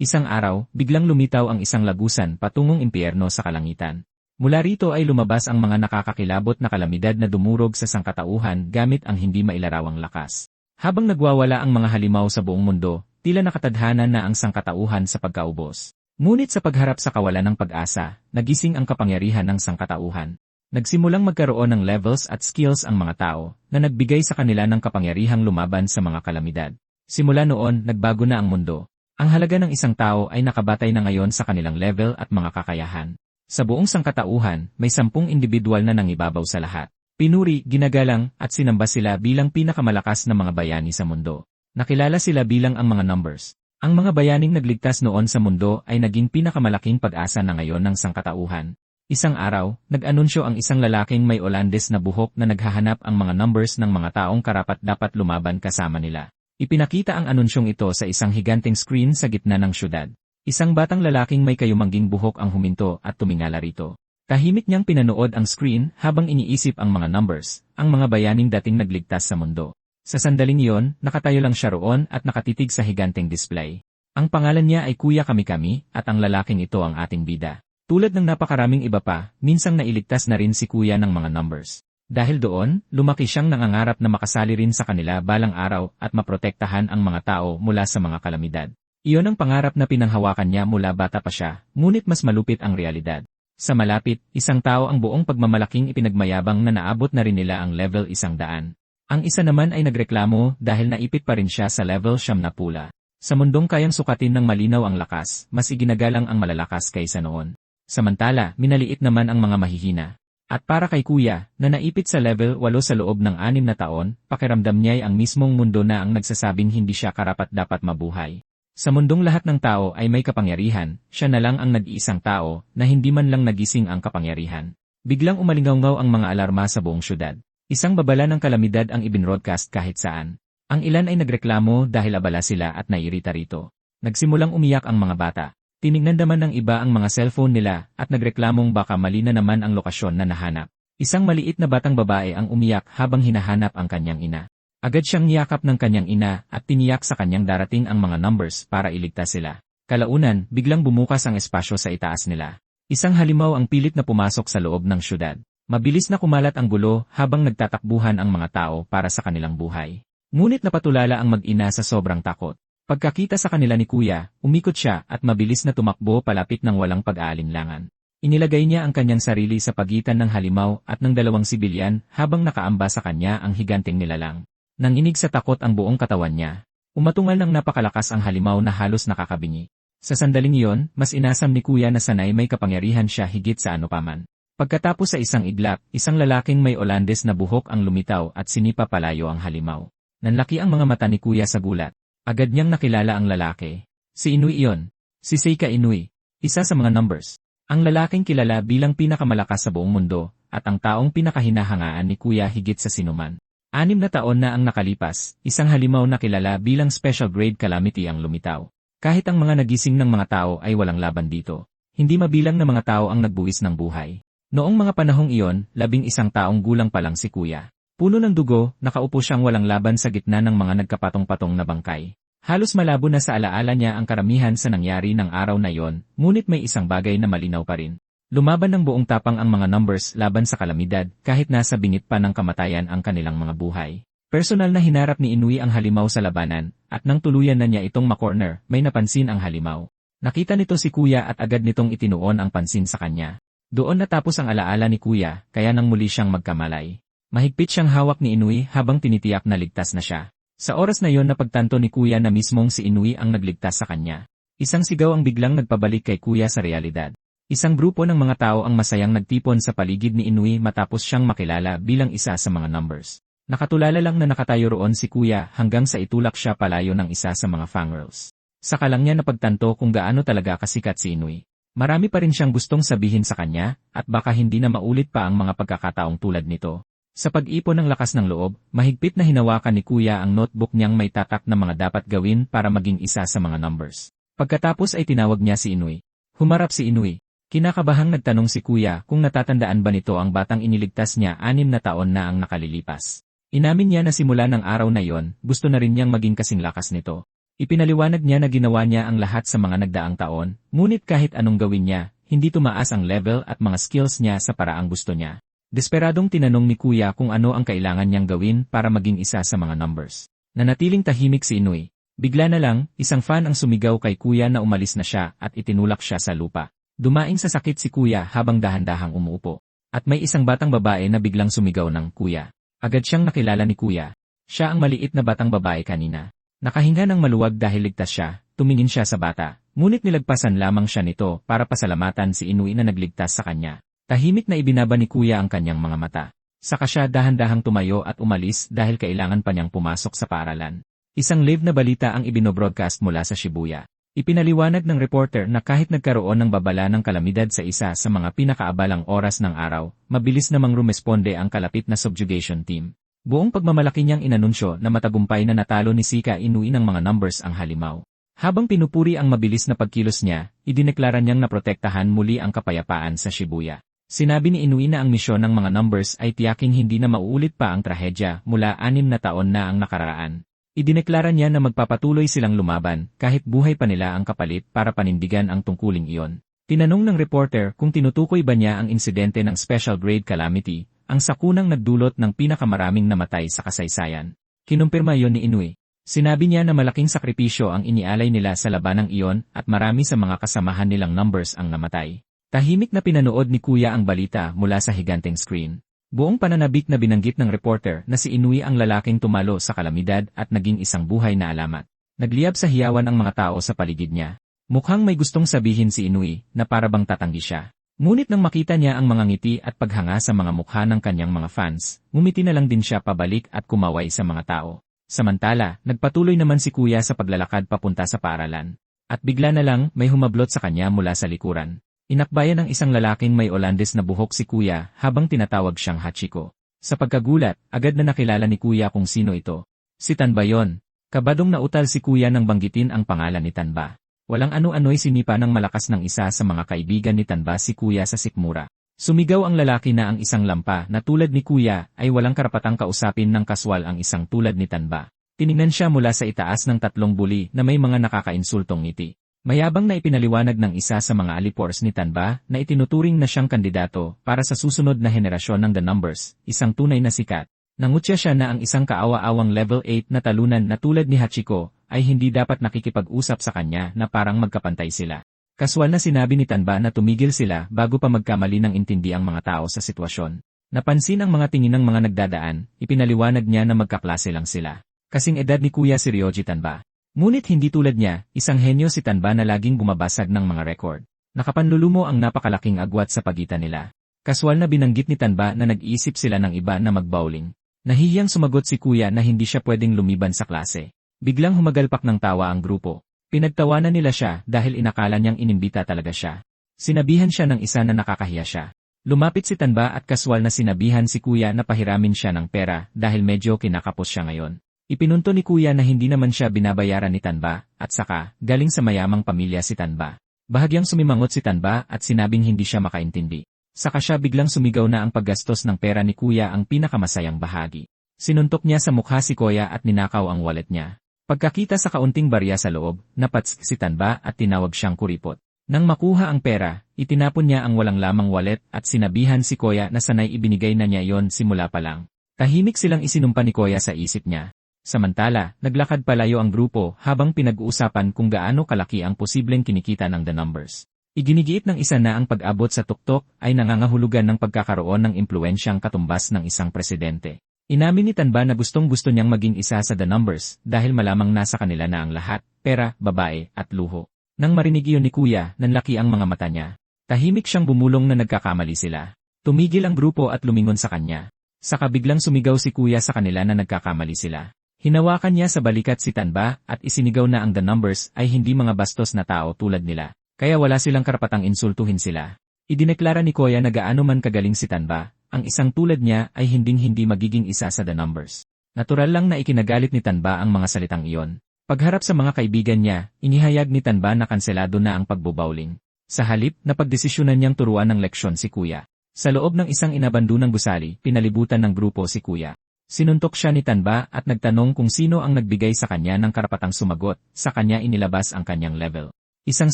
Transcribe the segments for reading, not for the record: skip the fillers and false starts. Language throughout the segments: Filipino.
Isang araw, biglang lumitaw ang isang lagusan patungong impyerno sa kalangitan. Mula rito ay lumabas ang mga nakakakilabot na kalamidad na dumurog sa sangkatauhan gamit ang hindi mailarawang lakas. Habang nagwawala ang mga halimaw sa buong mundo, tila nakatadhana na ang sangkatauhan sa pagkaubos. Ngunit sa pagharap sa kawalan ng pag-asa, nagising ang kapangyarihan ng sangkatauhan. Nagsimulang magkaroon ng levels at skills ang mga tao na nagbigay sa kanila ng kapangyarihang lumaban sa mga kalamidad. Simula noon, nagbago na ang mundo. Ang halaga ng isang tao ay nakabatay na ngayon sa kanilang level at mga kakayahan. Sa buong sangkatauhan, may 10 individual na nangibabaw sa lahat. Pinuri, ginagalang, at sinamba sila bilang pinakamalakas na mga bayani sa mundo. Nakilala sila bilang ang mga numbers. Ang mga bayaning nagligtas noon sa mundo ay naging pinakamalaking pag-asa na ngayon ng sangkatauhan. Isang araw, nag-anunsyo ang isang lalaking may Olandes na buhok na naghahanap ang mga numbers ng mga taong karapat-dapat lumaban kasama nila. Ipinakita ang anunsyong ito sa isang higanteng screen sa gitna ng syudad. Isang batang lalaking may kayumangging buhok ang huminto at tumingala rito. Tahimik niyang pinanood ang screen habang iniisip ang mga numbers, ang mga bayaning dating nagligtas sa mundo. Sa sandaling iyon, nakatayo lang siya roon at nakatitig sa higanteng display. Ang pangalan niya ay Kuya Kami-Kami at ang lalaking ito ang ating bida. Tulad ng napakaraming iba pa, minsang nailigtas na rin si Kuya ng mga numbers. Dahil doon, lumaki siyang nangangarap na makasali rin sa kanila balang araw at maprotektahan ang mga tao mula sa mga kalamidad. Iyon ang pangarap na pinanghawakan niya mula bata pa siya, ngunit mas malupit ang realidad. Sa malapit, isang tao ang buong pagmamalaking ipinagmayabang na naabot na rin nila ang level 100. Ang isa naman ay nagreklamo dahil naipit pa rin siya sa level 90. Sa mundong kayang sukatin ng malinaw ang lakas, mas iginagalang ang malalakas kaysa noon. Samantala, minaliit naman ang mga mahihina. At para kay Kuya, na naipit sa level 8 sa loob ng 6 na taon, pakiramdam niya ay ang mismong mundo na ang nagsasabing hindi siya karapat-dapat mabuhay. Sa mundong lahat ng tao ay may kapangyarihan, siya na lang ang nag-iisang tao na hindi man lang nagising ang kapangyarihan. Biglang umalingaw-ngaw ang mga alarma sa buong syudad. Isang babala ng kalamidad ang ibinroadcast kahit saan. Ang ilan ay nagreklamo dahil abala sila at naiirita rito. Nagsimulang umiyak ang mga bata. Tinignan naman ng iba ang mga cellphone nila at nagreklamong baka mali na naman ang lokasyon na nahanap. Isang maliit na batang babae ang umiyak habang hinahanap ang kanyang ina. Agad siyang niyakap ng kanyang ina at tiniyak sa kanyang darating ang mga numbers para iligtas sila. Kalaunan, biglang bumukas ang espasyo sa itaas nila. Isang halimaw ang pilit na pumasok sa loob ng syudad. Mabilis na kumalat ang gulo habang nagtatakbuhan ang mga tao para sa kanilang buhay. Ngunit napatulala ang mag-ina sa sobrang takot. Pagkakita sa kanila ni Kuya, umikot siya at mabilis na tumakbo palapit ng walang pag-aalinlangan. Inilagay niya ang kanyang sarili sa pagitan ng halimaw at ng 2 sibilyan habang nakaamba sa kanya ang higanteng nilalang. Nanginig sa takot ang buong katawan niya. Umatungal ng napakalakas ang halimaw na halos nakakabingi. Sa sandaling iyon, mas inasam ni Kuya na sanay may kapangyarihan siya higit sa ano paman. Pagkatapos sa isang iglap, isang lalaking may Olandes na buhok ang lumitaw at sinipa palayo ang halimaw. Nanlaki ang mga mata ni Kuya sa gulat. Agad niyang nakilala ang lalaki. Si Inui iyon. Si Seika Inui. Isa sa mga numbers. Ang lalaking kilala bilang pinakamalakas sa buong mundo, at ang taong pinakahinahangaan ni Kuya higit sa sinuman. 6 na taon na ang nakalipas, isang halimaw na kilala bilang special grade calamity ang lumitaw. Kahit ang mga nagising ng mga tao ay walang laban dito. Hindi mabilang na mga tao ang nagbuwis ng buhay. Noong mga panahong iyon, 11 taong gulang pa lang si Kuya. Puno ng dugo, nakaupo siyang walang laban sa gitna ng mga nagkapatong-patong na bangkay. Halos malabo na sa alaala niya ang karamihan sa nangyari ng araw na yon, ngunit may isang bagay na malinaw pa rin. Lumaban ng buong tapang ang mga numbers laban sa kalamidad kahit nasa bingit pa ng kamatayan ang kanilang mga buhay. Personal na hinarap ni Inui ang halimaw sa labanan, at nang tuluyan na niya itong makorner, may napansin ang halimaw. Nakita nito si Kuya at agad nitong itinuon ang pansin sa kanya. Doon natapos ang alaala ni Kuya, kaya nang muli siyang magkamalay. Mahigpit siyang hawak ni Inui habang tinitiyak na ligtas na siya. Sa oras na yon napagtanto ni Kuya na mismong si Inui ang nagligtas sa kanya. Isang sigaw ang biglang nagpabalik kay Kuya sa realidad. Isang grupo ng mga tao ang masayang nagtipon sa paligid ni Inui matapos siyang makilala bilang isa sa mga numbers. Nakatulala lang na nakatayo roon si Kuya hanggang sa itulak siya palayo ng isa sa mga fangirls. Saka lang niya napagtanto kung gaano talaga kasikat si Inui. Marami pa rin siyang gustong sabihin sa kanya, at baka hindi na maulit pa ang mga pagkakataong tulad nito. Sa pag-ipon ng lakas ng loob, mahigpit na hinawakan ni Kuya ang notebook niyang may tatak na mga dapat gawin para maging isa sa mga numbers. Pagkatapos ay tinawag niya si Inui. Humarap si Inui. Kinakabahang nagtanong si Kuya kung natatandaan ba nito ang batang iniligtas niya 6 na taon na ang nakalilipas. Inamin niya na simula ng araw na yon, gusto na rin niyang maging kasing lakas nito. Ipinaliwanag niya na ginawa niya ang lahat sa mga nagdaang taon, ngunit kahit anong gawin niya, hindi tumaas ang level at mga skills niya sa paraang gusto niya. Desperadong tinanong ni Kuya kung ano ang kailangan niyang gawin para maging isa sa mga numbers. Nanatiling tahimik si Inoue. Bigla na lang, isang fan ang sumigaw kay Kuya na umalis na siya at itinulak siya sa lupa. Dumaing sa sakit si Kuya habang dahan-dahang umuupo. At may isang batang babae na biglang sumigaw ng Kuya. Agad siyang nakilala ni Kuya. Siya ang maliit na batang babae kanina. Nakahinga ng maluwag dahil ligtas siya, tumingin siya sa bata. Ngunit nilagpasan lamang siya nito para pasalamatan si Inoue na nagligtas sa kanya. Tahimik na ibinaba ni Kuya ang kanyang mga mata. Saka siya dahan-dahang tumayo at umalis dahil kailangan pa niyang pumasok sa paaralan. Isang live na balita ang ibinobroadcast mula sa Shibuya. Ipinaliwanag ng reporter na kahit nagkaroon ng babala ng kalamidad sa isa sa mga pinakaabalang oras ng araw, mabilis namang rumesponde ang kalapit na subjugation team. Buong pagmamalaki niyang inanunsyo na matagumpay na natalo ni Sika Inoue ng mga numbers ang halimaw. Habang pinupuri ang mabilis na pagkilos niya, idineklara niyang naprotektahan muli ang kapayapaan sa Shibuya. Sinabi ni Inoue na ang misyon ng mga numbers ay tiyaking hindi na mauulit pa ang trahedya mula 6 na taon na ang nakaraan. Idineklara niya na magpapatuloy silang lumaban kahit buhay pa nila ang kapalit para panindigan ang tungkuling iyon. Tinanong ng reporter kung tinutukoy ba niya ang insidente ng Special Grade Calamity, ang sakunang nagdulot ng pinakamaraming namatay sa kasaysayan. Kinumpirma yon ni Inoue. Sinabi niya na malaking sakripisyo ang inialay nila sa labanang iyon at marami sa mga kasamahan nilang numbers ang namatay. Tahimik na pinanood ni Kuya ang balita mula sa higanteng screen. Buong pananabik na binanggit ng reporter na si Inoue ang lalaking tumalo sa kalamidad at naging isang buhay na alamat. Nagliyab sa hiyawan ang mga tao sa paligid niya. Mukhang may gustong sabihin si Inoue na para bang tatanggi siya. Ngunit nang makita niya ang mga ngiti at paghanga sa mga mukha ng kanyang mga fans, ngumiti na lang din siya pabalik at kumaway sa mga tao. Samantala, nagpatuloy naman si Kuya sa paglalakad papunta sa paaralan. At bigla na lang may humablot sa kanya mula sa likuran. Inakbayan ng isang lalaking may Olandes na buhok si Kuya habang tinatawag siyang Hachiko. Sa pagkagulat, agad na nakilala ni Kuya kung sino ito. Si Tanba yon. Kabadong nautal si Kuya nang banggitin ang pangalan ni Tanba. Walang ano-ano'y sinipa ng malakas ng isa sa mga kaibigan ni Tanba si Kuya sa sikmura. Sumigaw ang lalaki na ang isang lampa na tulad ni Kuya ay walang karapatang kausapin ng kaswal ang isang tulad ni Tanba. Tiningnan siya mula sa itaas ng 3 buli na may mga nakakainsultong ngiti. Mayabang na ipinaliwanag ng isa sa mga alipors ni Tanba na itinuturing na siyang kandidato para sa susunod na henerasyon ng The Numbers, isang tunay na sikat. Nangutya siya na ang isang kaawa-awang level 8 na talunan na tulad ni Hachiko ay hindi dapat nakikipag-usap sa kanya na parang magkapantay sila. Kaswal na sinabi ni Tanba na tumigil sila bago pa magkamali ng intindi ang mga tao sa sitwasyon. Napansin ang mga tingin ng mga nagdadaan, ipinaliwanag niya na magkaklase lang sila. Kasing edad ni Kuya si Ryoji Tanba. Ngunit hindi tulad niya, isang henyo si Tanba na laging bumabasag ng mga record. Nakapanlulumo ang napakalaking agwat sa pagitan nila. Kaswal na binanggit ni Tanba na nag-iisip sila ng iba na mag-bowling. Nahihiyang sumagot si Kuya na hindi siya pwedeng lumiban sa klase. Biglang humagalpak ng tawa ang grupo. Pinagtawanan nila siya dahil inakala niyang inimbita talaga siya. Sinabihan siya ng isa na nakakahiya siya. Lumapit si Tanba at kaswal na sinabihan si Kuya na pahiramin siya ng pera dahil medyo kinakapos siya ngayon. Ipinunto ni Kuya na hindi naman siya binabayaran ni Tanba, at saka, galing sa mayamang pamilya si Tanba. Bahagyang sumimangot si Tanba at sinabing hindi siya makaintindi. Saka siya biglang sumigaw na ang paggastos ng pera ni Kuya ang pinakamasayang bahagi. Sinuntok niya sa mukha si Kuya at ninakaw ang wallet niya. Pagkakita sa kaunting barya sa loob, napats si Tanba at tinawag siyang kuripot. Nang makuha ang pera, itinapon niya ang walang lamang wallet at sinabihan si Kuya na sanay ibinigay na niya yon simula pa lang. Tahimik silang isinumpa ni Kuya sa isip niya. Samantala, naglakad palayo ang grupo habang pinag-uusapan kung gaano kalaki ang posibleng kinikita ng The Numbers. Iginigiit ng isa na ang pag-abot sa tuktok ay nangangahulugan ng pagkakaroon ng impluensyang katumbas ng isang presidente. Inamin ni Tanba na gustong-gusto niyang maging isa sa The Numbers dahil malamang nasa kanila na ang lahat, pera, babae, at luho. Nang marinig iyon ni Kuya, nanlaki ang mga mata niya. Tahimik siyang bumulong na nagkakamali sila. Tumigil ang grupo at lumingon sa kanya. Saka biglang sumigaw si Kuya sa kanila na nagkakamali sila. Hinawakan niya sa balikat si Tanba at isinigaw na ang The Numbers ay hindi mga bastos na tao tulad nila, kaya wala silang karapatang insultuhin sila. Idineklara ni Kuya na gaano man kagaling si Tanba, ang isang tulad niya ay hinding-hindi magiging isa sa The Numbers. Natural lang na ikinagalit ni Tanba ang mga salitang iyon. Pagharap sa mga kaibigan niya, inihayag ni Tanba na kanselado na ang pagbobowling. Sa halip, napagdesisyonan niyang turuan ng leksyon si Kuya. Sa loob ng isang inabandunang gusali, pinalibutan ng grupo si Kuya. Sinuntok siya ni Tanba at nagtanong kung sino ang nagbigay sa kanya ng karapatang sumagot, sa kanya inilabas ang kanyang level. Isang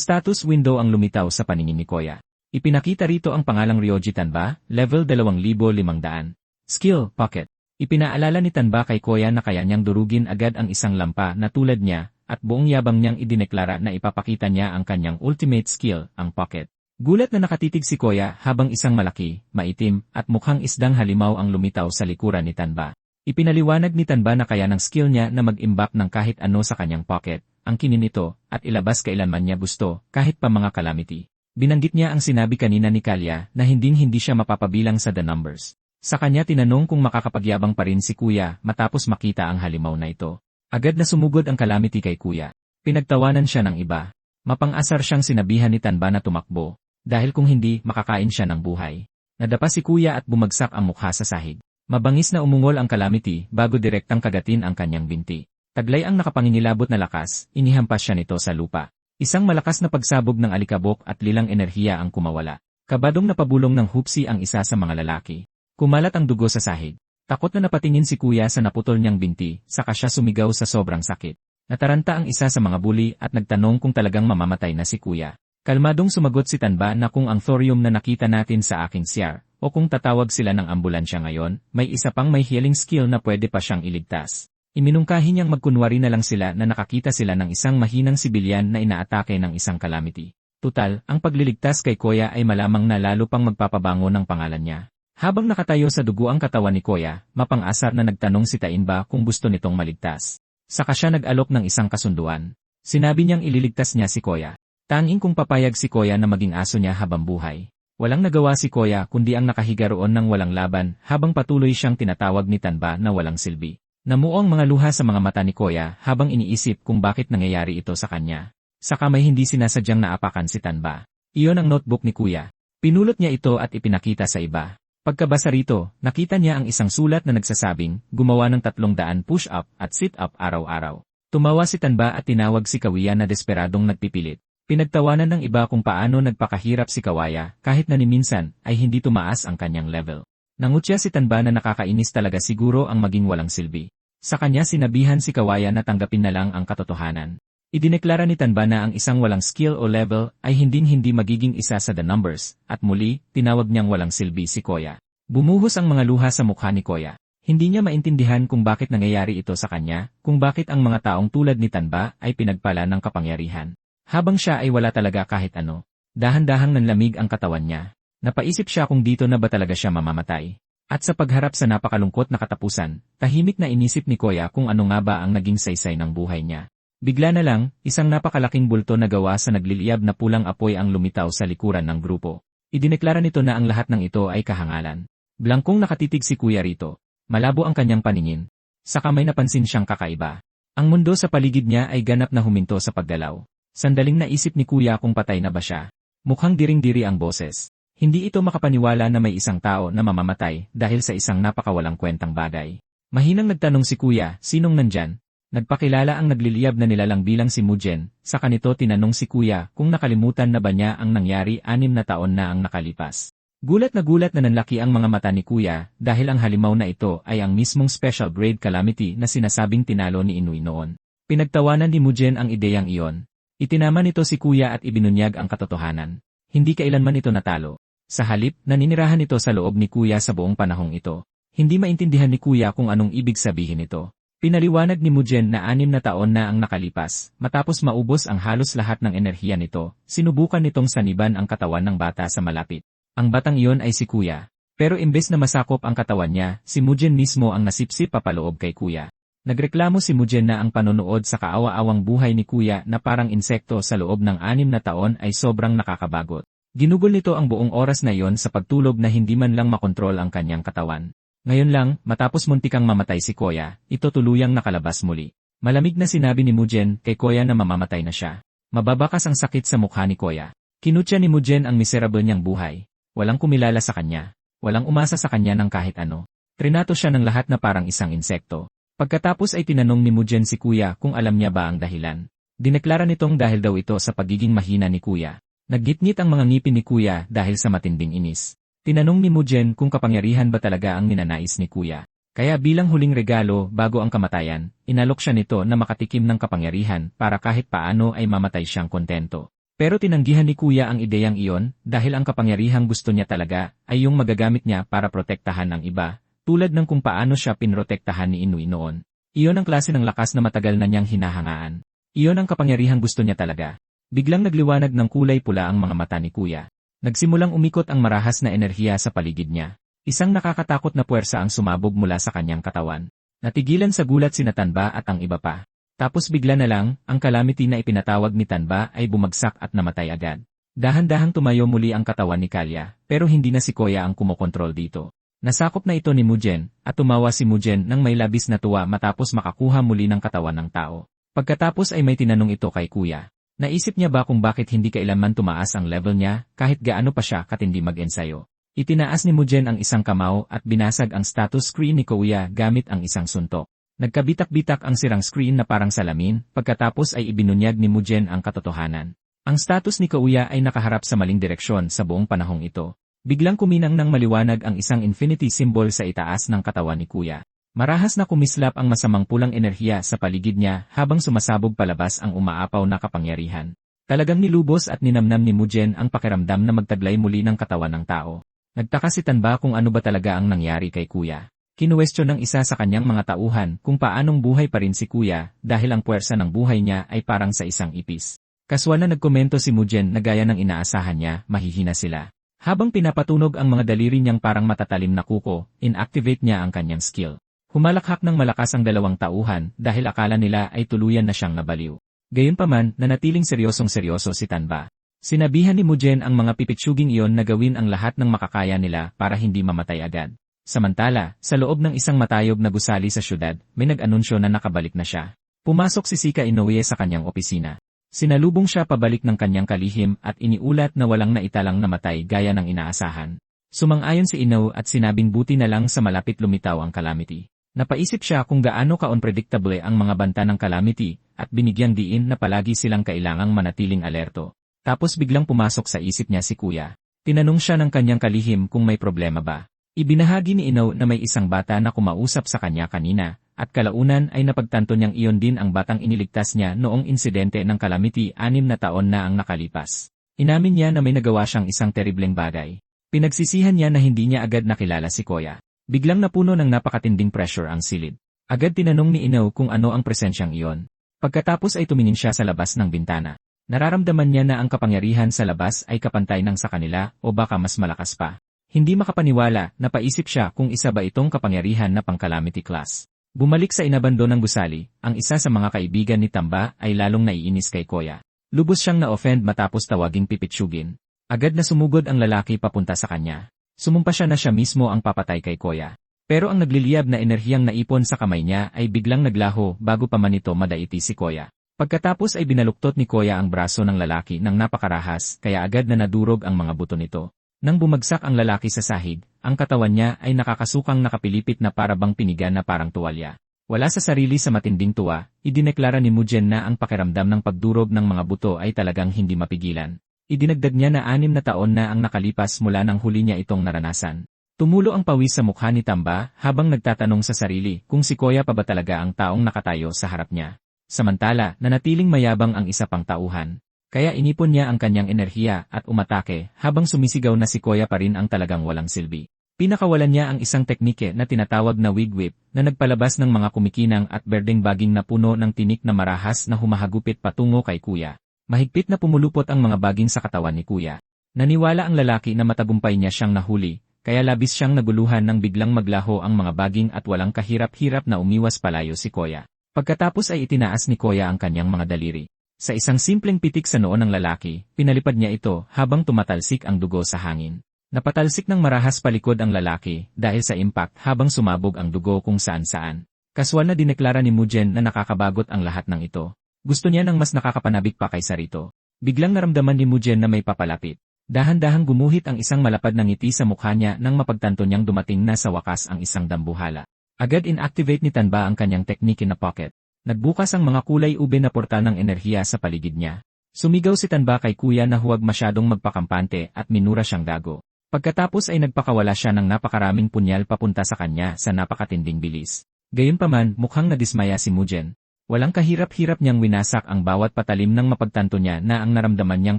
status window ang lumitaw sa paningin ni Koya. Ipinakita rito ang pangalang Ryoji Tanba, level 2,500. Skill, Pocket. Ipinaalala ni Tanba kay Koya na kaya niyang durugin agad ang isang lampa na tulad niya, at buong yabang niyang idineklara na ipapakita niya ang kanyang ultimate skill, ang Pocket. Gulat na nakatitig si Koya habang isang malaki, maitim, at mukhang isdang halimaw ang lumitaw sa likuran ni Tanba. Ipinaliwanag ni Tanba na kaya ng skill niya na mag-imbak ng kahit ano sa kanyang pocket, ang kinin nito, at ilabas kailanman niya gusto, kahit pa mga calamity. Binanggit niya ang sinabi kanina ni Kalya na hindi siya mapapabilang sa the numbers. Sa kanya tinanong kung makakapagyabang pa rin si Kuya matapos makita ang halimaw na ito. Agad na sumugod ang calamity kay Kuya. Pinagtawanan siya ng iba. Mapang-asar siyang sinabihan ni Tanba na tumakbo, dahil kung hindi, makakain siya ng buhay. Nadapa si Kuya at bumagsak ang mukha sa sahig. Mabangis na umungol ang calamity bago direktang kagatin ang kanyang binti. Taglay ang nakapangingilabot na lakas, inihampas siya nito sa lupa. Isang malakas na pagsabog ng alikabok at lilang enerhiya ang kumawala. Kabadong napabulong ng hupsi ang isa sa mga lalaki. Kumalat ang dugo sa sahig. Takot na napatingin si Kuya sa naputol niyang binti, saka siya sumigaw sa sobrang sakit. Nataranta ang isa sa mga bully at nagtanong kung talagang mamamatay na si Kuya. Kalmadong sumagot si Tanba na kung ang thorium na nakita natin sa aking CR, o kung tatawag sila ng ambulansya ngayon, may isa pang may healing skill na pwede pa siyang iligtas. Iminungkahi niyang magkunwari na lang sila na nakakita sila ng isang mahinang sibilyan na inaatake ng isang calamity. Tutal, ang pagliligtas kay Koya ay malamang na lalo pang magpapabango ng pangalan niya. Habang nakatayo sa dugo ang katawan ni Koya, mapang-asar na nagtanong si Tainba kung gusto nitong maligtas. Saka siya nag-alok ng isang kasunduan. Sinabi niyang ililigtas niya si Koya. Tanging kung papayag si Koya na maging aso niya habang buhay. Walang nagawa si Koya kundi ang nakahiga roon ng walang laban habang patuloy siyang tinatawag ni Tanba na walang silbi. Namuo ang mga luha sa mga mata ni Koya habang iniisip kung bakit nangyayari ito sa kanya. Saka may hindi sinasadyang naapakan si Tanba. Iyon ang notebook ni Kuya. Pinulot niya ito at ipinakita sa iba. Pagkabasa rito, nakita niya ang isang sulat na nagsasabing, gumawa ng 300 push-up at sit-up araw-araw. Tumawa si Tanba at tinawag si Kawiya na desperadong nagpipilit. Pinagtawanan ng iba kung paano nagpakahirap si Kawaya kahit na ni minsan ay hindi tumaas ang kanyang level. Nangutya si Tanba na nakakainis talaga siguro ang maging walang silbi. Sa kanya sinabihan si Kawaya na tanggapin na lang ang katotohanan. Idineklara ni Tanba na ang isang walang skill o level ay hindi magiging isa sa the numbers, at muli, tinawag niyang walang silbi si Koya. Bumuhos ang mga luha sa mukha ni Koya. Hindi niya maintindihan kung bakit nangyayari ito sa kanya, kung bakit ang mga taong tulad ni Tanba ay pinagpala ng kapangyarihan. Habang siya ay wala talaga kahit ano, dahan-dahang nanlamig ang katawan niya. Napaisip siya kung dito na ba talaga siya mamamatay. At sa pagharap sa napakalungkot na katapusan, tahimik na inisip ni Koya kung ano nga ba ang naging saysay ng buhay niya. Bigla na lang, isang napakalaking bulto na gawa sa nagliliyab na pulang apoy ang lumitaw sa likuran ng grupo. Idineklara nito na ang lahat ng ito ay kahangalan. Blangkong nakatitig si Kuya rito. Malabo ang kanyang paningin. Saka may napansin siyang kakaiba. Ang mundo sa paligid niya ay ganap na huminto sa paggalaw. Sandaling naisip ni Kuya kung patay na ba siya. Mukhang diring-diri ang boses. Hindi ito makapaniwala na may isang tao na mamamatay dahil sa isang napakawalang kwentang bagay. Mahinang nagtanong si Kuya, sinong nandyan? Nagpakilala ang nagliliyab na nilalang bilang si Mujen. Sa kanito tinanong si Kuya kung nakalimutan na ba niya ang nangyari 6 na taon na ang nakalipas. Gulat na nanlaki ang mga mata ni Kuya dahil ang halimaw na ito ay ang mismong special grade calamity na sinasabing tinalo ni Inui noon. Pinagtawanan ni Mujen ang ideyang iyon. Itinama nito si Kuya at ibinunyag ang katotohanan. Hindi kailanman ito natalo. Sa halip, naninirahan ito sa loob ni Kuya sa buong panahong ito. Hindi maintindihan ni Kuya kung anong ibig sabihin nito. Pinaliwanag ni Mujen na 6 na taon na ang nakalipas. Matapos maubos ang halos lahat ng enerhiya nito, sinubukan nitong saniban ang katawan ng bata sa malapit. Ang batang iyon ay si Kuya. Pero imbes na masakop ang katawan niya, si Mujen mismo ang nasipsip papaloob kay Kuya. Nagreklamo si Mujen na ang panonood sa kaawa-awang buhay ni Kuya na parang insekto sa loob ng 6 na taon ay sobrang nakakabagot. Ginugol nito ang buong oras na iyon sa pagtulog na hindi man lang makontrol ang kanyang katawan. Ngayon lang, matapos muntikang mamatay si Koya, ito tuluyang nakalabas muli. Malamig na sinabi ni Mujen kay Koya na mamamatay na siya. Mababakas ang sakit sa mukha ni Koya. Kinutya ni Mujen ang miserable niyang buhay. Walang kumilala sa kanya. Walang umasa sa kanya ng kahit ano. Trinato siya ng lahat na parang isang insekto. Pagkatapos ay tinanong ni Mujen si Kuya kung alam niya ba ang dahilan. Dineklara nitong dahil daw ito sa pagiging mahina ni Kuya. Naggitngit ang mga ngipin ni Kuya dahil sa matinding inis. Tinanong ni Mujen kung kapangyarihan ba talaga ang ninanais ni Kuya. Kaya bilang huling regalo bago ang kamatayan, inalok siya nito na makatikim ng kapangyarihan para kahit paano ay mamatay siyang kontento. Pero tinanggihan ni Kuya ang ideyang iyon dahil ang kapangyarihang gusto niya talaga ay yung magagamit niya para protektahan ang iba, tulad ng kung paano siya pinrotektahan ni Inoue noon. Iyon ang klase ng lakas na matagal na niyang hinahangaan. Iyon ang kapangyarihang gusto niya talaga. Biglang nagliwanag ng kulay pula ang mga mata ni Kuya. Nagsimulang umikot ang marahas na enerhiya sa paligid niya. Isang nakakatakot na puwersa ang sumabog mula sa kanyang katawan. Natigilan sa gulat si Tanba at ang iba pa. Tapos bigla na lang, ang calamity na ipinatawag ni Tanba ay bumagsak at namatay agad. Dahan-dahang tumayo muli ang katawan ni Kalya, pero hindi na si Koya ang kumokontrol dito. Nasakop na ito ni Mugen, at tumawa si Mugen nang may labis na tuwa matapos makakuha muli ng katawan ng tao. Pagkatapos ay may tinanong ito kay Kuya. Naisip niya ba kung bakit hindi kailanman tumaas ang level niya kahit gaano pa siya katindi mag-ensayo? Itinaas ni Mugen ang isang kamao at binasag ang status screen ni Kuya gamit ang isang suntok. Nagkabitak-bitak ang sirang screen na parang salamin, pagkatapos ay ibinunyag ni Mugen ang katotohanan. Ang status ni Kuya ay nakaharap sa maling direksyon sa buong panahong ito. Biglang kuminang ng maliwanag ang isang infinity symbol sa itaas ng katawan ni Kuya. Marahas na kumislap ang masamang pulang enerhiya sa paligid niya habang sumasabog palabas ang umaapaw na kapangyarihan. Talagang nilubos at ninamnam ni Mugen ang pakiramdam na magtaglay muli ng katawan ng tao. Nagtaka si Tanba kung ano ba talaga ang nangyari kay Kuya. Kinuwestiyon ng isa sa kanyang mga tauhan kung paanong buhay pa rin si Kuya dahil ang puwersa ng buhay niya ay parang sa isang ipis. Kaswal na nagkomento si Mugen na gaya ng inaasahan niya, mahihina sila. Habang pinapatunog ang mga daliri niyang parang matatalim na kuko, inactivate niya ang kanyang skill. Humalakhak ng malakas ang dalawang tauhan dahil akala nila ay tuluyan na siyang nabaliw. Gayunpaman, nanatiling seryosong-seryoso si Tanba. Sinabihan ni Mugen ang mga pipitsuging iyon na gawin ang lahat ng makakaya nila para hindi mamatay agad. Samantala, sa loob ng isang matayog na gusali sa syudad, may nag-anunsyo na nakabalik na siya. Pumasok si Shika Inoue sa kanyang opisina. Sinalubong siya pabalik ng kanyang kalihim at iniulat na walang naitalang namatay gaya ng inaasahan. Sumang-ayon si Inoue at sinabing buti na lang sa malapit lumitaw ang calamity. Napaisip siya kung gaano ka-unpredictable ang mga banta ng calamity at binigyang diin na palagi silang kailangang manatiling alerto. Tapos biglang pumasok sa isip niya si Kuya. Tinanong siya ng kanyang kalihim kung may problema ba. Ibinahagi ni Inoue na may isang bata na kumausap sa kanya kanina, at kalaunan ay napagtanto niyang iyon din ang batang iniligtas niya noong insidente ng calamity 6 na taon na ang nakalipas. Inamin niya na may nagawa siyang isang terribleng bagay. Pinagsisihan niya na hindi niya agad nakilala si Koya. Biglang napuno ng napakatinding pressure ang silid. Agad tinanong ni Inoue kung ano ang presensyang iyon. Pagkatapos ay tumingin siya sa labas ng bintana. Nararamdaman niya na ang kapangyarihan sa labas ay kapantay ng sa kanila o baka mas malakas pa. Hindi makapaniwala, napaisip siya kung isa ba itong kapangyarihan na pang-calamity class. Bumalik sa inabando ng gusali, ang isa sa mga kaibigan ni Tamba ay lalong naiinis kay Koya. Lubos siyang na-offend matapos tawaging pipitsugin. Agad na sumugod ang lalaki papunta sa kanya. Sumumpa siya na siya mismo ang papatay kay Koya. Pero ang nagliliyab na enerhiyang naipon sa kamay niya ay biglang naglaho bago pa man ito madaiti si Koya. Pagkatapos ay binaluktot ni Koya ang braso ng lalaki ng napakarahas kaya agad na nadurog ang mga buto nito. Nang bumagsak ang lalaki sa sahig, ang katawan niya ay nakakasukang nakapilipit na parabang piniga na parang tuwalya. Wala sa sarili sa matinding tuwa, idineklara ni Mugen na ang pakiramdam ng pagdurog ng mga buto ay talagang hindi mapigilan. Idinagdag niya na 6 na taon na ang nakalipas mula nang huli niya itong naranasan. Tumulo ang pawis sa mukha ni Tamba habang nagtatanong sa sarili kung si Koya pa ba talaga ang taong nakatayo sa harap niya. Samantala, nanatiling mayabang ang isa pang tauhan. Kaya inipon niya ang kanyang enerhiya at umatake habang sumisigaw na si Koya pa rin ang talagang walang silbi. Pinakawalan niya ang isang teknike na tinatawag na wig whip na nagpalabas ng mga kumikinang at berdeng baging na puno ng tinik na marahas na humahagupit patungo kay Kuya. Mahigpit na pumulupot ang mga baging sa katawan ni Kuya. Naniwala ang lalaki na matagumpay niya siyang nahuli, kaya labis siyang naguluhan nang biglang maglaho ang mga baging at walang kahirap-hirap na umiwas palayo si Koya. Pagkatapos ay itinaas ni Koya ang kanyang mga daliri. Sa isang simpleng pitik sa noo ng lalaki, pinalipad niya ito habang tumatalsik ang dugo sa hangin. Napatalsik ng marahas palikod ang lalaki dahil sa impact habang sumabog ang dugo kung saan-saan. Kaswal na dineklara ni Mugen na nakakabagot ang lahat ng ito. Gusto niya ng mas nakakapanabik pa kaysa rito. Biglang naramdaman ni Mugen na may papalapit. Dahan-dahang gumuhit ang isang malapad na ngiti sa mukha niya nang mapagtanto niyang dumating na sa wakas ang isang dambuhala. Agad inactivate ni Tanba ang kanyang technique na pocket. Nagbukas ang mga kulay ube na portal ng enerhiya sa paligid niya. Sumigaw si Tanba kay Kuya na huwag masyadong magpakampante at minura siyang gago. Pagkatapos ay nagpakawala siya ng napakaraming punyal papunta sa kanya sa napakatinding bilis. Gayunpaman, mukhang nadismaya si Mujen. Walang kahirap-hirap niyang winasak ang bawat patalim nang mapagtanto niya na ang naramdaman niyang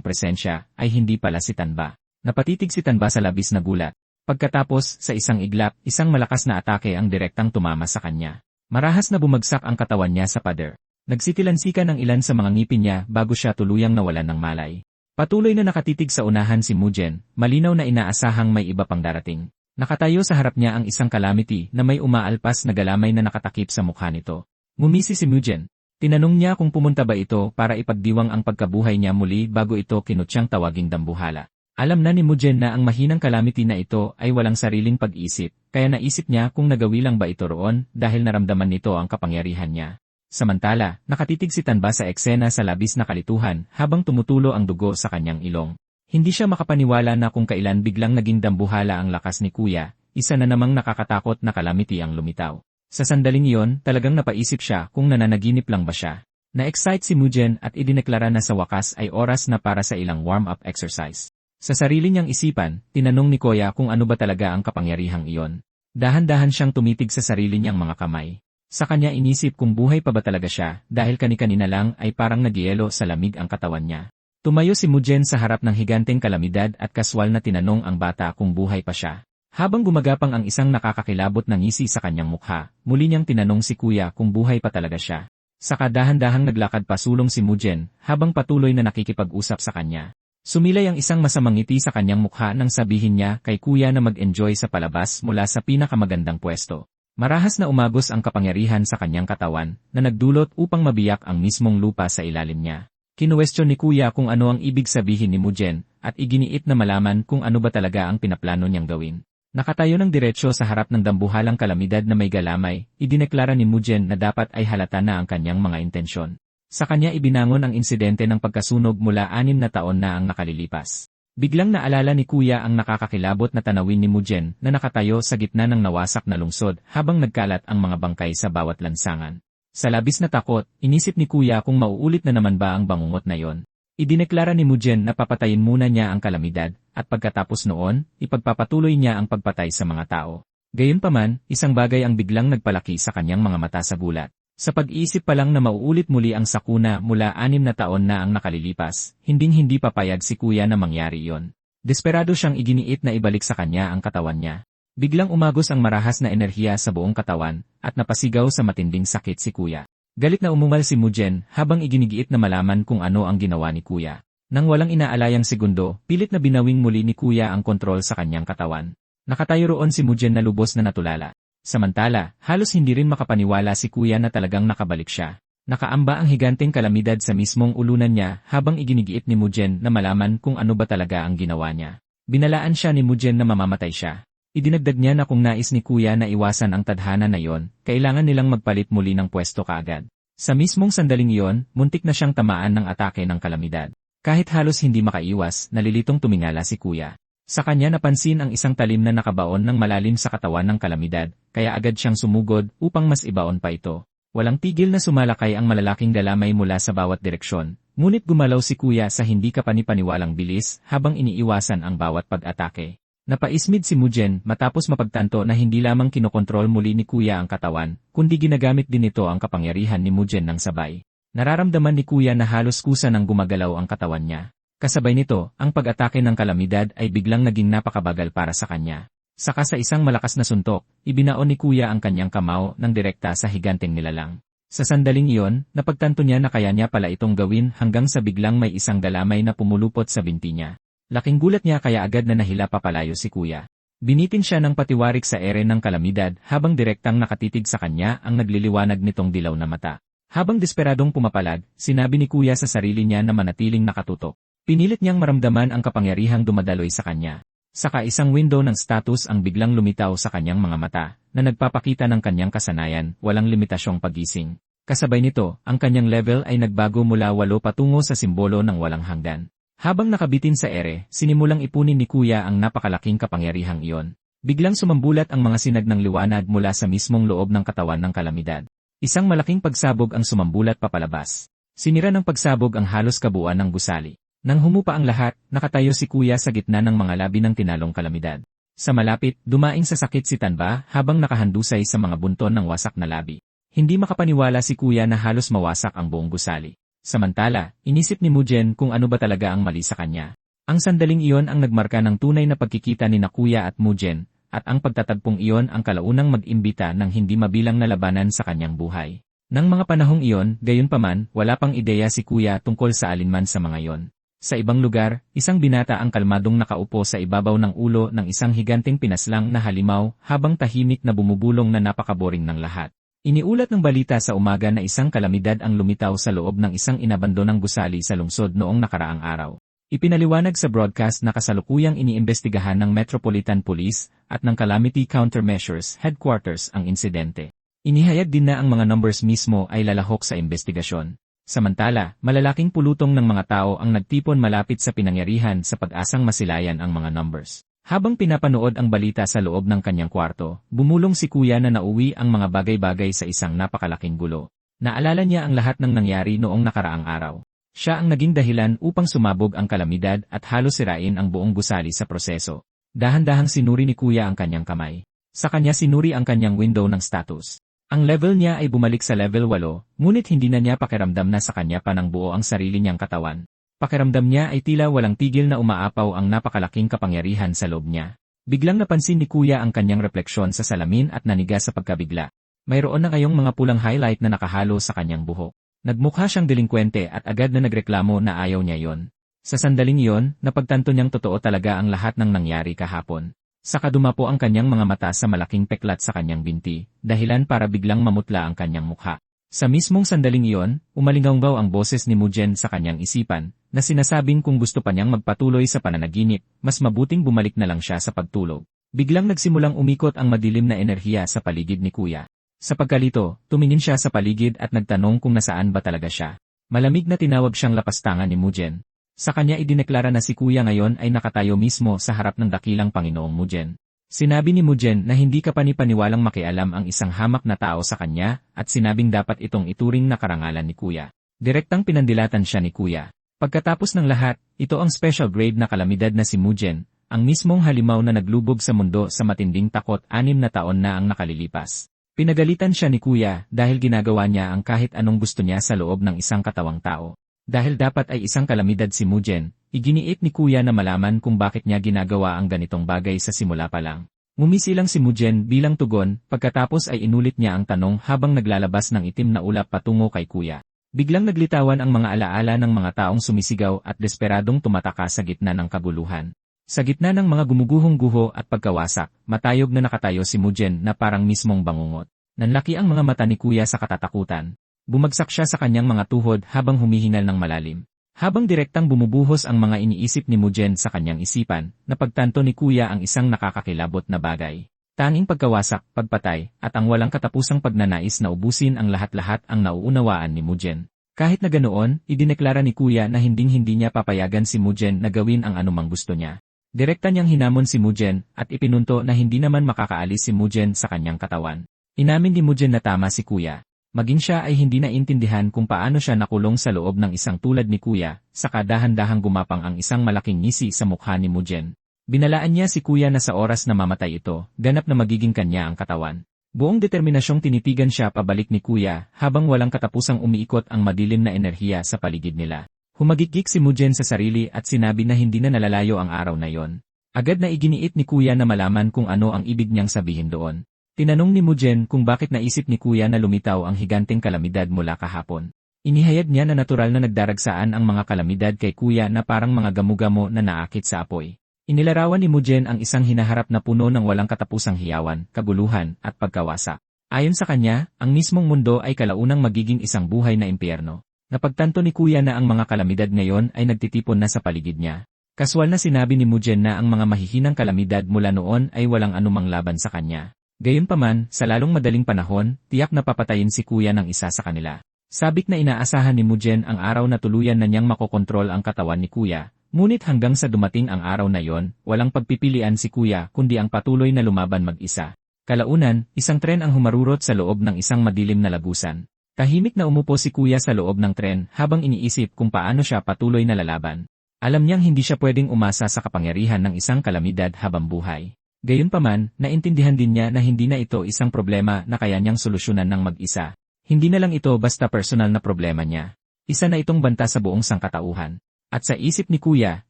presensya ay hindi pala si Tanba. Napatitig si Tanba sa labis na gulat. Pagkatapos, sa isang iglap, isang malakas na atake ang direktang tumama sa kanya. Marahas na bumagsak ang katawan niya sa pader. Nagsitilansikan ang ilan sa mga ngipin niya bago siya tuluyang nawalan ng malay. Patuloy na nakatitig sa unahan si Mujen, malinaw na inaasahang may iba pang darating. Nakatayo sa harap niya ang isang calamity na may umaalpas na galamay na nakatakip sa mukha nito. Ngumisi si Mujen. Tinanong niya kung pumunta ba ito para ipagdiwang ang pagkabuhay niya muli bago ito kinutyang tawaging dambuhala. Alam na ni Mujen na ang mahinang calamity na ito ay walang sariling pag-isip, kaya naisip niya kung nagawi lang ba ito roon dahil naramdaman nito ang kapangyarihan niya. Samantala, nakatitig si Tanba sa eksena sa labis na kalituhan habang tumutulo ang dugo sa kanyang ilong. Hindi siya makapaniwala na kung kailan biglang naging dambuhala ang lakas ni Kuya, isa na namang nakakatakot na calamity ang lumitaw. Sa sandaling iyon, talagang napaisip siya kung nananaginip lang ba siya. Na-excite si Mujen at idineklara na sa wakas ay oras na para sa ilang warm-up exercise. Sa sarili niyang isipan, tinanong ni Kuya kung ano ba talaga ang kapangyarihang iyon. Dahan-dahan siyang tumitig sa sarili niyang mga kamay. Sa kanya inisip kung buhay pa ba talaga siya dahil kani-kanina lang ay parang nagyelo sa lamig ang katawan niya. Tumayo si Mujen sa harap ng higanteng kalamidad at kaswal na tinanong ang bata kung buhay pa siya. Habang gumagapang ang isang nakakakilabot na ngisi sa kanyang mukha, muli niyang tinanong si Kuya kung buhay pa talaga siya. Saka dahan-dahang naglakad pasulong si Mujen habang patuloy na nakikipag-usap sa kanya. Sumilay ang isang masamang ngiti sa kanyang mukha nang sabihin niya kay Kuya na mag-enjoy sa palabas mula sa pinakamagandang pwesto. Marahas na umagos ang kapangyarihan sa kanyang katawan na nagdulot upang mabiyak ang mismong lupa sa ilalim niya. Kinuwestiyon ni Kuya kung ano ang ibig sabihin ni Mujen at iginiit na malaman kung ano ba talaga ang pinaplano niyang gawin. Nakatayo ng diretsyo sa harap ng dambuhalang kalamidad na may galamay, idineklara ni Mujen na dapat ay halata na ang kanyang mga intensyon. Sa kanya ibinangon ang insidente ng pagkasunog mula 6 na taon na ang nakalilipas. Biglang naalala ni Kuya ang nakakakilabot na tanawin ni Mujen na nakatayo sa gitna ng nawasak na lungsod habang nagkalat ang mga bangkay sa bawat lansangan. Sa labis na takot, inisip ni Kuya kung mauulit na naman ba ang bangungot na yon. Idineklara ni Mujen na papatayin muna niya ang kalamidad at pagkatapos noon, ipagpapatuloy niya ang pagpatay sa mga tao. Gayunpaman, isang bagay ang biglang nagpalaki sa kanyang mga mata sa gulat. Sa pag-iisip pa lang na mauulit muli ang sakuna mula 6 na taon na ang nakalilipas, hinding-hindi papayag si Kuya na mangyari iyon. Desperado siyang iginiit na ibalik sa kanya ang katawan niya. Biglang umagos ang marahas na enerhiya sa buong katawan, at napasigaw sa matinding sakit si Kuya. Galit na umumal si Mujen habang iginigiit na malaman kung ano ang ginawa ni Kuya. Nang walang inaalayang segundo, pilit na binawing muli ni Kuya ang kontrol sa kanyang katawan. Nakatayo roon si Mujen na lubos na natulala. Samantala, halos hindi rin makapaniwala si Kuya na talagang nakabalik siya. Nakaamba ang higanteng kalamidad sa mismong ulunan niya habang iginigiit ni Mujen na malaman kung ano ba talaga ang ginawa niya. Binalaan siya ni Mujen na mamamatay siya. Idinagdag niya na kung nais ni Kuya na iwasan ang tadhana na yon, kailangan nilang magpalit muli ng pwesto kaagad. Sa mismong sandaling iyon, muntik na siyang tamaan ng atake ng kalamidad. Kahit halos hindi makaiwas, nalilitong tumingala si Kuya. Sa kanya napansin ang isang talim na nakabaon ng malalim sa katawan ng kalamidad, kaya agad siyang sumugod upang mas ibaon pa ito. Walang tigil na sumalakay ang malalaking galamay mula sa bawat direksyon, ngunit gumalaw si Kuya sa hindi kapanipaniwalang bilis habang iniiwasan ang bawat pag-atake. Napaismid si Mujen matapos mapagtanto na hindi lamang kinokontrol muli ni Kuya ang katawan, kundi ginagamit din ito ang kapangyarihan ni Mujen ng sabay. Nararamdaman ni Kuya na halos kusa nang gumagalaw ang katawan niya. Kasabay nito, ang pag-atake ng kalamidad ay biglang naging napakabagal para sa kanya. Saka sa isang malakas na suntok, ibinaon ni Kuya ang kanyang kamao ng direkta sa higanteng nilalang. Sa sandaling iyon, napagtanto niya na kaya niya pala itong gawin hanggang sa biglang may isang galamay na pumulupot sa binti niya. Laking gulat niya kaya agad na nahila papalayo si Kuya. Binitin siya ng patiwarik sa ere ng kalamidad habang direktang nakatitig sa kanya ang nagliliwanag nitong dilaw na mata. Habang desperadong pumapalag, sinabi ni Kuya sa sarili niya na manatiling nakatutok. Pinilit niyang maramdaman ang kapangyarihang dumadaloy sa kanya. Saka isang window ng status ang biglang lumitaw sa kanyang mga mata, na nagpapakita ng kanyang kasanayan, walang limitasyong pagising. Kasabay nito, ang kanyang level ay nagbago mula 8 patungo sa simbolo ng walang hanggan. Habang nakabitin sa ere, sinimulang ipunin ni Kuya ang napakalaking kapangyarihang iyon. Biglang sumambulat ang mga sinag ng liwanag mula sa mismong loob ng katawan ng kalamidad. Isang malaking pagsabog ang sumambulat papalabas. Sinira ng pagsabog ang halos kabuuan ng gusali. Nang humupa ang lahat, nakatayo si kuya sa gitna ng mga labi ng tinalong kalamidad. Sa malapit, dumaing sa sakit si Tanba habang nakahandusay sa mga bunton ng wasak na labi. Hindi makapaniwala si kuya na halos mawasak ang buong gusali. Samantala, inisip ni Mujen kung ano ba talaga ang mali sa kanya. Ang sandaling iyon ang nagmarka ng tunay na pagkikita ni na kuya at Mujen, at ang pagtatagpong iyon ang kalaunang mag-imbita ng hindi mabilang na labanan sa kanyang buhay. Nang mga panahong iyon, gayunpaman, wala pang ideya si kuya tungkol sa alinman sa mga iyon. Sa ibang lugar, isang binata ang kalmadong nakaupo sa ibabaw ng ulo ng isang higanteng pinaslang na halimaw habang tahimik na bumubulong na napakaboring ng lahat. Iniulat ng balita sa umaga na isang kalamidad ang lumitaw sa loob ng isang inabandonang gusali sa lungsod noong nakaraang araw. Ipinaliwanag sa broadcast na kasalukuyang iniimbestigahan ng Metropolitan Police at ng Calamity Countermeasures Headquarters ang insidente. Inihayag din na ang mga numbers mismo ay lalahok sa investigasyon. Samantala, malalaking pulutong ng mga tao ang nagtipon malapit sa pinangyarihan sa pag-asang masilayan ang mga numbers. Habang pinapanood ang balita sa loob ng kanyang kwarto, bumulong si kuya na nauwi ang mga bagay-bagay sa isang napakalaking gulo. Naalala niya ang lahat ng nangyari noong nakaraang araw. Siya ang naging dahilan upang sumabog ang kalamidad at halos sirain ang buong gusali sa proseso. Dahan-dahang sinuri ni kuya ang kanyang kamay. Sa kanya sinuri ang kanyang window ng status. Ang level niya ay bumalik sa level 8, ngunit hindi na niya pakiramdam na sa kanya pa ng buo ang sarili niyang katawan. Pakiramdam niya ay tila walang tigil na umaapaw ang napakalaking kapangyarihan sa loob niya. Biglang napansin ni kuya ang kanyang refleksyon sa salamin at naniga sa pagkabigla. Mayroon na ngayong mga pulang highlight na nakahalo sa kanyang buhok. Nagmukha siyang delinkwente at agad na nagreklamo na ayaw niya yon. Sa sandaling iyon, napagtanto niyang totoo talaga ang lahat ng nangyari kahapon. Saka dumapo ang kanyang mga mata sa malaking peklat sa kanyang binti, dahilan para biglang mamutla ang kanyang mukha. Sa mismong sandaling iyon, umalinggaw ang boses ni Mujen sa kanyang isipan, na sinasabing kung gusto pa niyang magpatuloy sa pananaginip, mas mabuting bumalik na lang siya sa pagtulog. Biglang nagsimulang umikot ang madilim na enerhiya sa paligid ni kuya. Sa pagkalito, tumingin siya sa paligid at nagtanong kung nasaan ba talaga siya. Malamig na tinawag siyang lapastangan ni Mujen. Sa kanya idineklara na si kuya ngayon ay nakatayo mismo sa harap ng dakilang Panginoong Mujen. Sinabi ni Mujen na hindi kapani-paniwalang makialam ang isang hamak na tao sa kanya at sinabing dapat itong ituring na karangalan ni kuya. Direktang pinandilatan siya ni kuya. Pagkatapos ng lahat, ito ang special grade na kalamidad na si Mujen, ang mismong halimaw na naglubog sa mundo sa matinding takot 6 na taon na ang nakalilipas. Pinagalitan siya ni kuya dahil ginagawa niya ang kahit anong gusto niya sa loob ng isang katawang tao. Dahil dapat ay isang kalamidad si Mujen, iginiit ni kuya na malaman kung bakit niya ginagawa ang ganitong bagay sa simula pa lang. Ngumisi lang si Mujen bilang tugon, pagkatapos ay inulit niya ang tanong habang naglalabas ng itim na ulap patungo kay kuya. Biglang naglitawan ang mga alaala ng mga taong sumisigaw at desperadong tumataka sa gitna ng kaguluhan. Sa gitna ng mga gumuguhong guho at pagkawasak, matayog na nakatayo si Mujen na parang mismong bangungot. Nanlaki ang mga mata ni kuya sa katatakutan. Bumagsak siya sa kanyang mga tuhod habang humihingal ng malalim. Habang direktang bumubuhos ang mga iniisip ni Mujen sa kanyang isipan, napagtanto ni kuya ang isang nakakakilabot na bagay. Tanging pagkawasak, pagpatay, at ang walang katapusang pagnanais na ubusin ang lahat-lahat ang nauunawaan ni Mujen. Kahit na ganoon, idineklara ni kuya na hinding-hindi niya papayagan si Mujen na gawin ang anumang gusto niya. Direkta niyang hinamon si Mujen at ipinunto na hindi naman makakaalis si Mujen sa kanyang katawan. Inamin ni Mujen na tama si kuya. Maging siya ay hindi naintindihan kung paano siya nakulong sa loob ng isang tulad ni kuya, saka dahan-dahang gumapang ang isang malaking ngisi sa mukha ni Mujen. Binalaan niya si kuya na sa oras na mamatay ito, ganap na magiging kanya ang katawan. Buong determinasyong tinitigan siya pabalik ni kuya habang walang katapusang umiikot ang madilim na enerhiya sa paligid nila. Humagikik si Mujen sa sarili at sinabi na hindi na nalalayo ang araw na yon. Agad na iginiit ni kuya na malaman kung ano ang ibig niyang sabihin doon. Tinanong ni Mujen kung bakit naisip ni kuya na lumitaw ang higanteng kalamidad mula kahapon. Inihayag niya na natural na nagdaragsaan ang mga kalamidad kay kuya na parang mga gamo-gamo na naakit sa apoy. Inilarawan ni Mujen ang isang hinaharap na puno ng walang katapusang hiyawan, kaguluhan, at pagkawasak. Ayon sa kanya, ang mismong mundo ay kalaunang magiging isang buhay na impyerno. Napagtanto ni kuya na ang mga kalamidad ngayon ay nagtitipon na sa paligid niya. Kaswal na sinabi ni Mujen na ang mga mahihinang kalamidad mula noon ay walang anumang laban sa kanya. Gayunpaman, sa lalong madaling panahon, tiyak na papatayin si kuya ng isa sa kanila. Sabik na inaasahan ni Mujen ang araw na tuluyan na niyang makokontrol ang katawan ni kuya, ngunit hanggang sa dumating ang araw na yon, walang pagpipilian si kuya kundi ang patuloy na lumaban mag-isa. Kalaunan, isang tren ang humarurot sa loob ng isang madilim na lagusan. Tahimik na umupo si kuya sa loob ng tren habang iniisip kung paano siya patuloy na lalaban. Alam niyang hindi siya pwedeng umasa sa kapangyarihan ng isang kalamidad habang buhay. Gayunpaman, naintindihan din niya na hindi na ito isang problema na kaya niyang solusyonan ng mag-isa. Hindi na lang ito basta personal na problema niya. Isa na itong banta sa buong sangkatauhan. At sa isip ni Kuya,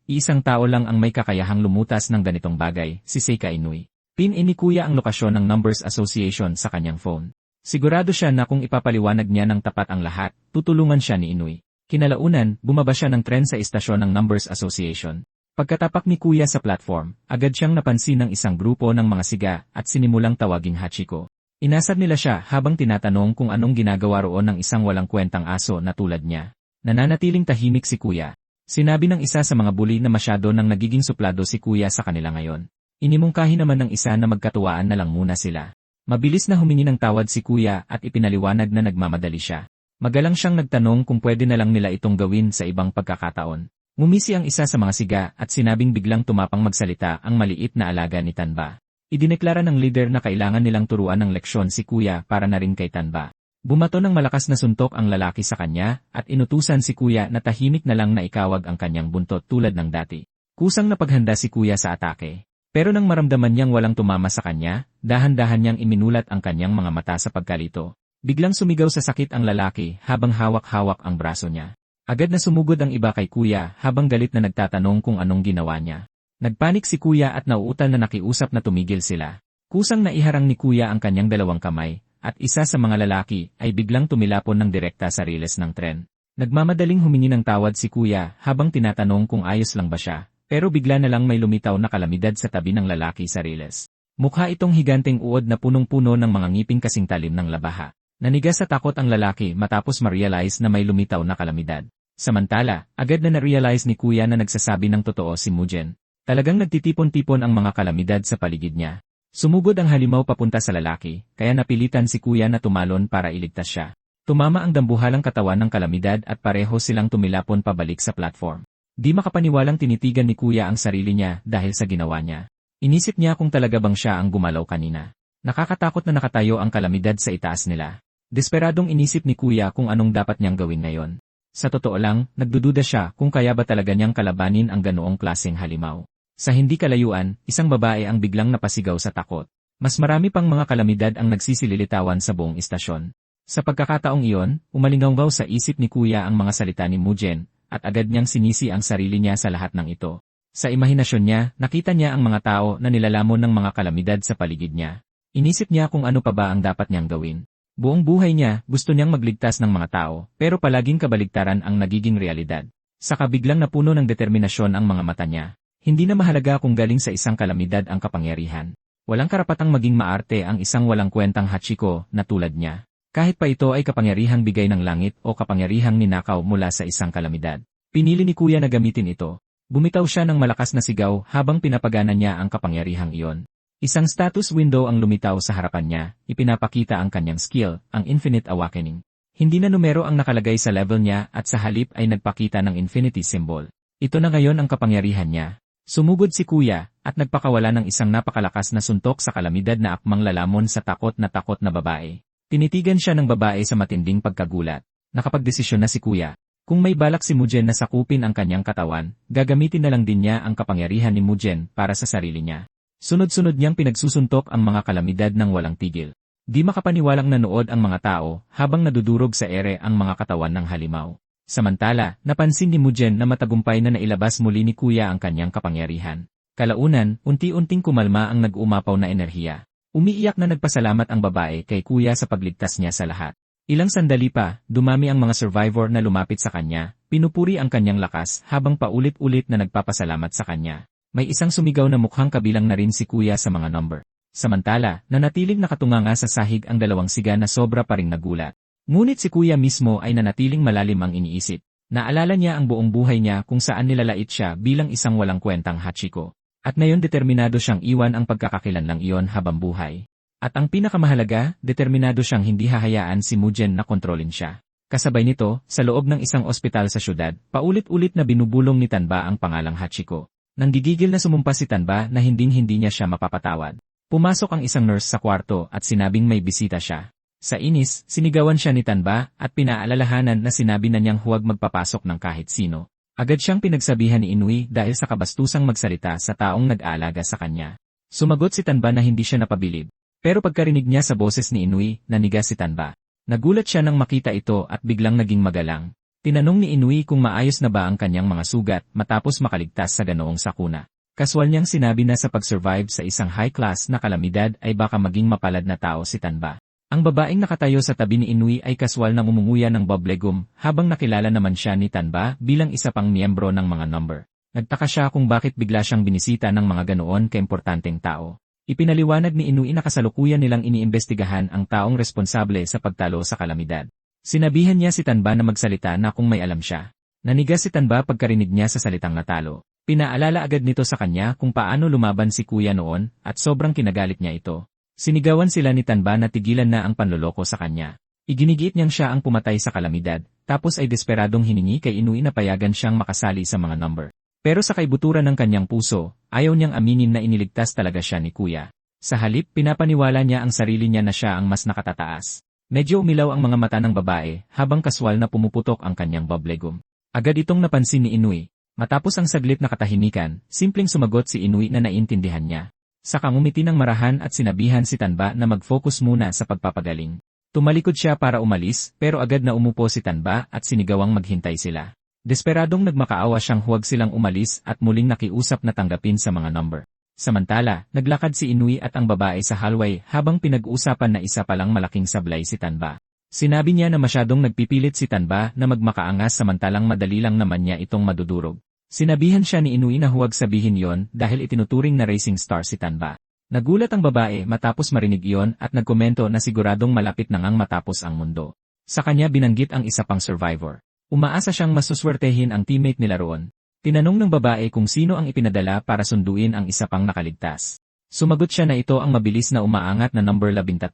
iisang tao lang ang may kakayahang lumutas ng ganitong bagay, si Seika Inui. Pin-in ni Kuya ang lokasyon ng Numbers Association sa kanyang phone. Sigurado siya na kung ipapaliwanag niya ng tapat ang lahat, tutulungan siya ni Inui. Kinalaunan, bumaba siya ng tren sa istasyon ng Numbers Association. Pagkatapak ni Kuya sa platform, agad siyang napansin ng isang grupo ng mga siga at sinimulang tawaging Hachiko. Inasad nila siya habang tinatanong kung anong ginagawa roon ng isang walang kwentang aso na tulad niya. Nananatiling tahimik si Kuya. Sinabi ng isa sa mga bully na masyado nang nagiging suplado si Kuya sa kanila ngayon. Inimungkahi naman ng isa na magkatuwaan na lang muna sila. Mabilis na humingi ng tawad si Kuya at ipinaliwanag na nagmamadali siya. Magalang siyang nagtanong kung pwede na lang nila itong gawin sa ibang pagkakataon. Ngumisi ang isa sa mga siga at sinabing biglang tumapang magsalita ang maliit na alaga ni Tanba. Idineklara ng leader na kailangan nilang turuan ng leksyon si Kuya para na rin kay Tanba. Bumato ng malakas na suntok ang lalaki sa kanya at inutusan si Kuya na tahimik na lang na ikawag ang kanyang buntot tulad ng dati. Kusang napaghanda si Kuya sa atake. Pero nang maramdaman niyang walang tumama sa kanya, dahan-dahan niyang iminulat ang kanyang mga mata sa pagkalito. Biglang sumigaw sa sakit ang lalaki habang hawak-hawak ang braso niya. Agad na sumugod ang iba kay Kuya habang galit na nagtatanong kung anong ginawa niya. Nagpanik si Kuya at nauutal na nakiusap na tumigil sila. Kusang naiharang ni Kuya ang kanyang dalawang kamay. At isa sa mga lalaki ay biglang tumilapon ng direkta sa riles ng tren. Nagmamadaling humingi ng tawad si Kuya habang tinatanong kung ayos lang ba siya, pero bigla na lang may lumitaw na kalamidad sa tabi ng lalaki sa riles. Mukha itong higanteng uod na punong-puno ng mga ngiping kasing talim ng labaha. Nanigas sa takot ang lalaki matapos ma-realize na may lumitaw na kalamidad. Samantala, agad na na-realize ni Kuya na nagsasabi ng totoo si Mujen. Talagang nagtitipon-tipon ang mga kalamidad sa paligid niya. Sumugod ang halimaw papunta sa lalaki, kaya napilitan si Kuya na tumalon para iligtas siya. Tumama ang dambuhalang katawan ng kalamidad at pareho silang tumilapon pabalik sa platform. Di makapaniwalang tinitigan ni Kuya ang sarili niya dahil sa ginawa niya. Inisip niya kung talaga bang siya ang gumalaw kanina. Nakakatakot na nakatayo ang kalamidad sa itaas nila. Desperadong inisip ni Kuya kung anong dapat niyang gawin ngayon. Sa totoo lang, nagdududa siya kung kaya ba talaga niyang kalabanin ang ganoong klaseng halimaw. Sa hindi kalayuan, isang babae ang biglang napasigaw sa takot. Mas marami pang mga kalamidad ang nagsisililitawan sa buong istasyon. Sa pagkakataong iyon, umalinggaw sa isip ni Kuya ang mga salita ni Mujen, at agad niyang sinisi ang sarili niya sa lahat ng ito. Sa imahinasyon niya, nakita niya ang mga tao na nilalamon ng mga kalamidad sa paligid niya. Inisip niya kung ano pa ba ang dapat niyang gawin. Buong buhay niya, gusto niyang magligtas ng mga tao, pero palaging kabaligtaran ang nagiging realidad. Saka biglang napuno ng determinasyon ang mga mata niya. Hindi na mahalaga kung galing sa isang kalamidad ang kapangyarihan. Walang karapatang maging maarte ang isang walang kwentang Hachiko na tulad niya. Kahit pa ito ay kapangyarihang bigay ng langit o kapangyarihang ninakaw mula sa isang kalamidad. Pinili ni Kuya na gamitin ito. Bumitaw siya ng malakas na sigaw habang pinapagana niya ang kapangyarihang iyon. Isang status window ang lumitaw sa harapan niya, ipinapakita ang kanyang skill, ang Infinite Awakening. Hindi na numero ang nakalagay sa level niya at sa halip ay nagpakita ng infinity symbol. Ito na ngayon ang kapangyarihan niya. Sumugod si Kuya, at nagpakawala ng isang napakalakas na suntok sa kalamidad na akmang lalamon sa takot na babae. Tinitigan siya ng babae sa matinding pagkagulat. Nakapagdesisyon na si Kuya. Kung may balak si Mujen na sakupin ang kanyang katawan, gagamitin na lang din niya ang kapangyarihan ni Mujen para sa sarili niya. Sunod-sunod niyang pinagsusuntok ang mga kalamidad ng walang tigil. Di makapaniwalang nanood ang mga tao habang nadudurog sa ere ang mga katawan ng halimaw. Samantala, napansin ni Mujen na matagumpay na nailabas muli ni Kuya ang kanyang kapangyarihan. Kalaunan, unti-unting kumalma ang nag-umapaw na enerhiya. Umiiyak na nagpasalamat ang babae kay Kuya sa pagligtas niya sa lahat. Ilang sandali pa, dumami ang mga survivor na lumapit sa kanya, pinupuri ang kanyang lakas habang paulit-ulit na nagpapasalamat sa kanya. May isang sumigaw na mukhang kabilang na rin si Kuya sa mga number. Samantala, nanatiling nakatunganga sa sahig ang dalawang siga na sobra pa ring nagulat. Ngunit si Kuya mismo ay nanatiling malalim ang iniisip. Naalala niya ang buong buhay niya kung saan nilalait siya bilang isang walang kwentang Hachiko. At ngayon determinado siyang iwan ang pagkakakilanlang iyon habang buhay. At ang pinakamahalaga, determinado siyang hindi hahayaan si Mujen na kontrolin siya. Kasabay nito, sa loob ng isang ospital sa syudad, paulit-ulit na binubulong ni Tanba ang pangalang Hachiko. Nanggigigil na sumumpa si Tanba na hinding-hindi niya siya mapapatawad. Pumasok ang isang nurse sa kwarto at sinabing may bisita siya. Sa inis, sinigawan siya ni Tanba at pinaalalahanan na sinabi na niyang huwag magpapasok ng kahit sino. Agad siyang pinagsabihan ni Inui dahil sa kabastusang magsalita sa taong nag-aalaga sa kanya. Sumagot si Tanba na hindi siya napabilib. Pero pagkarinig niya sa boses ni Inui, nanigas si Tanba. Nagulat siya nang makita ito at biglang naging magalang. Tinanong ni Inui kung maayos na ba ang kanyang mga sugat matapos makaligtas sa ganoong sakuna. Kaswal niyang sinabi na sa pag-survive sa isang high-class na kalamidad ay baka maging mapalad na tao si Tanba. Ang babaeng nakatayo sa tabi ni Inui ay kaswal na umunguya ng boblegum habang nakilala naman siya ni Tanba bilang isa pang miyembro ng mga number. Nagtaka siya kung bakit bigla siyang binisita ng mga ganoon kaimportanteng tao. Ipinaliwanag ni Inui na kasalukuyan nilang iniimbestigahan ang taong responsable sa pagtalo sa kalamidad. Sinabihan niya si Tanba na magsalita na kung may alam siya. Nanigas si Tanba pagkarinig niya sa salitang natalo. Pinaalala agad nito sa kanya kung paano lumaban si Kuya noon at sobrang kinagalit niya ito. Sinigawan sila ni Tanba na tigilan na ang panloloko sa kanya. Iginigiit niyang siya ang pumatay sa kalamidad, tapos ay desperadong hiningi kay Inui na payagan siyang makasali sa mga number. Pero sa kaibuturan ng kanyang puso, ayaw niyang aminin na iniligtas talaga siya ni Kuya. Sa halip, pinapaniwala niya ang sarili niya na siya ang mas nakatataas. Medyo umilaw ang mga mata ng babae habang kaswal na pumuputok ang kanyang boblegum. Agad itong napansin ni Inui. Matapos ang saglit na katahimikan, simpleng sumagot si Inui na naintindihan niya. Saka ngumiti ng marahan at sinabihan si Tanba na mag-focus muna sa pagpapagaling. Tumalikod siya para umalis pero agad na umupo si Tanba at sinigawang maghintay sila. Desperadong nagmakaawa siyang huwag silang umalis at muling nakiusap na tanggapin sa mga number. Samantala, naglakad si Inui at ang babae sa hallway habang pinag-uusapan na isa palang malaking sablay si Tanba. Sinabi niya na masyadong nagpipilit si Tanba na magmakaangas samantalang madali lang naman niya itong madudurog. Sinabihan siya ni Inui na huwag sabihin yon dahil itinuturing na racing star si Tanba. Nagulat ang babae matapos marinig iyon at nagkomento na siguradong malapit na ngang matapos ang mundo. Sa kanya binanggit ang isa pang survivor. Umaasa siyang masuswertehin ang teammate nila roon. Tinanong ng babae kung sino ang ipinadala para sunduin ang isa pang nakaligtas. Sumagot siya na ito ang mabilis na umaangat na number 13.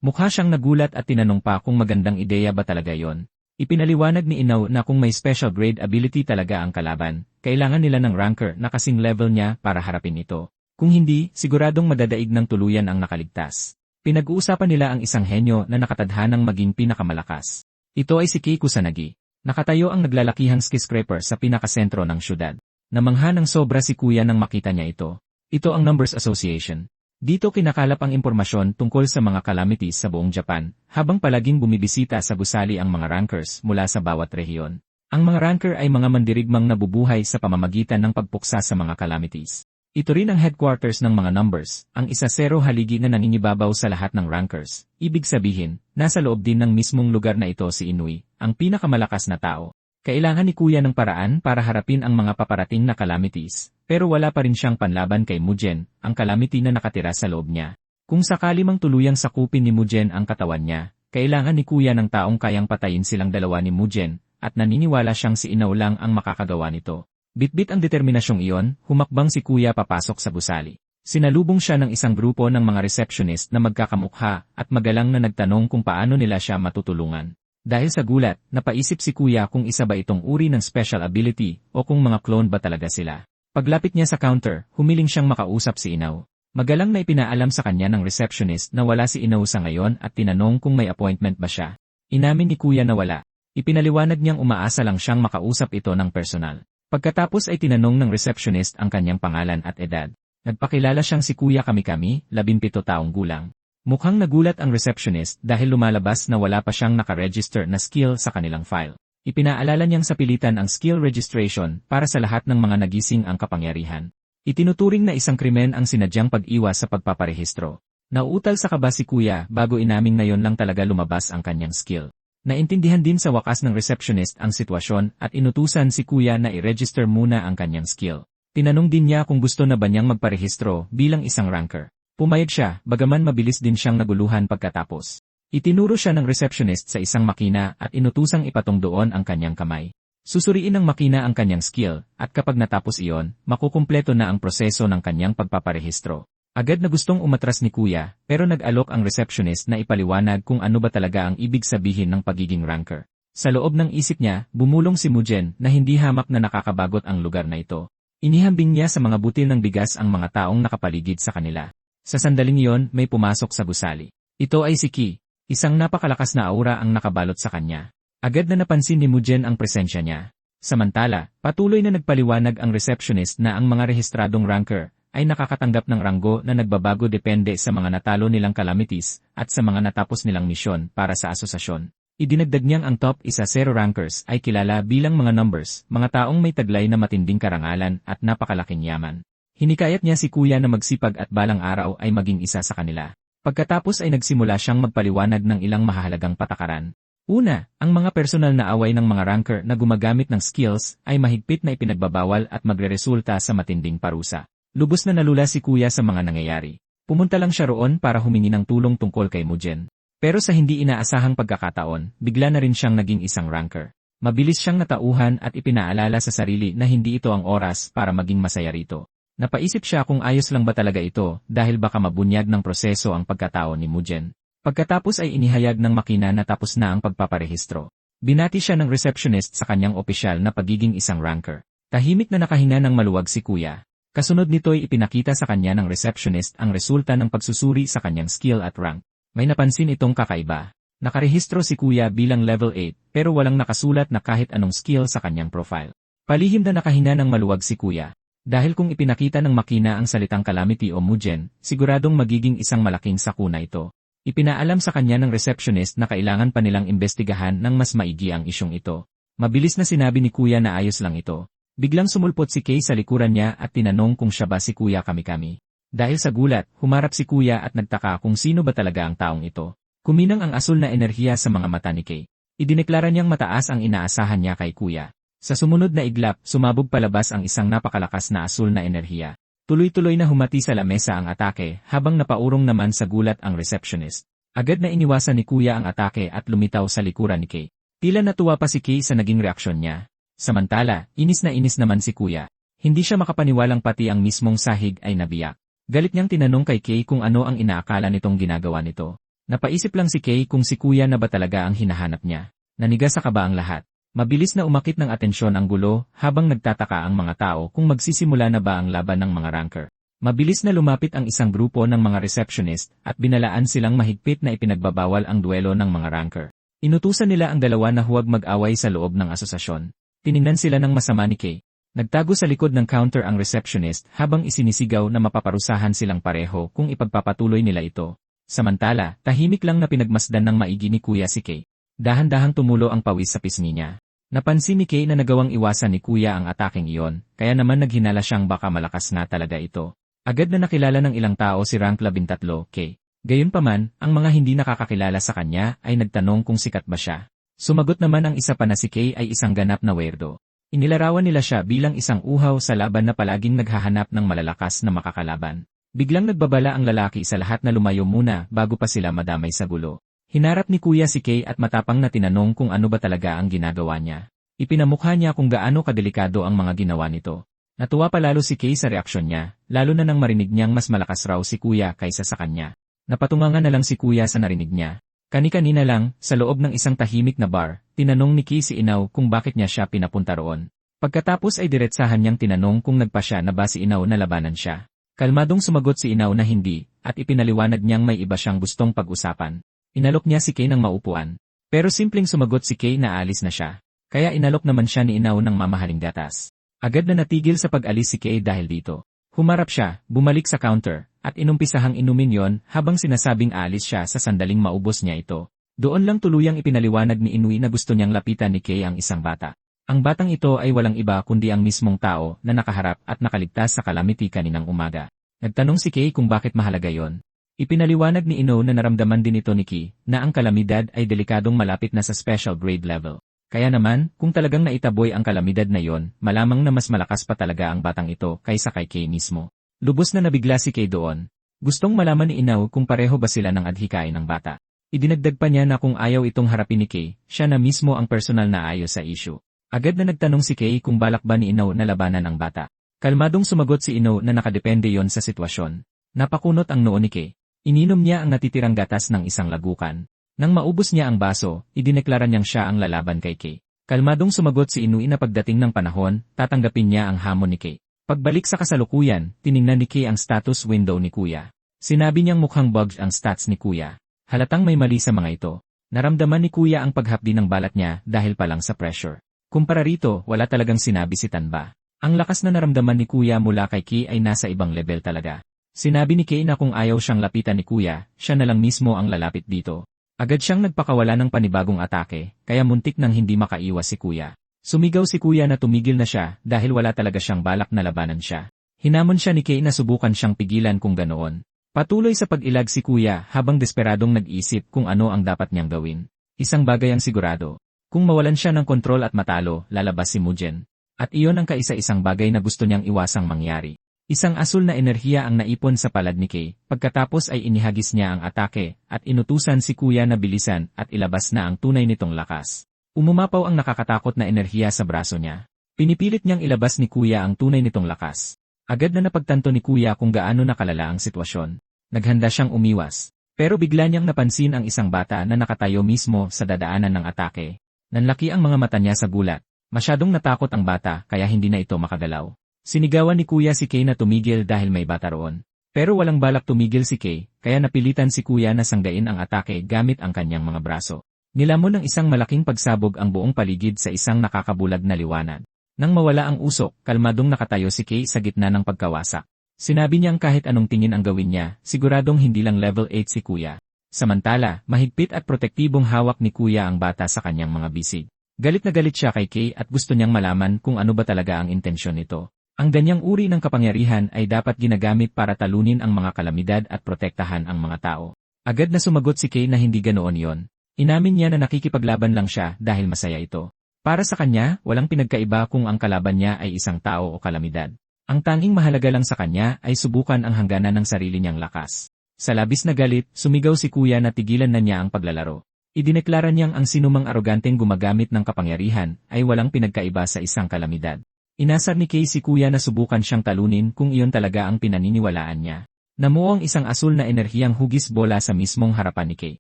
Mukha siyang nagulat at tinanong pa kung magandang ideya ba talaga yon. Ipinaliwanag ni Inaw na kung may special grade ability talaga ang kalaban, kailangan nila ng ranker na kasing level niya para harapin ito. Kung hindi, siguradong madadaig ng tuluyan ang nakaligtas. Pinag-uusapan nila ang isang henyo na nakatadhanang maging pinakamalakas. Ito ay si Kei Kusanagi. Nakatayo ang naglalakihang skyscraper sa pinakasentro ng syudad. Namangha ng sobra si Kuya nang makita niya ito. Ito ang Numbers Association. Dito kinakalap ang impormasyon tungkol sa mga calamities sa buong Japan, habang palaging bumibisita sa gusali ang mga rankers mula sa bawat rehiyon. Ang mga ranker ay mga mandirigmang nabubuhay sa pamamagitan ng pagpuksa sa mga calamities. Ito rin ang headquarters ng mga numbers, ang isa-zero haligi na nangingibabaw sa lahat ng rankers. Ibig sabihin, nasa loob din ng mismong lugar na ito si Inui, ang pinakamalakas na tao. Kailangan ni Kuya ng paraan para harapin ang mga paparating na calamities, pero wala pa rin siyang panlaban kay Mugen, ang calamity na nakatira sa loob niya. Kung sakali mang tuluyang sakupin ni Mugen ang katawan niya, kailangan ni Kuya ng taong kayang patayin silang dalawa ni Mugen, at naniniwala siyang si Inaw lang ang makakagawa nito. Bitbit ang determinasyong iyon, humakbang si Kuya papasok sa gusali. Sinalubong siya ng isang grupo ng mga receptionist na magkakamukha at magalang na nagtanong kung paano nila siya matutulungan. Dahil sa gulat, napaisip si Kuya kung isa ba itong uri ng special ability o kung mga clone ba talaga sila. Paglapit niya sa counter, humiling siyang makausap si Inaw. Magalang na ipinaalam sa kanya ng receptionist na wala si Inaw sa ngayon at tinanong kung may appointment ba siya. Inamin ni Kuya na wala. Ipinaliwanag niyang umaasa lang siyang makausap ito ng personal. Pagkatapos ay tinanong ng receptionist ang kanyang pangalan at edad. Nagpakilala siyang si Kuya Kami-Kami, 17 taong gulang. Mukhang nagulat ang receptionist dahil lumalabas na wala pa siyang nakaregister na skill sa kanilang file. Ipinaalala niyang sapilitan ang skill registration para sa lahat ng mga nagising ang kapangyarihan. Itinuturing na isang krimen ang sinadyang pag-iwas sa pagpaparehistro. Nauutal sa kaba si Kuya bago inaming na yon lang talaga lumabas ang kanyang skill. Naintindihan din sa wakas ng receptionist ang sitwasyon at inutusan si Kuya na i-register muna ang kanyang skill. Tinanong din niya kung gusto na ba niyang magparehistro bilang isang ranker. Pumayag siya, bagaman mabilis din siyang naguluhan pagkatapos. Itinuro siya ng receptionist sa isang makina at inutusang ipatong doon ang kanyang kamay. Susuriin ng makina ang kanyang skill at kapag natapos iyon, makukumpleto na ang proseso ng kanyang pagpaparehistro. Agad na gustong umatras ni Kuya, pero nag-alok ang receptionist na ipaliwanag kung ano ba talaga ang ibig sabihin ng pagiging ranker. Sa loob ng isip niya, bumulong si Mugen na hindi hamak na nakakabagot ang lugar na ito. Inihambing niya sa mga butil ng bigas ang mga taong nakapaligid sa kanila. Sa sandaling iyon, may pumasok sa gusali. Ito ay si Ki. Isang napakalakas na aura ang nakabalot sa kanya. Agad na napansin ni Mugen ang presensya niya. Samantala, patuloy na nagpaliwanag ang receptionist na ang mga rehistradong ranker ay nakakatanggap ng ranggo na nagbabago depende sa mga natalo nilang calamities at sa mga natapos nilang misyon para sa asosasyon. Idinagdag niyang ang top 10 rankers ay kilala bilang mga numbers, mga taong may taglay na matinding karangalan at napakalaking yaman. Hinikayat niya si Kuya na magsipag at balang araw ay maging isa sa kanila. Pagkatapos ay nagsimula siyang magpaliwanag ng ilang mahahalagang patakaran. Una, ang mga personal na away ng mga ranker na gumagamit ng skills ay mahigpit na ipinagbabawal at magreresulta sa matinding parusa. Lubos na nalula si Kuya sa mga nangyayari. Pumunta lang siya roon para humingi ng tulong tungkol kay Mugen. Pero sa hindi inaasahang pagkakataon, bigla na rin siyang naging isang ranker. Mabilis siyang natauhan at ipinaalala sa sarili na hindi ito ang oras para maging masaya rito. Napaisip siya kung ayos lang ba talaga ito dahil baka mabunyag ng proseso ang pagkatao ni Mugen. Pagkatapos ay inihayag ng makina na tapos na ang pagpaparehistro. Binati siya ng receptionist sa kanyang opisyal na pagiging isang ranker. Tahimik na nakahinga ng maluwag si Kuya. Kasunod nito'y ipinakita sa kanya ng receptionist ang resulta ng pagsusuri sa kanyang skill at rank. May napansin itong kakaiba. Nakarehistro si Kuya bilang level 8 pero walang nakasulat na kahit anong skill sa kanyang profile. Palihim na nakahinga ng maluwag si Kuya. Dahil kung ipinakita ng makina ang salitang calamity o Mugen, siguradong magiging isang malaking sakuna ito. Ipinaalam sa kanya ng receptionist na kailangan pa nilang imbestigahan ng mas maigi ang isyong ito. Mabilis na sinabi ni Kuya na ayos lang ito. Biglang sumulpot si Kay sa likuran niya at tinanong kung siya ba si Kuya Kamikami. Dahil sa gulat, humarap si Kuya at nagtaka kung sino ba talaga ang taong ito. Kuminang ang asul na enerhiya sa mga mata ni Kay. Idineklara niyang mataas ang inaasahan niya kay Kuya. Sa sumunod na iglap, sumabog palabas ang isang napakalakas na asul na enerhiya. Tuloy-tuloy na humati sa lamesa ang atake habang napaurong naman sa gulat ang receptionist. Agad na iniwasan ni Kuya ang atake at lumitaw sa likuran ni Kay. Tila natuwa pa si Kay sa naging reaksyon niya. Samantala, inis na inis naman si Kuya. Hindi siya makapaniwalang pati ang mismong sahig ay nabiyak. Galit niyang tinanong kay Kay kung ano ang inaakala nitong ginagawa nito. Napaisip lang si Kay kung si Kuya na ba talaga ang hinahanap niya. Naniga sa kaba ang lahat. Mabilis na umakit ng atensyon ang gulo habang nagtataka ang mga tao kung magsisimula na ba ang laban ng mga ranker. Mabilis na lumapit ang isang grupo ng mga receptionist at binalaan silang mahigpit na ipinagbabawal ang duelo ng mga ranker. Inutusan nila ang dalawa na huwag mag-away sa loob ng asosasyon. Tiningnan sila ng masama ni Kay. Nagtago sa likod ng counter ang receptionist habang isinisigaw na mapaparusahan silang pareho kung ipagpapatuloy nila ito. Samantala, tahimik lang na pinagmasdan ng maigi ni Kuya si Kay. Dahan-dahang tumulo ang pawis sa pisngi niya. Napansin ni Kay na nagawang iwasan ni Kuya ang ataking iyon, kaya naman naghinala siyang baka malakas na talaga ito. Agad na nakilala ng ilang tao si rank 13, Kay. Gayunpaman, ang mga hindi nakakakilala sa kanya ay nagtanong kung sikat ba siya. Sumagot naman ang isa pa na si Kay ay isang ganap na weirdo. Inilarawan nila siya bilang isang uhaw sa laban na palaging naghahanap ng malalakas na makakalaban. Biglang nagbabala ang lalaki sa lahat na lumayo muna bago pa sila madamay sa gulo. Hinarap ni Kuya si Kay at matapang na tinanong kung ano ba talaga ang ginagawa niya. Ipinamukha niya kung gaano kadelikado ang mga ginawa nito. Natuwa pa lalo si Kay sa reaksyon niya, lalo na nang marinig niyang mas malakas raw si Kuya kaysa sa kanya. Napatungangan na lang si Kuya sa narinig niya. Kani-kanina lang, sa loob ng isang tahimik na bar, tinanong ni Kay si Inaw kung bakit niya siya pinapunta roon. Pagkatapos ay diretsahan niyang tinanong kung nagpa siya na ba si Inaw na labanan siya. Kalmadong sumagot si Inaw na hindi, at ipinaliwanag niyang may iba siyang gustong pag-usapan. Inalok niya si Kay ng maupuan. Pero simpleng sumagot si Kay na alis na siya. Kaya inalok naman siya ni Inaw ng mamahaling gatas. Agad na natigil sa pag-alis si Kay dahil dito. Humarap siya, bumalik sa counter, at inumpisahang inumin yon habang sinasabing aalis siya sa sandaling maubos niya ito. Doon lang tuluyang ipinaliwanag ni Inui na gusto niyang lapitan ni Kay ang isang bata. Ang batang ito ay walang iba kundi ang mismong tao na nakaharap at nakaligtas sa calamity kaninang umaga. Nagtanong si Kay kung bakit mahalaga yon. Ipinaliwanag ni Ino na naramdaman din ito ni Kay na ang kalamidad ay delikadong malapit na sa special grade level. Kaya naman, kung talagang naitaboy ang kalamidad na yon, malamang na mas malakas pa talaga ang batang ito kaysa kay Kay mismo. Lubos na nabigla si Kay doon. Gustong malaman ni Inaw kung pareho ba sila ng adhikain ng bata. Idinagdag pa niya na kung ayaw itong harapin ni Kay, siya na mismo ang personal na ayos sa issue. Agad na nagtanong si Kay kung balak ba ni Inaw na labanan ang bata. Kalmadong sumagot si Inaw na nakadepende yon sa sitwasyon. Napakunot ang noo ni Kay. Ininom niya ang natitirang gatas ng isang lagukan. Nang maubos niya ang baso, idineklara niyang siya ang lalaban kay Kay. Kalmadong sumagot si Inui na pagdating ng panahon, tatanggapin niya ang hamon ni Kay. Pagbalik sa kasalukuyan, tiningnan ni Kay ang status window ni Kuya. Sinabi niyang mukhang bugged ang stats ni Kuya. Halatang may mali sa mga ito. Naramdaman ni Kuya ang paghapdi ng balat niya dahil pa lang sa pressure. Kumpara rito, wala talagang sinabi si Tanba. Ang lakas na naramdaman ni Kuya mula kay Ki ay nasa ibang level talaga. Sinabi ni Kay na kung ayaw siyang lapitan ni Kuya, siya na lang mismo ang lalapit dito. Agad siyang nagpakawala ng panibagong atake, kaya muntik nang hindi makaiwas si Kuya. Sumigaw si Kuya na tumigil na siya dahil wala talaga siyang balak na labanan siya. Hinamon siya ni Kay na subukan siyang pigilan kung ganoon. Patuloy sa pag-ilag si Kuya habang desperadong nag-isip kung ano ang dapat niyang gawin. Isang bagay ang sigurado. Kung mawalan siya ng kontrol at matalo, lalabas si Mujen. At iyon ang kaisa-isang bagay na gusto niyang iwasang mangyari. Isang asul na enerhiya ang naipon sa palad ni Kay, pagkatapos ay inihagis niya ang atake, at inutusan si Kuya na bilisan at ilabas na ang tunay nitong lakas. Umumapaw ang nakakatakot na enerhiya sa braso niya. Pinipilit niyang ilabas ni Kuya ang tunay nitong lakas. Agad na napagtanto ni Kuya kung gaano nakalala ang sitwasyon. Naghanda siyang umiwas. Pero bigla niyang napansin ang isang bata na nakatayo mismo sa dadaanan ng atake. Nanlaki ang mga mata niya sa gulat. Masyadong natakot ang bata kaya hindi na ito makagalaw. Sinigawan ni Kuya si Kay na tumigil dahil may bata roon. Pero walang balak tumigil si Kay, kaya napilitan si Kuya na sanggain ang atake gamit ang kanyang mga braso. Nilamon ng isang malaking pagsabog ang buong paligid sa isang nakakabulag na liwanag. Nang mawala ang usok, kalmadong nakatayo si Kay sa gitna ng pagkawasak. Sinabi niyang kahit anong tingin ang gawin niya, siguradong hindi lang level 8 si Kuya. Samantala, mahigpit at protektibong hawak ni Kuya ang bata sa kanyang mga bisig. Galit na galit siya kay Kay at gusto niyang malaman kung ano ba talaga ang intensyon nito. Ang ganyang uri ng kapangyarihan ay dapat ginagamit para talunin ang mga kalamidad at protektahan ang mga tao. Agad na sumagot si Kay na hindi ganoon yon. Inamin niya na nakikipaglaban lang siya dahil masaya ito. Para sa kanya, walang pinagkaiba kung ang kalaban niya ay isang tao o kalamidad. Ang tanging mahalaga lang sa kanya ay subukan ang hangganan ng sarili niyang lakas. Sa labis na galit, sumigaw si Kuya na tigilan na niya ang paglalaro. Idineklara niyang ang sinumang aroganteng gumagamit ng kapangyarihan ay walang pinagkaiba sa isang kalamidad. Inasar ni Kay si Kuya na subukan siyang talunin kung iyon talaga ang pinaniniwalaan niya. Namuo ang isang asul na enerhiyang hugis bola sa mismong harapan ni Kay.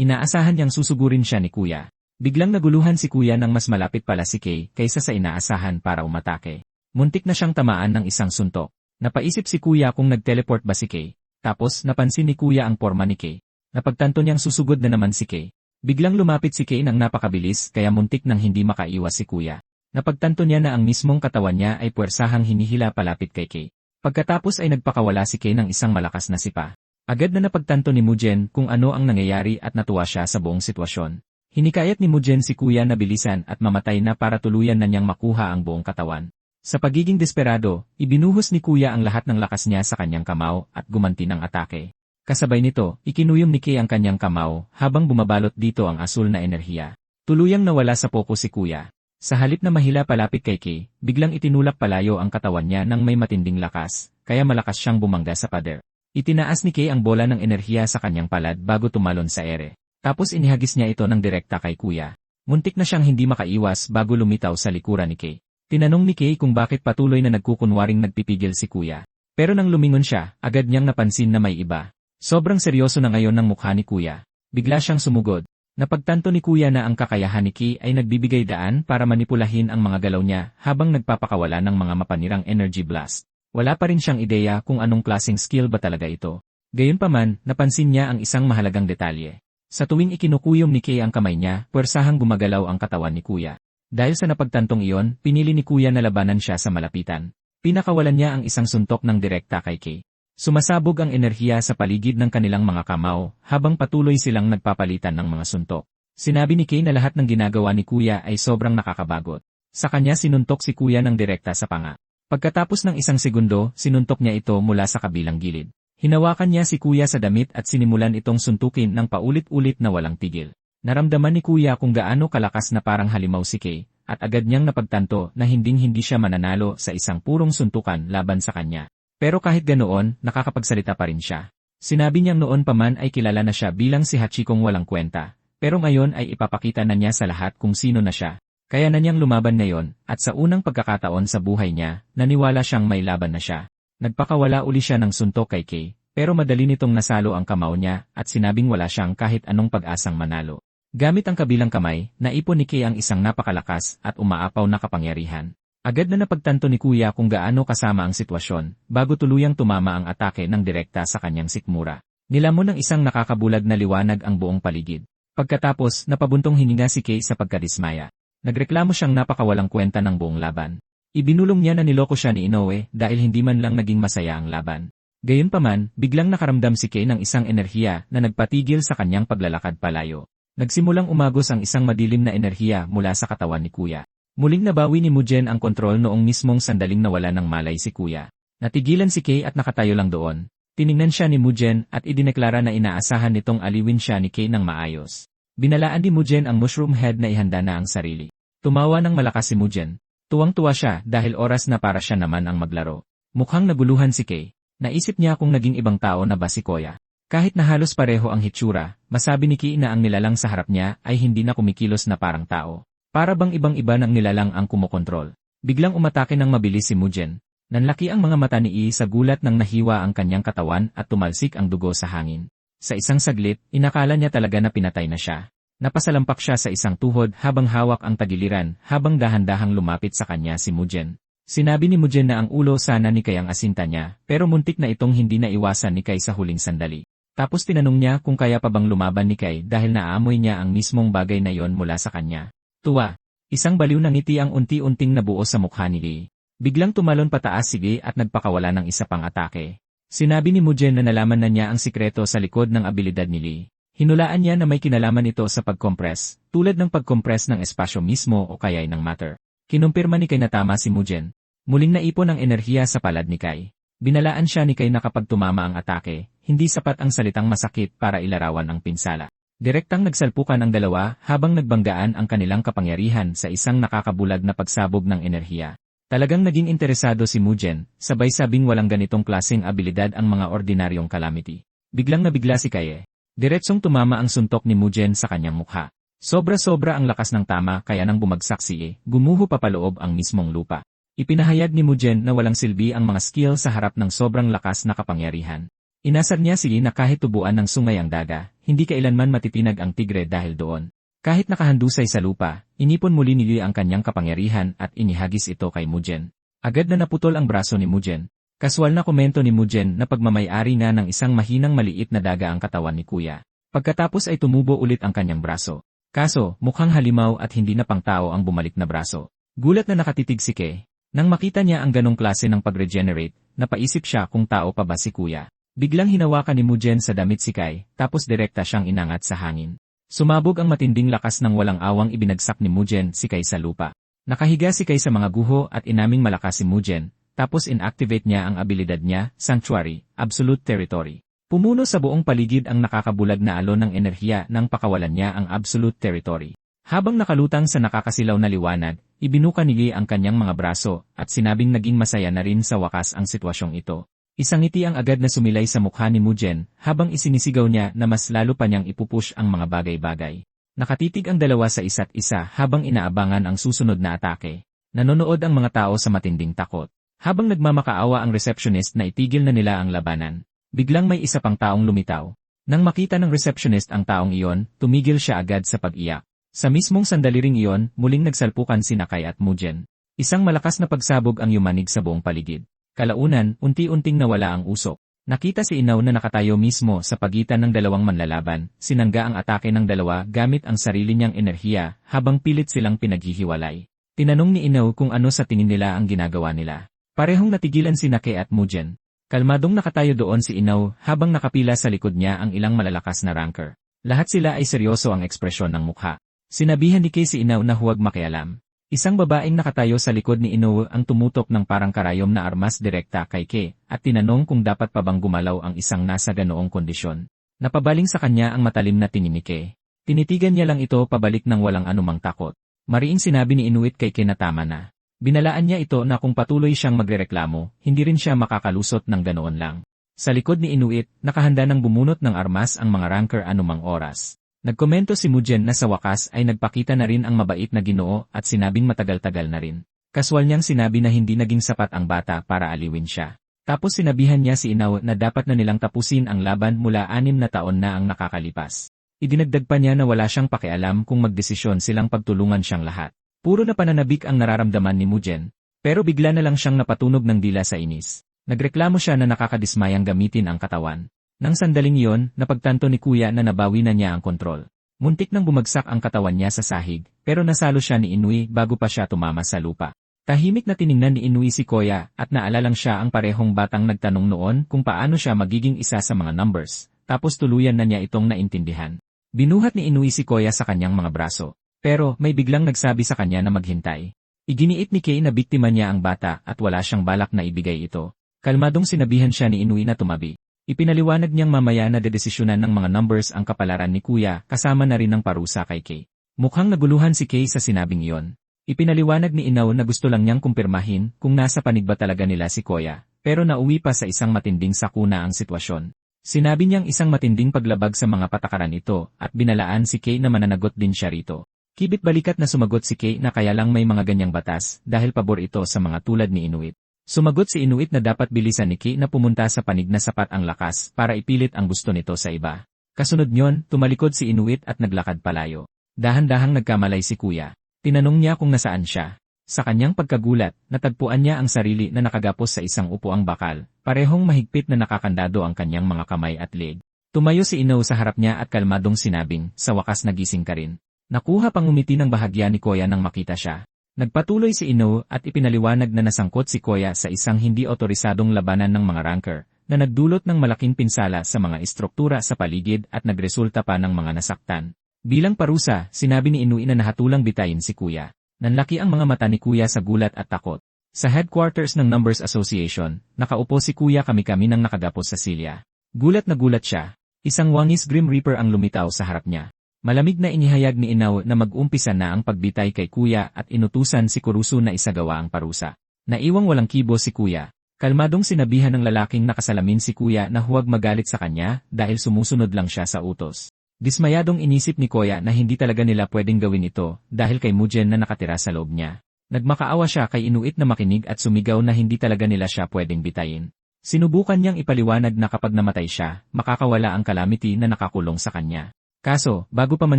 Inaasahan niyang susugurin siya ni Kuya. Biglang naguluhan si Kuya nang mas malapit pala si Kay kaysa sa inaasahan para umatake. Muntik na siyang tamaan ng isang suntok. Napaisip si Kuya kung nag-teleport ba si Kay. Tapos napansin ni Kuya ang porma ni Kay. Napagtanto niyang susugod na naman si Kay. Biglang lumapit si Kay nang napakabilis kaya muntik nang hindi makaiwas si Kuya. Napagtanto niya na ang mismong katawan niya ay puwersahang hinihila palapit kay Kay. Pagkatapos ay nagpakawala si Kay ng isang malakas na sipa. Agad na napagtanto ni Mujen kung ano ang nangyayari at natuwa siya sa buong sitwasyon. Hinikayat ni Mujen si Kuya na bilisan at mamatay na para tuluyan na niyang makuha ang buong katawan. Sa pagiging desperado, ibinuhos ni Kuya ang lahat ng lakas niya sa kanyang kamao at gumanti ng atake. Kasabay nito, ikinuyom ni Kay ang kanyang kamao habang bumabalot dito ang asul na enerhiya. Tuluyang nawala sa poko si Kuya. Sa halip na mahila palapit kay Kay, biglang itinulak palayo ang katawan niya nang may matinding lakas, kaya malakas siyang bumangga sa pader. Itinaas ni Kay ang bola ng enerhiya sa kanyang palad bago tumalon sa ere. Tapos inihagis niya ito ng direkta kay Kuya. Muntik na siyang hindi makaiwas bago lumitaw sa likuran ni Kay. Tinanong ni Kay kung bakit patuloy na nagkukunwaring nagpipigil si Kuya. Pero nang lumingon siya, agad niyang napansin na may iba. Sobrang seryoso na ngayon ng mukha ni Kuya. Bigla siyang sumugod. Napagtanto ni Kuya na ang kakayahan ni Kay ay nagbibigay daan para manipulahin ang mga galaw niya habang nagpapakawala ng mga mapanirang energy blast. Wala pa rin siyang ideya kung anong klaseng skill ba talaga ito. Gayunpaman, napansin niya ang isang mahalagang detalye. Sa tuwing ikinukuyom ni Kay ang kamay niya, puwersahang gumagalaw ang katawan ni Kuya. Dahil sa napagtantong iyon, pinili ni Kuya na labanan siya sa malapitan. Pinakawalan niya ang isang suntok ng direkta kay Kay. Sumasabog ang enerhiya sa paligid ng kanilang mga kamao, habang patuloy silang nagpapalitan ng mga suntok. Sinabi ni Kay na lahat ng ginagawa ni Kuya ay sobrang nakakabagot. Sa kanya sinuntok si Kuya ng direkta sa panga. Pagkatapos ng isang segundo, sinuntok niya ito mula sa kabilang gilid. Hinawakan niya si Kuya sa damit at sinimulan itong suntukin ng paulit-ulit na walang tigil. Naramdaman ni Kuya kung gaano kalakas na parang halimaw si Kay, at agad niyang napagtanto na hinding-hindi siya mananalo sa isang purong suntukan laban sa kanya. Pero kahit ganoon, nakakapagsalita pa rin siya. Sinabi niyang noon pa man ay kilala na siya bilang si Hachikong walang kwenta, pero ngayon ay ipapakita na niya sa lahat kung sino na siya. Kaya na niyang lumaban ngayon, at sa unang pagkakataon sa buhay niya, naniwala siyang may laban na siya. Nagpakawala uli siya ng suntok kay Kay, pero madali nitong nasalo ang kamao niya at sinabing wala siyang kahit anong pag-asang manalo. Gamit ang kabilang kamay, naipon ni Kay ang isang napakalakas at umaapaw na kapangyarihan. Agad na napagtanto ni Kuya kung gaano kasama ang sitwasyon, bago tuluyang tumama ang atake ng direkta sa kanyang sikmura. Nilamon ng isang nakakabulag na liwanag ang buong paligid. Pagkatapos, napabuntong hininga si Kay sa pagkadismaya. Nagreklamo siyang napakawalang kwenta ng buong laban. Ibinulong niya na niloko siya ni Inoue dahil hindi man lang naging masaya ang laban. Gayunpaman, biglang nakaramdam si Kei ng isang enerhiya na nagpatigil sa kanyang paglalakad palayo. Nagsimulang umagos ang isang madilim na enerhiya mula sa katawan ni Kuya. Muling nabawi ni Mujen ang kontrol noong mismong sandaling nawala ng malay si Kuya. Natigilan si Kei at nakatayo lang doon. Tiningnan siya ni Mujen at idineklara na inaasahan nitong aliwin siya ni Kei ng maayos. Binalaan ni Mujen ang mushroom head na ihanda na ang sarili. Tumawa ng malakas si Mujen. Tuwang-tuwa siya dahil oras na para siya naman ang maglaro. Mukhang naguluhan si Kei. Naisip niya kung naging ibang tao na ba si Kuya. Kahit na halos pareho ang hitsura, masabi ni Kei na ang nilalang sa harap niya ay hindi na kumikilos na parang tao. Para bang ibang-iba ng nilalang ang kumokontrol. Biglang umatake ng mabilis si Mujen. Nanlaki ang mga mata ni Yi sa gulat nang nahiwa ang kanyang katawan at tumalsik ang dugo sa hangin. Sa isang saglit, inakala niya talaga na pinatay na siya. Napasalampak siya sa isang tuhod habang hawak ang tagiliran habang dahan-dahang lumapit sa kanya si Mujen. Sinabi ni Mujen na ang ulo sana ni Kei ang asinta niya, pero muntik na itong hindi naiwasan ni Kei sa huling sandali. Tapos tinanong niya kung kaya pa bang lumaban ni Kei dahil naaamoy niya ang mismong bagay na yon mula sa kanya. Tuwa. Isang baliw na ngiti ang unti-unting nabuo sa mukha ni Lee. Biglang tumalon pataas si Lee at nagpakawala ng isa pang atake. Sinabi ni Mujen na nalaman na niya ang sikreto sa likod ng abilidad ni Lee. Hinulaan niya na may kinalaman ito sa pag-compress, tulad ng pag-compress ng espasyo mismo o kaya'y ng matter. Kinumpirma ni Kei na tama si Mujen. Muling naipon ang enerhiya sa palad ni Kei. Binalaan siya ni Kei na kapag tumama ang atake, hindi sapat ang salitang masakit para ilarawan ang pinsala. Direktang nagsalpukan ang dalawa habang nagbanggaan ang kanilang kapangyarihan sa isang nakakabulag na pagsabog ng enerhiya. Talagang naging interesado si Mujen, sabay sabing walang ganitong klaseng abilidad ang mga ordinaryong calamity. Biglang nabigla si Kei. Diretsong tumama ang suntok ni Mujen sa kanyang mukha. Sobra-sobra ang lakas ng tama kaya nang bumagsak si Yi, gumuho papaloob ang mismong lupa. Ipinahayag ni Mujen na walang silbi ang mga skill sa harap ng sobrang lakas na kapangyarihan. Inasar niya si Yi na kahit tubuan ng sungay ang daga, hindi kailanman matitinag ang tigre dahil doon. Kahit nakahandusay sa lupa, inipon muli ni Yi ang kanyang kapangyarihan at inihagis ito kay Mujen. Agad na naputol ang braso ni Mujen. Kaswal na komento ni Mujen na pagmamay-ari nga ng isang mahinang maliit na daga ang katawan ni Kuya. Pagkatapos ay tumubo ulit ang kanyang braso. Kaso, mukhang halimaw at hindi na pangtao ang bumalik na braso. Gulat na nakatitig si Kei. Nang makita niya ang ganong klase ng pag-regenerate, napaisip siya kung tao pa ba si Kuya. Biglang hinawakan ni Mujen sa damit si Kei, tapos direkta siyang inangat sa hangin. Sumabog ang matinding lakas ng walang awang ibinagsak ni Mujen si Kei sa lupa. Nakahiga si Kei sa mga guho at inaming malakas si Mujen. Tapos inactivate niya ang abilidad niya, Sanctuary, Absolute Territory. Pumuno sa buong paligid ang nakakabulag na alon ng enerhiya nang pakawalan niya ang Absolute Territory. Habang nakalutang sa nakakasilaw na liwanag, ibinuka ni Lee ang kanyang mga braso at sinabing naging masaya na rin sa wakas ang sitwasyong ito. Isang ngiti ang agad na sumilay sa mukha ni Mujen habang isinisigaw niya na mas lalo pa niyang ipupush ang mga bagay-bagay. Nakatitig ang dalawa sa isa't isa habang inaabangan ang susunod na atake. Nanonood ang mga tao sa matinding takot. Habang nagmamakaawa ang receptionist na itigil na nila ang labanan, biglang may isa pang taong lumitaw. Nang makita ng receptionist ang taong iyon, tumigil siya agad sa pag-iyak. Sa mismong sandali ring iyon, muling nagsalpukan sina Kei at Mujen. Isang malakas na pagsabog ang yumanig sa buong paligid. Kalaunan, unti-unting nawala ang usok. Nakita si Inaw na nakatayo mismo sa pagitan ng dalawang manlalaban, sinangga ang atake ng dalawa gamit ang sarili niyang enerhiya habang pilit silang pinaghihiwalay. Tinanong ni Inaw kung ano sa tingin nila ang ginagawa nila. Parehong natigilan sina Kei at Mujen. Kalmadong nakatayo doon si Inaw habang nakapila sa likod niya ang ilang malalakas na ranker. Lahat sila ay seryoso ang ekspresyon ng mukha. Sinabihan ni Kei si Inaw na huwag makialam. Isang babaeng nakatayo sa likod ni Inaw ang tumutok ng parang karayom na armas direkta kay Kei at tinanong kung dapat pa bang gumalaw ang isang nasa ganoong kondisyon. Napabaling sa kanya ang matalim na tingin ni Kei. Tinitigan niya lang ito pabalik ng walang anumang takot. Mariing sinabi ni Inuit kay Kei na tama na. Binalaan niya ito na kung patuloy siyang magrereklamo, hindi rin siya makakalusot ng ganoon lang. Sa likod ni Inuit, nakahanda ng bumunot ng armas ang mga ranker anumang oras. Nagkomento si Mujen na sa wakas ay nagpakita na rin ang mabait na Ginoo at sinabing matagal-tagal na rin. Kaswal niyang sinabi na hindi naging sapat ang bata para aliwin siya. Tapos sinabihan niya si Inaw na dapat na nilang tapusin ang laban mula 6 na taon na ang nakakalipas. Idinagdag pa niya na wala siyang pakialam kung magdesisyon silang pagtulungan siyang lahat. Puro na pananabik ang nararamdaman ni Mujen, pero bigla na lang siyang napatunog ng dila sa inis. Nagreklamo siya na nakakadismayang gamitin ang katawan. Nang sandaling iyon, napagtanto ni Kuya na nabawi na niya ang kontrol. Muntik nang bumagsak ang katawan niya sa sahig, pero nasalo siya ni Inui bago pa siya tumama sa lupa. Tahimik na tiningnan ni Inui si Koya at naalalang siya ang parehong batang nagtanong noon kung paano siya magiging isa sa mga numbers, tapos tuluyan na niya itong naintindihan. Binuhat ni Inui si Koya sa kanyang mga braso, pero may biglang nagsabi sa kanya na maghintay. Iginiit ni Kay na biktima niya ang bata at wala siyang balak na ibigay ito. Kalmadong sinabihan siya ni Inui na tumabi. Ipinaliwanag niyang mamaya na dedesisyonan ng mga numbers ang kapalaran ni Kuya kasama na rin ng parusa kay Kay. Mukhang naguluhan si Kay sa sinabing iyon. Ipinaliwanag ni Inaw na gusto lang niyang kumpirmahin kung nasa panig ba talaga nila si Koya, pero nauwi pa sa isang matinding sakuna ang sitwasyon. Sinabi niyang isang matinding paglabag sa mga patakaran ito at binalaan si Kay na mananagot din siya rito. Kibit-balikat na sumagot si Kay na kaya lang may mga ganyang batas dahil pabor ito sa mga tulad ni Inuit. Sumagot si Inuit na dapat bilisan ni Kay na pumunta sa panig na sapat ang lakas para ipilit ang gusto nito sa iba. Kasunod nyon, tumalikod si Inuit at naglakad palayo. Dahan-dahang nagkamalay si Kuya. Tinanong niya kung nasaan siya. Sa kanyang pagkagulat, natagpuan niya ang sarili na nakagapos sa isang upuang bakal, parehong mahigpit na nakakandado ang kanyang mga kamay at leg. Tumayo si Inaw sa harap niya at kalmadong sinabing, sa wakas nagising ka rin. Nakuha pang umiti ng bahagya ni Koya nang makita siya. Nagpatuloy si Inaw at ipinaliwanag na nasangkot si Koya sa isang hindi otorisadong labanan ng mga ranker, na nagdulot ng malaking pinsala sa mga istruktura sa paligid at nagresulta pa ng mga nasaktan. Bilang parusa, sinabi ni Inui na nahatulang bitayin si Kuya. Nanlaki ang mga mata ni Kuya sa gulat at takot. Sa headquarters ng Numbers Association, nakaupo si Kuya kami-kami nang nakagapos sa silya. Gulat na gulat siya. Isang wangis Grim Reaper ang lumitaw sa harap niya. Malamig na inihayag ni Inaw na mag-umpisa na ang pagbitay kay Kuya at inutusan si Kurusu na isagawa ang parusa. Naiwang walang kibo si Kuya. Kalmadong sinabihan ng lalaking nakasalamin si Kuya na huwag magalit sa kanya dahil sumusunod lang siya sa utos. Dismayadong inisip ni Koya na hindi talaga nila pwedeng gawin ito dahil kay Mujen na nakatira sa loob niya. Nagmakaawa siya kay Inuit na makinig at sumigaw na hindi talaga nila siya pwedeng bitayin. Sinubukan niyang ipaliwanag na kapag namatay siya, makakawala ang calamity na nakakulong sa kanya. Kaso, bago pa man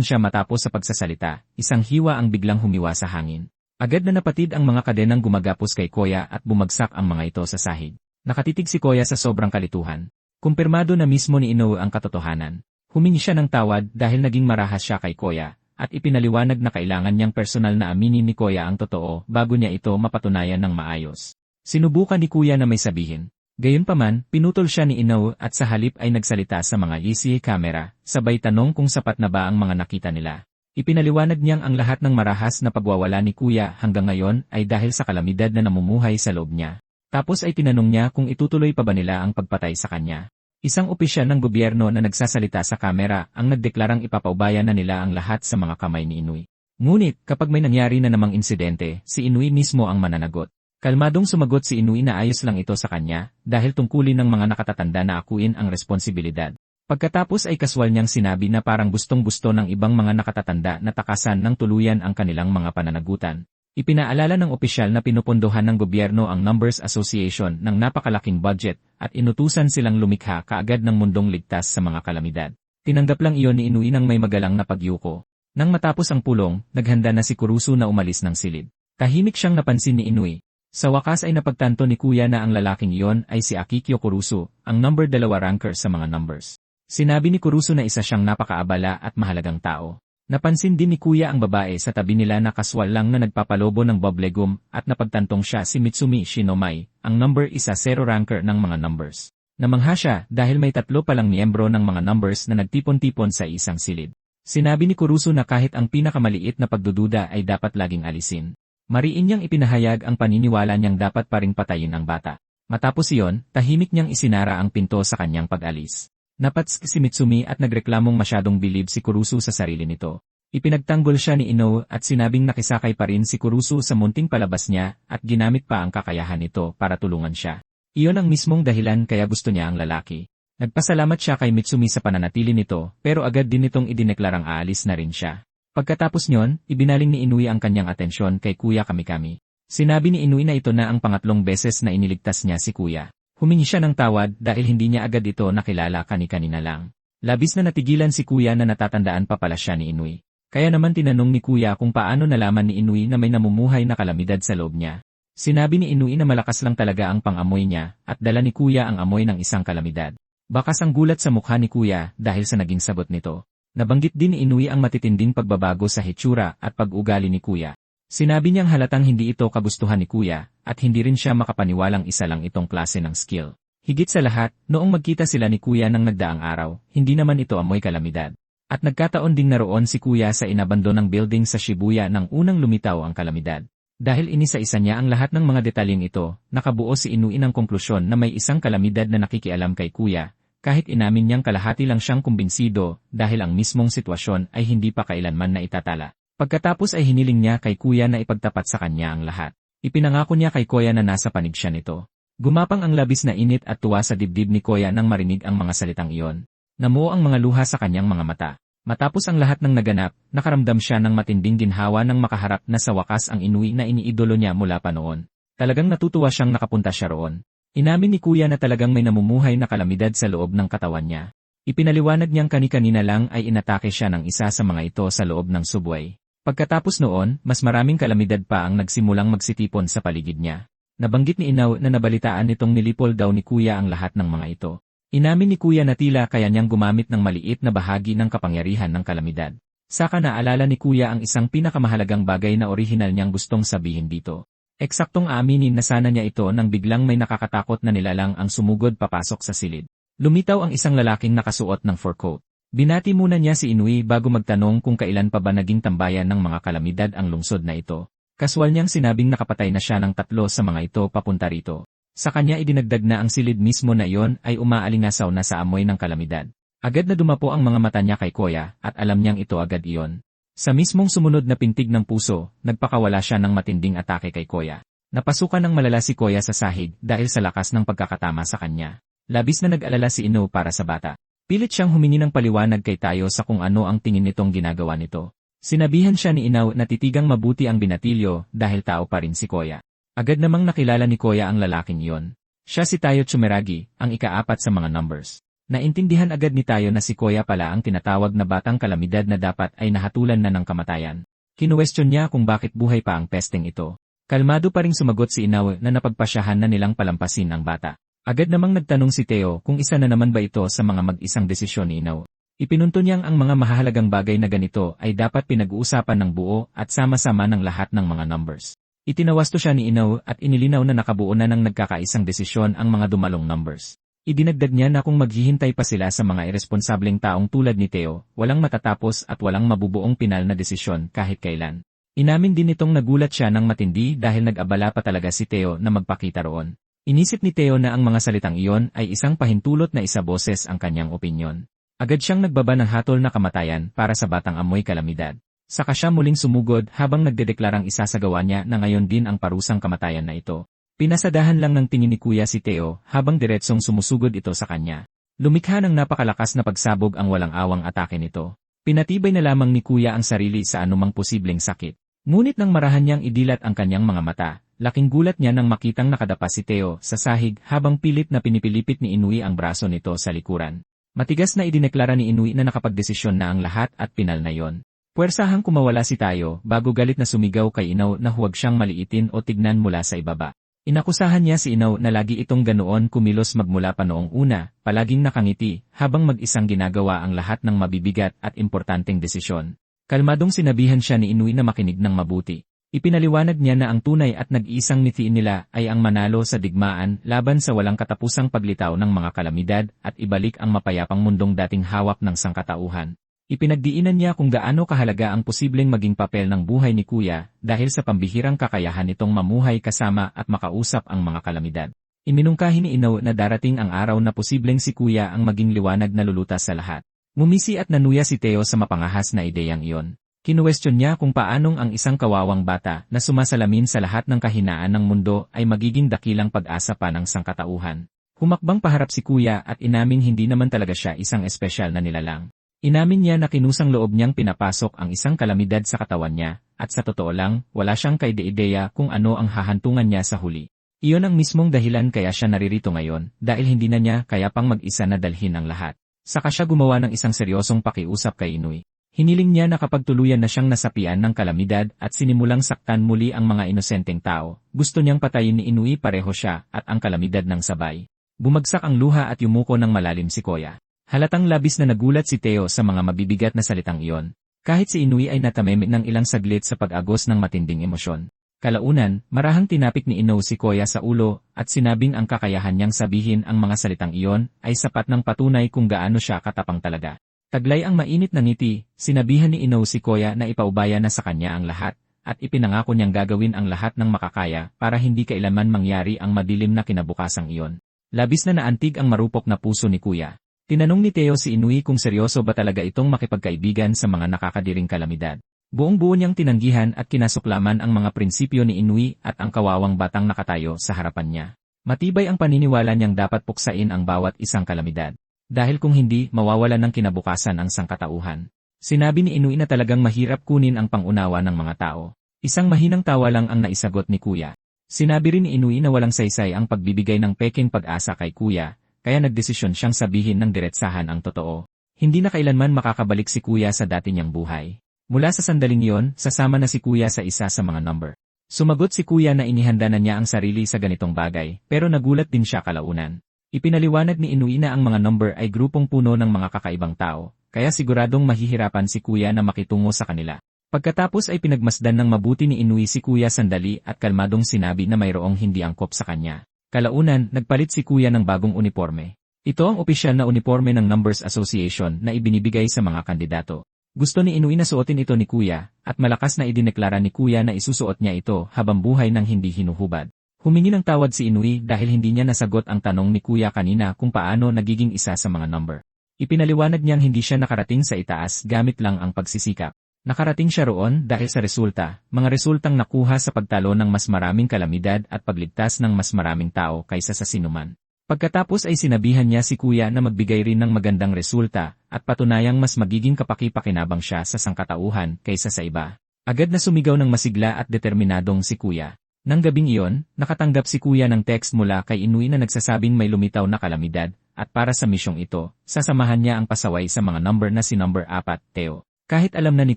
siya matapos sa pagsasalita, isang hiwa ang biglang humiwa sa hangin. Agad na napatid ang mga kadenang gumagapos kay Koya at bumagsak ang mga ito sa sahig. Nakatitig si Koya sa sobrang kalituhan. Kumpirmado na mismo ni Inoue ang katotohanan. Humingi siya ng tawad dahil naging marahas siya kay Koya, at ipinaliwanag na kailangan niyang personal na aminin ni Koya ang totoo bago niya ito mapatunayan ng maayos. Sinubukan ni Kuya na may sabihin. Gayunpaman, pinutol siya ni Inoue at sa halip ay nagsalita sa mga ECA camera, sabay tanong kung sapat na ba ang mga nakita nila. Ipinaliwanag niyang ang lahat ng marahas na pagwawala ni Kuya hanggang ngayon ay dahil sa kalamidad na namumuhay sa loob niya. Tapos ay tinanong niya kung itutuloy pa ba nila ang pagpatay sa kanya. Isang opisyal ng gobyerno na nagsasalita sa kamera ang nagdeklarang ipapaubaya na nila ang lahat sa mga kamay ni Inoue. Ngunit, kapag may nangyari na namang insidente, si Inoue mismo ang mananagot. Kalmadong sumagot si Inoue na ayos lang ito sa kanya, dahil tungkulin ng mga nakatatanda na akuin ang responsibilidad. Pagkatapos ay kaswal niyang sinabi na parang gustong-gusto ng ibang mga nakatatanda na takasan ng tuluyan ang kanilang mga pananagutan. Ipinaalala ng opisyal na pinupondohan ng gobyerno ang Numbers Association ng napakalaking budget at inutusan silang lumikha kaagad ng mundong ligtas sa mga kalamidad. Tinanggap lang iyon ni Inoue nang may magalang na pagyuko. Nang matapos ang pulong, naghanda na si Kurusu na umalis ng silid. Tahimik siyang napansin ni Inoue. Sa wakas ay napagtanto ni Kuya na ang lalaking iyon ay si Akikyo Kurusu, ang number 2 ranker sa mga numbers. Sinabi ni Kurusu na isa siyang napakaabala at mahalagang tao. Napansin din ni Kuya ang babae sa tabi nila na kaswal lang na nagpapalobo ng boblegum at napagtantong siya si Mitsumi Shinomai, ang number 1 0 ranker ng mga numbers. Namangha siya dahil may 3 palang miyembro ng mga numbers na nagtipon-tipon sa isang silid. Sinabi ni Kurusu na kahit ang pinakamaliit na pagdududa ay dapat laging alisin. Mariin niyang ipinahayag ang paniniwala niyang dapat pa ring patayin ang bata. Matapos iyon, tahimik niyang isinara ang pinto sa kanyang pag-alis. Napats si Mitsumi at nagreklamong masyadong bilib si Kurusu sa sarili nito. Ipinagtanggol siya ni Inoue at sinabing nakisakay pa rin si Kurusu sa munting palabas niya at ginamit pa ang kakayahan nito para tulungan siya. Iyon ang mismong dahilan kaya gusto niya ang lalaki. Nagpasalamat siya kay Mitsumi sa pananatili nito pero agad din nitong idineklarang aalis na rin siya. Pagkatapos nyon, ibinaling ni Inoue ang kanyang atensyon kay Kuya Kamikami. Sinabi ni Inoue na ito na ang pangatlong beses na iniligtas niya si Kuya. Humingi siya ng tawad dahil hindi niya agad ito nakilala kani-kanina lang. Labis na natigilan si Kuya na natatandaan pa pala siya ni Inoue. Kaya naman tinanong ni Kuya kung paano nalaman ni Inoue na may namumuhay na kalamidad sa loob niya. Sinabi ni Inoue na malakas lang talaga ang pang-amoy niya at dala ni Kuya ang amoy ng isang kalamidad. Bakas ang gulat sa mukha ni Kuya dahil sa naging sagot nito. Nabanggit din ni Inui ang matitinding pagbabago sa hitsura at pag-ugali ni Kuya. Sinabi niyang halatang hindi ito kagustuhan ni Kuya, at hindi rin siya makapaniwalang isa lang itong klase ng skill. Higit sa lahat, noong magkita sila ni Kuya ng nagdaang araw, hindi naman ito amoy kalamidad. At nagkataon ding naroon si Kuya sa inabandonang building sa Shibuya nang unang lumitaw ang kalamidad. Dahil inisa-isa niya ang lahat ng mga detalyeng ito, nakabuo si Inui ng konklusyon na may isang kalamidad na nakikialam kay Kuya, kahit inamin niyang kalahati lang siyang kumbinsido dahil ang mismong sitwasyon ay hindi pa kailanman na itatala. Pagkatapos ay hiniling niya kay Kuya na ipagtapat sa kanya ang lahat. Ipinangako niya kay Kuya na nasa panig siya nito. Gumapang ang labis na init at tuwa sa dibdib ni Kuya nang marinig ang mga salitang iyon. Namuo ang mga luha sa kanyang mga mata. Matapos ang lahat ng naganap, nakaramdam siya ng matinding ginhawa nang makaharap na sa wakas ang Inui na iniidolo niya mula pa noon. Talagang natutuwa siyang nakapunta siya roon. Inamin ni Kuya na talagang may namumuhay na kalamidad sa loob ng katawan niya. Ipinaliwanag niyang kani-kanina lang ay inatake siya ng isa sa mga ito sa loob ng subway. Pagkatapos noon, mas maraming kalamidad pa ang nagsimulang magsitipon sa paligid niya. Nabanggit ni Inaw na nabalitaan nitong nilipol daw ni Kuya ang lahat ng mga ito. Inamin ni Kuya na tila kaya niyang gumamit ng maliit na bahagi ng kapangyarihan ng kalamidad. Saka naalala ni Kuya ang isang pinakamahalagang bagay na orihinal niyang gustong sabihin dito. Eksaktong aaminin na sana niya ito nang biglang may nakakatakot na nilalang ang sumugod papasok sa silid. Lumitaw ang isang lalaking nakasuot ng fur coat. Binati muna niya si Inui bago magtanong kung kailan pa ba naging tambayan ng mga kalamidad ang lungsod na ito. Kaswal niyang sinabing nakapatay na siya ng 3 sa mga ito papunta rito. Sa kanya idinagdag na ang silid mismo na iyon ay umaalingasaw na sa amoy ng kalamidad. Agad na dumapo ang mga mata niya kay Kuya at alam niyang ito agad iyon. Sa mismong sumunod na pintig ng puso, nagpakawala siya ng matinding atake kay Kuya. Napasukan ng malala si Kuya sa sahig dahil sa lakas ng pagkakatama sa kanya. Labis na nag-alala si Ino para sa bata. Pilit siyang humingi ng paliwanag kay Tayo sa kung ano ang tingin nitong ginagawa nito. Sinabihan siya ni Inaw na titigang mabuti ang binatilyo dahil tao pa rin si Kuya. Agad namang nakilala ni Kuya ang lalaking iyon. Siya si Tayo Tsumeragi, ang ika-4 sa mga numbers. Naintindihan agad ni Tayo na si Kuya pala ang tinatawag na batang kalamidad na dapat ay nahatulan na ng kamatayan. Kinuwestiyon niya kung bakit buhay pa ang pesteng ito. Kalmado pa ring sumagot si Inaw na napagpasyahan na nilang palampasin ang bata. Agad namang nagtanong si Teo kung isa na naman ba ito sa mga mag-isang desisyon ni Inaw. Ipinunto niyang ang mga mahahalagang bagay na ganito ay dapat pinag-uusapan ng buo at sama-sama ng lahat ng mga numbers. Itinawasto siya ni Inaw at inilinaw na nakabuo na ng nagkakaisang desisyon ang mga dumalong numbers. Idinagdag niya na kung maghihintay pa sila sa mga iresponsableng taong tulad ni Teo, walang matatapos at walang mabubuong pinal na desisyon kahit kailan. Inamin din itong nagulat siya ng matindi dahil nag-abala pa talaga si Teo na magpakita roon. Inisip ni Teo na ang mga salitang iyon ay isang pahintulot na isa-boses ang kanyang opinyon. Agad siyang nagbaba ng hatol na kamatayan para sa batang amoy kalamidad. Saka siya muling sumugod habang nagdedeklarang isasagawa niya na ngayon din ang parusang kamatayan na ito. Pinasadahan lang ng tingin ni Kuya si Teo habang diretsong sumusugod ito sa kanya. Lumikha ng napakalakas na pagsabog ang walang awang atake nito. Pinatibay na lamang ni Kuya ang sarili sa anumang posibleng sakit. Ngunit nang marahan niyang idilat ang kanyang mga mata, laking gulat niya nang makitang nakadapa si Teo sa sahig habang pilit na pinipilipit ni Inui ang braso nito sa likuran. Matigas na idineklara ni Inui na nakapagdesisyon na ang lahat at pinal na yon. Puwersahang kumawala si Tayo bago galit na sumigaw kay Inaw na huwag siyang maliitin o tignan mula sa ibaba. Inakusahan niya si Inaw na lagi itong ganoon kumilos magmula pa noong una, palaging nakangiti, habang mag-isang ginagawa ang lahat ng mabibigat at importanteng desisyon. Kalmadong sinabihan siya ni Inui na makinig ng mabuti. Ipinaliwanag niya na ang tunay at nag-iisang mithiin nila ay ang manalo sa digmaan laban sa walang katapusang paglitaw ng mga kalamidad at ibalik ang mapayapang mundong dating hawak ng sangkatauhan. Ipinagdiinan niya kung gaano kahalaga ang posibleng maging papel ng buhay ni Kuya dahil sa pambihirang kakayahan nitong mamuhay kasama at makausap ang mga kalamidad. Iminungkahi ni Inaw na darating ang araw na posibleng si Kuya ang maging liwanag na lulutas sa lahat. Ngumisi at nanuya si Teo sa mapangahas na ideyang iyon. Kinuwestiyon niya kung paanong ang isang kawawang bata na sumasalamin sa lahat ng kahinaan ng mundo ay magiging dakilang pag-asa pa ng sangkatauhan. Humakbang paharap si Kuya at inaming hindi naman talaga siya isang espesyal na nilalang. Inamin niya na kinusang loob niyang pinapasok ang isang kalamidad sa katawan niya, at sa totoo lang, wala siyang kaide-ideya kung ano ang hahantungan niya sa huli. Iyon ang mismong dahilan kaya siya naririto ngayon, dahil hindi na niya kaya pang mag-isa na dalhin ang lahat. Saka siya gumawa ng isang seryosong pakiusap kay Inui. Hiniling niya na kapag tuluyan na siyang nasapian ng kalamidad at sinimulang saktan muli ang mga inosenteng tao, gusto niyang patayin ni Inui pareho siya at ang kalamidad ng sabay. Bumagsak ang luha at yumuko ng malalim si Kuya. Halatang labis na nagulat si Theo sa mga mabibigat na salitang iyon. Kahit si Inui ay natameme ng ilang saglit sa pag-agos ng matinding emosyon. Kalaunan, marahang tinapik ni Inoue si Koya sa ulo at sinabing ang kakayahan niyang sabihin ang mga salitang iyon ay sapat ng patunay kung gaano siya katapang talaga. Taglay ang mainit na ngiti, sinabihan ni Inoue si Koya na ipaubaya na sa kanya ang lahat at ipinangako niyang gagawin ang lahat ng makakaya para hindi kailanman mangyari ang madilim na kinabukasang iyon. Labis na naantig ang marupok na puso ni Kuya. Tinanong ni Theo si Inui kung seryoso ba talaga itong makipagkaibigan sa mga nakakadiring kalamidad. Buong-buo niyang tinanggihan at kinasuklaman ang mga prinsipyo ni Inui at ang kawawang batang nakatayo sa harapan niya. Matibay ang paniniwala niyang dapat puksain ang bawat isang kalamidad. Dahil kung hindi, mawawalan ng kinabukasan ang sangkatauhan. Sinabi ni Inui na talagang mahirap kunin ang pangunawa ng mga tao. Isang mahinang tawa lang ang naisagot ni Kuya. Sinabi rin ni Inui na walang saysay ang pagbibigay ng peking pag-asa kay Kuya, kaya nagdesisyon siyang sabihin ng diretsahan ang totoo. Hindi na kailanman makakabalik si Kuya sa dati niyang buhay. Mula sa sandaling iyon, sasama na si Kuya sa isa sa mga number. Sumagot si Kuya na inihanda na niya ang sarili sa ganitong bagay, pero nagulat din siya kalaunan. Ipinaliwanag ni Inui na ang mga number ay grupong puno ng mga kakaibang tao, kaya siguradong mahihirapan si Kuya na makitungo sa kanila. Pagkatapos ay pinagmasdan ng mabuti ni Inui si Kuya sandali at kalmadong sinabi na mayroong hindi angkop sa kanya. Kalaunan, nagpalit si Kuya ng bagong uniforme. Ito ang opisyal na uniforme ng Numbers Association na ibinibigay sa mga kandidato. Gusto ni Inui na suotin ito ni Kuya, at malakas na idineklara ni Kuya na isusuot niya ito habang buhay nang hindi hinuhubad. Humingi ng tawad si Inui dahil hindi niya nasagot ang tanong ni Kuya kanina kung paano nagiging isa sa mga number. Ipinaliwanag niyang hindi siya nakarating sa itaas gamit lang ang pagsisikap. Nakarating siya roon dahil sa resulta, mga resultang nakuha sa pagtalo ng mas maraming kalamidad at pagligtas ng mas maraming tao kaysa sa sinuman. Pagkatapos ay sinabihan niya si Kuya na magbigay rin ng magandang resulta at patunayang mas magiging kapaki-pakinabang siya sa sangkatauhan kaysa sa iba. Agad na sumigaw ng masigla at determinadong si Kuya. Nang gabing iyon, nakatanggap si Kuya ng text mula kay Inui na nagsasabing may lumitaw na kalamidad at para sa misyong ito, sasamahan niya ang pasaway sa mga number na si number 4, Theo. Kahit alam na ni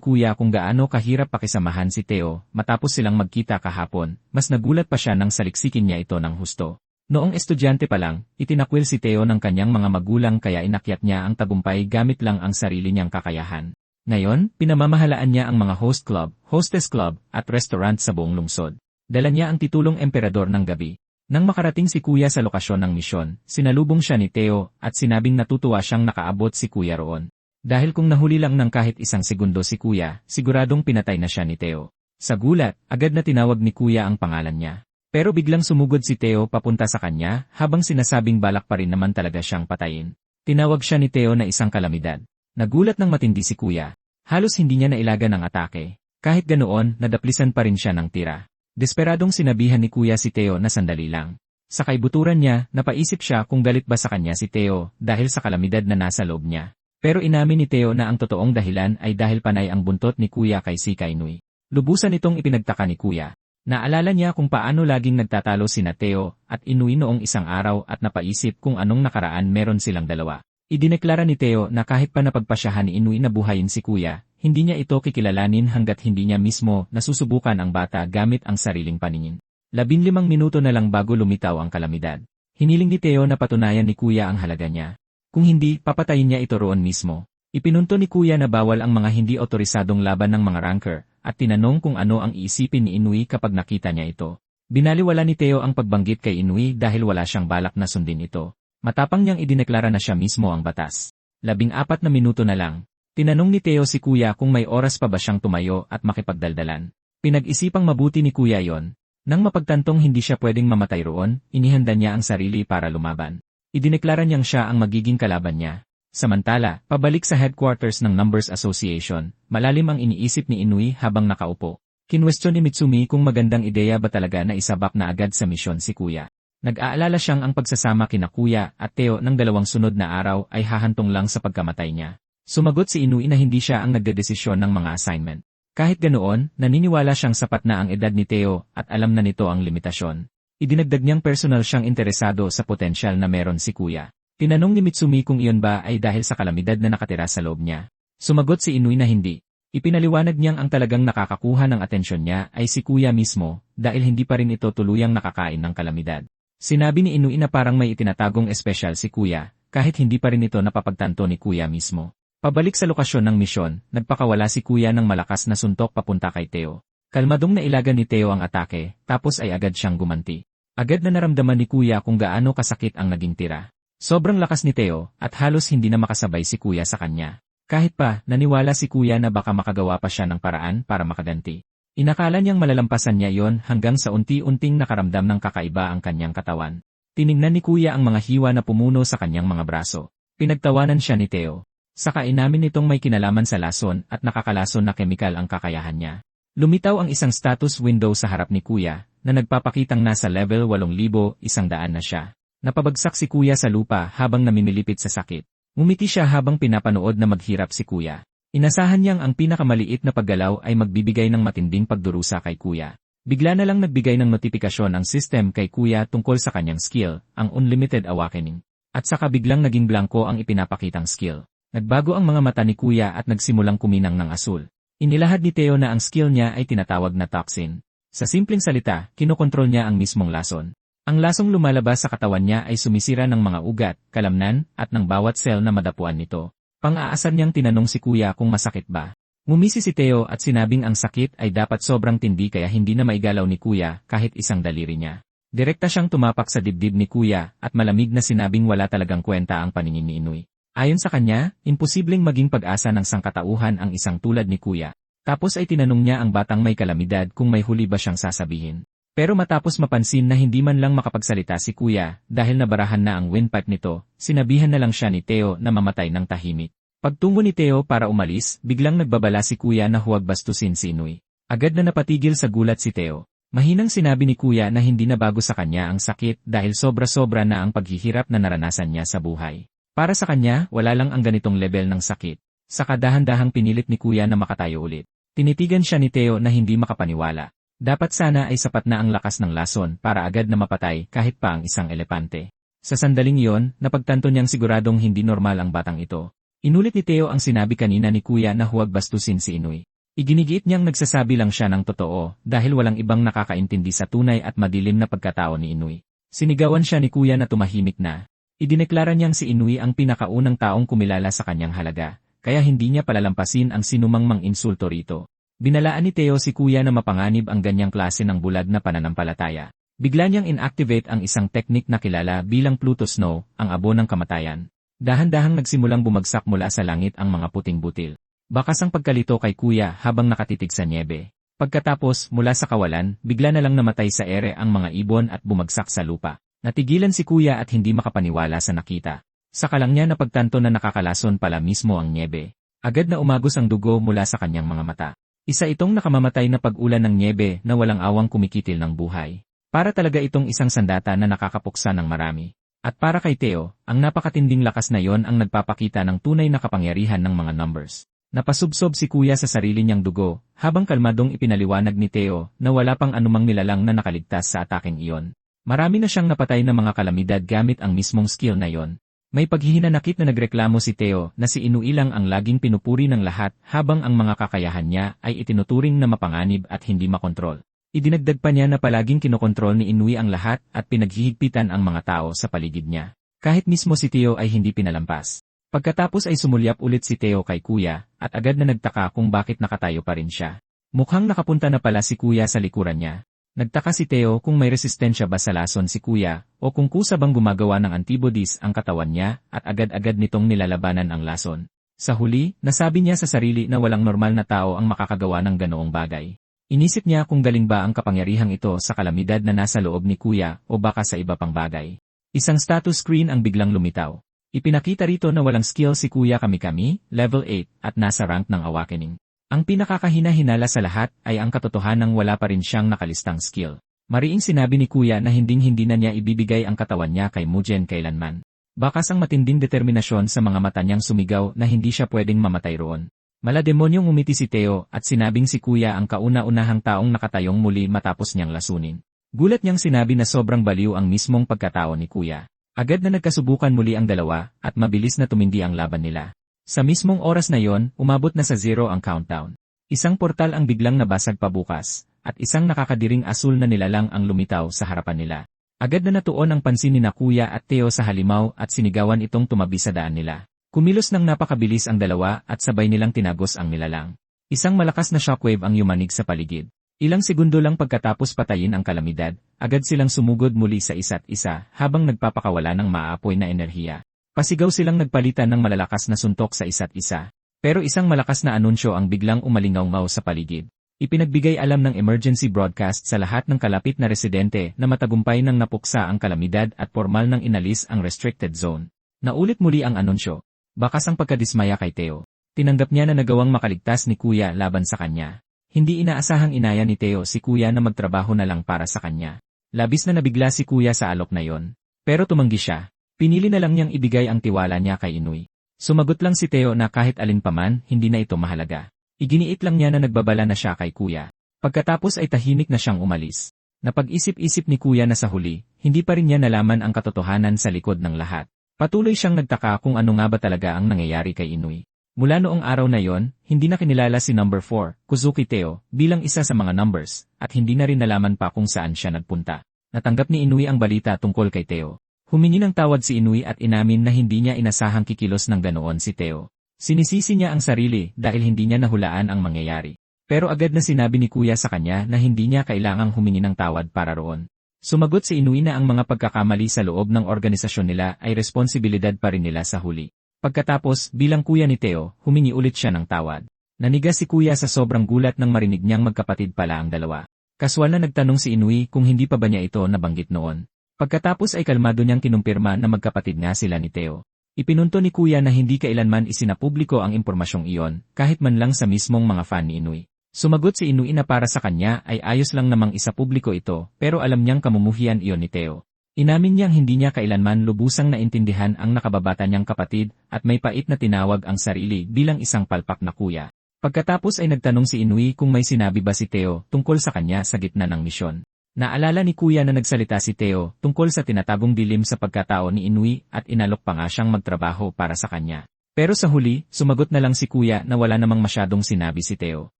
Kuya kung gaano kahirap pakisamahan si Theo, matapos silang magkita kahapon, mas nagulat pa siya nang saliksikin niya ito ng husto. Noong estudyante pa lang, itinakwil si Theo ng kanyang mga magulang kaya inakyat niya ang tagumpay gamit lang ang sarili niyang kakayahan. Ngayon, pinamamahalaan niya ang mga host club, hostess club, at restaurant sa buong lungsod. Dala niya ang titulong emperador ng gabi. Nang makarating si Kuya sa lokasyon ng misyon, sinalubong siya ni Theo at sinabing natutuwa siyang nakaabot si Kuya roon. Dahil kung nahuli lang ng kahit isang segundo si Kuya, siguradong pinatay na siya ni Theo. Sa gulat, agad na tinawag ni Kuya ang pangalan niya. Pero biglang sumugod si Theo papunta sa kanya habang sinasabing balak pa rin naman talaga siyang patayin. Tinawag siya ni Theo na isang kalamidad. Nagulat ng matindi si Kuya. Halos hindi niya nailaga ng atake. Kahit ganoon, nadaplisan pa rin siya ng tira. Desperadong sinabihan ni Kuya si Theo na sandali lang. Sa kaibuturan niya, napaisip siya kung galit ba sa kanya si Theo dahil sa kalamidad na nasa loob niya. Pero inamin ni Theo na ang totoong dahilan ay dahil panay ang buntot ni Kuya kay Shika Inui. Lubusan itong ipinagtaka ni Kuya. Naalala niya kung paano laging nagtatalo sina Theo at Inui noong isang araw at napaisip kung anong nakaraan meron silang dalawa. Idineklara ni Theo na kahit pa napagpasyahan ni Inui na buhayin si Kuya, hindi niya ito kikilalanin hanggat hindi niya mismo nasusubukan ang bata gamit ang sariling paningin. 15 minuto na lang bago lumitaw ang kalamidad. Hiniling ni Theo na patunayan ni Kuya ang halaga niya. Kung hindi, papatayin niya ito roon mismo. Ipinunto ni Kuya na bawal ang mga hindi otorisadong laban ng mga ranker, at tinanong kung ano ang iisipin ni Inui kapag nakita niya ito. Binaliwala ni Theo ang pagbanggit kay Inui dahil wala siyang balak na sundin ito. Matapang niyang idineklara na siya mismo ang batas. 14 na minuto na lang. Tinanong ni Theo si Kuya kung may oras pa ba siyang tumayo at makipagdaldalan. Pinag-isipang mabuti ni Kuya yon. Nang mapagtantong hindi siya pwedeng mamatay roon, inihanda niya ang sarili para lumaban. Idineklara niyang siya ang magiging kalaban niya. Samantala, pabalik sa headquarters ng Numbers Association, malalim ang iniisip ni Inui habang nakaupo. Kinwestiyon ni Mitsumi kung magandang ideya ba talaga na isabak na agad sa misyon si Kuya. Nag-aalala siyang ang pagsasama kina Kuya at Theo ng 2 sunod na araw ay hahantong lang sa pagkamatay niya. Sumagot si Inui na hindi siya ang nagdedesisyon ng mga assignment. Kahit ganoon, naniniwala siyang sapat na ang edad ni Theo at alam na nito ang limitasyon. Idinagdag niyang personal siyang interesado sa potensyal na meron si Kuya. Tinanong ni Mitsumi kung iyon ba ay dahil sa kalamidad na nakatira sa loob niya. Sumagot si Inui na hindi. Ipinaliwanag niyang ang talagang nakakakuha ng atensyon niya ay si Kuya mismo dahil hindi pa rin ito tuluyang nakakain ng kalamidad. Sinabi ni Inui na parang may itinatagong espesyal si Kuya, kahit hindi pa rin ito napapagtanto ni Kuya mismo. Pabalik sa lokasyon ng misyon, nagpakawala si Kuya ng malakas na suntok papunta kay Theo. Kalmadong nailagan ni Theo ang atake, tapos ay agad siyang gumanti. Agad na naramdaman ni Kuya kung gaano kasakit ang naging tira. Sobrang lakas ni Theo, at halos hindi na makasabay si Kuya sa kanya. Kahit pa, naniwala si Kuya na baka makagawa pa siya ng paraan para makaganti. Inakala niyang malalampasan niya yon hanggang sa unti-unting nakaramdam ng kakaiba ang kanyang katawan. Tiningnan ni Kuya ang mga hiwa na pumuno sa kanyang mga braso. Pinagtawanan siya ni Theo. Saka inamin nitong may kinalaman sa lason at nakakalason na kemikal ang kakayahan niya. Lumitaw ang isang status window sa harap ni Kuya, na nagpapakitang nasa level 8,100 na siya. Napabagsak si Kuya sa lupa habang namimilipit sa sakit. Ngumiti siya habang pinapanood na maghirap si Kuya. Inasahan niyang ang pinakamaliit na paggalaw ay magbibigay ng matinding pagdurusa kay Kuya. Bigla na lang nagbigay ng notifikasyon ang system kay Kuya tungkol sa kanyang skill, ang Unlimited Awakening. At saka biglang naging blanko ang ipinapakitang skill. Nagbago ang mga mata ni Kuya at nagsimulang kuminang ng asul. Inilahad ni Theo na ang skill niya ay tinatawag na toxin. Sa simpleng salita, kinokontrol niya ang mismong lason. Ang lasong lumalabas sa katawan niya ay sumisira ng mga ugat, kalamnan, at ng bawat cell na madapuan nito. Pang-aasar niyang tinanong si Kuya kung masakit ba. Ngumisi si Theo at sinabing ang sakit ay dapat sobrang tindi kaya hindi na maigalaw ni Kuya kahit isang daliri niya. Direkta siyang tumapak sa dibdib ni Kuya at malamig na sinabing wala talagang kwenta ang paningin ni Inoy. Ayon sa kanya, imposibleng maging pag-asa ng sangkatauhan ang isang tulad ni Kuya. Tapos ay tinanong niya ang batang may kalamidad kung may huli ba siyang sasabihin. Pero matapos mapansin na hindi man lang makapagsalita si Kuya dahil nabarahan na ang windpipe nito, sinabihan na lang siya ni Theo na mamatay ng tahimik. Pagtungo ni Theo para umalis, biglang nagbabala si Kuya na huwag bastusin si Inoy. Agad na napatigil sa gulat si Theo. Mahinang sinabi ni Kuya na hindi na bago sa kanya ang sakit dahil sobra-sobra na ang paghihirap na naranasan niya sa buhay. Para sa kanya, wala lang ang ganitong level ng sakit. Saka dahan-dahang pinilit ni Kuya na makatayo ulit. Tinitigan siya ni Theo na hindi makapaniwala. Dapat sana ay sapat na ang lakas ng lason para agad na mapatay kahit pa ang isang elepante. Sa sandaling iyon, napagtanto niyang siguradong hindi normal ang batang ito. Inulit ni Theo ang sinabi kanina ni Kuya na huwag bastusin si Inoy. Iginigiit niyang nagsasabi lang siya ng totoo dahil walang ibang nakakaintindi sa tunay at madilim na pagkatao ni Inoy. Sinigawan siya ni Kuya na tumahimik na. Idineklara niyang si Inoy ang pinakaunang taong kumilala sa kanyang halaga, kaya hindi niya palalampasin ang sinumang mang-insulto rito. Binalaan ni Theo si Kuya na mapanganib ang ganyang klase ng bulag na pananampalataya. Bigla niyang inactivate ang isang teknik na kilala bilang Pluto Snow, ang abo ng kamatayan. Dahan-dahang nagsimulang bumagsak mula sa langit ang mga puting butil. Bakas ang pagkalito kay Kuya habang nakatitig sa niebe. Pagkatapos, mula sa kawalan, bigla na lang namatay sa ere ang mga ibon at bumagsak sa lupa. Natigilan si Kuya at hindi makapaniwala sa nakita. Saka lang niya napagtanto na nakakalason pala mismo ang niebe. Agad na umagos ang dugo mula sa kanyang mga mata. Isa itong nakamamatay na pag-ulan ng niebe na walang awang kumikitil ng buhay. Para talaga itong isang sandata na nakakapuksa ng marami. At para kay Theo, ang napakatinding lakas na yon ang nagpapakita ng tunay na kapangyarihan ng mga numbers. Napasubsob si Kuya sa sarili niyang dugo, habang kalmadong ipinaliwanag ni Theo na wala pang anumang nilalang na nakaligtas sa ataking iyon. Marami na siyang napatay na mga kalamidad gamit ang mismong skill na yon. May paghihinanakit na nagreklamo si Theo na si Inoy lang ang laging pinupuri ng lahat habang ang mga kakayahan niya ay itinuturing na mapanganib at hindi makontrol. Idinagdag pa niya na palaging kinokontrol ni Inoy ang lahat at pinaghihigpitan ang mga tao sa paligid niya. Kahit mismo si Theo ay hindi pinalampas. Pagkatapos ay sumulyap ulit si Theo kay Kuya at agad na nagtaka kung bakit nakatayo pa rin siya. Mukhang nakapunta na pala si Kuya sa likuran niya. Nagtaka si Theo kung may resistensya ba sa lason si Kuya o kung kusa bang gumagawa ng antibodies ang katawan niya at agad-agad nitong nilalabanan ang lason. Sa huli, nasabi niya sa sarili na walang normal na tao ang makakagawa ng ganoong bagay. Inisip niya kung galing ba ang kapangyarihang ito sa kalamidad na nasa loob ni Kuya o baka sa iba pang bagay. Isang status screen ang biglang lumitaw. Ipinakita rito na walang skill si Kuya Kami-Kami, level 8, at nasa rank ng Awakening. Ang pinakakahina-hinala sa lahat ay ang katotohanang wala pa rin siyang nakalistang skill. Mariing sinabi ni Kuya na hinding-hindi na niya ibibigay ang katawan niya kay Mugen kailanman. Bakas ang matinding determinasyon sa mga mata niyang sumigaw na hindi siya pwedeng mamatay roon. Malademonyong umiti si Theo at sinabing si Kuya ang kauna-unahang taong nakatayong muli matapos niyang lasunin. Gulat niyang sinabi na sobrang baliw ang mismong pagkatao ni Kuya. Agad na nagkasubukan muli ang dalawa at mabilis na tumindi ang laban nila. Sa mismong oras na yon, umabot na sa 0 ang countdown. Isang portal ang biglang nabasag pabukas, at isang nakakadiring asul na nilalang ang lumitaw sa harapan nila. Agad na natuon ang pansin ni na Kuya at Theo sa halimaw at sinigawan itong tumabi sa daan nila. Kumilos ng napakabilis ang dalawa at sabay nilang tinagos ang nilalang. Isang malakas na shockwave ang yumanig sa paligid. Ilang segundo lang pagkatapos patayin ang kalamidad, agad silang sumugod muli sa isa't isa habang nagpapakawala ng maapoy na enerhiya. Pasigaw silang nagpalitan ng malalakas na suntok sa isa't isa. Pero isang malakas na anunsyo ang biglang umalingaw-ngaw sa paligid. Ipinagbigay alam ng emergency broadcast sa lahat ng kalapit na residente na matagumpay nang napuksa ang kalamidad at formal nang inalis ang restricted zone. Naulit muli ang anunsyo. Bakas ang pagkadismaya kay Theo. Tinanggap niya na nagawang makaligtas ni Kuya laban sa kanya. Hindi inaasahang inaya ni Theo si Kuya na magtrabaho na lang para sa kanya. Labis na nabigla si Kuya sa alok na yon. Pero tumanggi siya. Pinili na lang niyang ibigay ang tiwala niya kay Inoy. Sumagot lang si Theo na kahit alin paman, hindi na ito mahalaga. Iginiit lang niya na nagbabala na siya kay Kuya. Pagkatapos ay tahimik na siyang umalis. Napag-isip-isip ni Kuya na sa huli, hindi pa rin niya nalaman ang katotohanan sa likod ng lahat. Patuloy siyang nagtaka kung ano nga ba talaga ang nangyayari kay Inoy. Mula noong araw na yon, hindi na kinilala si number 4, Kuzuki Theo, bilang isa sa mga numbers, at hindi na rin nalaman pa kung saan siya nagpunta. Natanggap ni Inoy ang balita tungkol kay Theo. Humingi ng tawad si Inoy at inamin na hindi niya inasahang kikilos ng ganoon si Theo. Sinisisi niya ang sarili dahil hindi niya nahulaan ang mangyayari. Pero agad na sinabi ni Kuya sa kanya na hindi niya kailangang humingi ng tawad para roon. Sumagot si Inoy na ang mga pagkakamali sa loob ng organisasyon nila ay responsibilidad pa rin nila sa huli. Pagkatapos, bilang kuya ni Theo, humingi ulit siya ng tawad. Naniga si Kuya sa sobrang gulat nang marinig niyang magkapatid pala ang dalawa. Kaswal na nagtanong si Inoy kung hindi pa ba niya ito nabanggit noon. Pagkatapos ay kalmado niyang kinumpirma na magkapatid nga sila ni Theo. Ipinunto ni Kuya na hindi kailanman isinapubliko ang impormasyong iyon, kahit man lang sa mismong mga fan ni Inoy. Sumagot si Inoy na para sa kanya ay ayos lang namang isapubliko ito, pero alam niyang kamumuhian iyon ni Theo. Inamin niyang hindi niya kailanman lubusang naintindihan ang nakababata niyang kapatid at may pait na tinawag ang sarili bilang isang palpak na kuya. Pagkatapos ay nagtanong si Inoy kung may sinabi ba si Theo tungkol sa kanya sa gitna ng misyon. Naalala ni Kuya na nagsalita si Theo tungkol sa tinatagong dilim sa pagkatao ni Inoy at inalok pa nga siyang magtrabaho para sa kanya. Pero sa huli, sumagot na lang si Kuya na wala namang masyadong sinabi si Theo.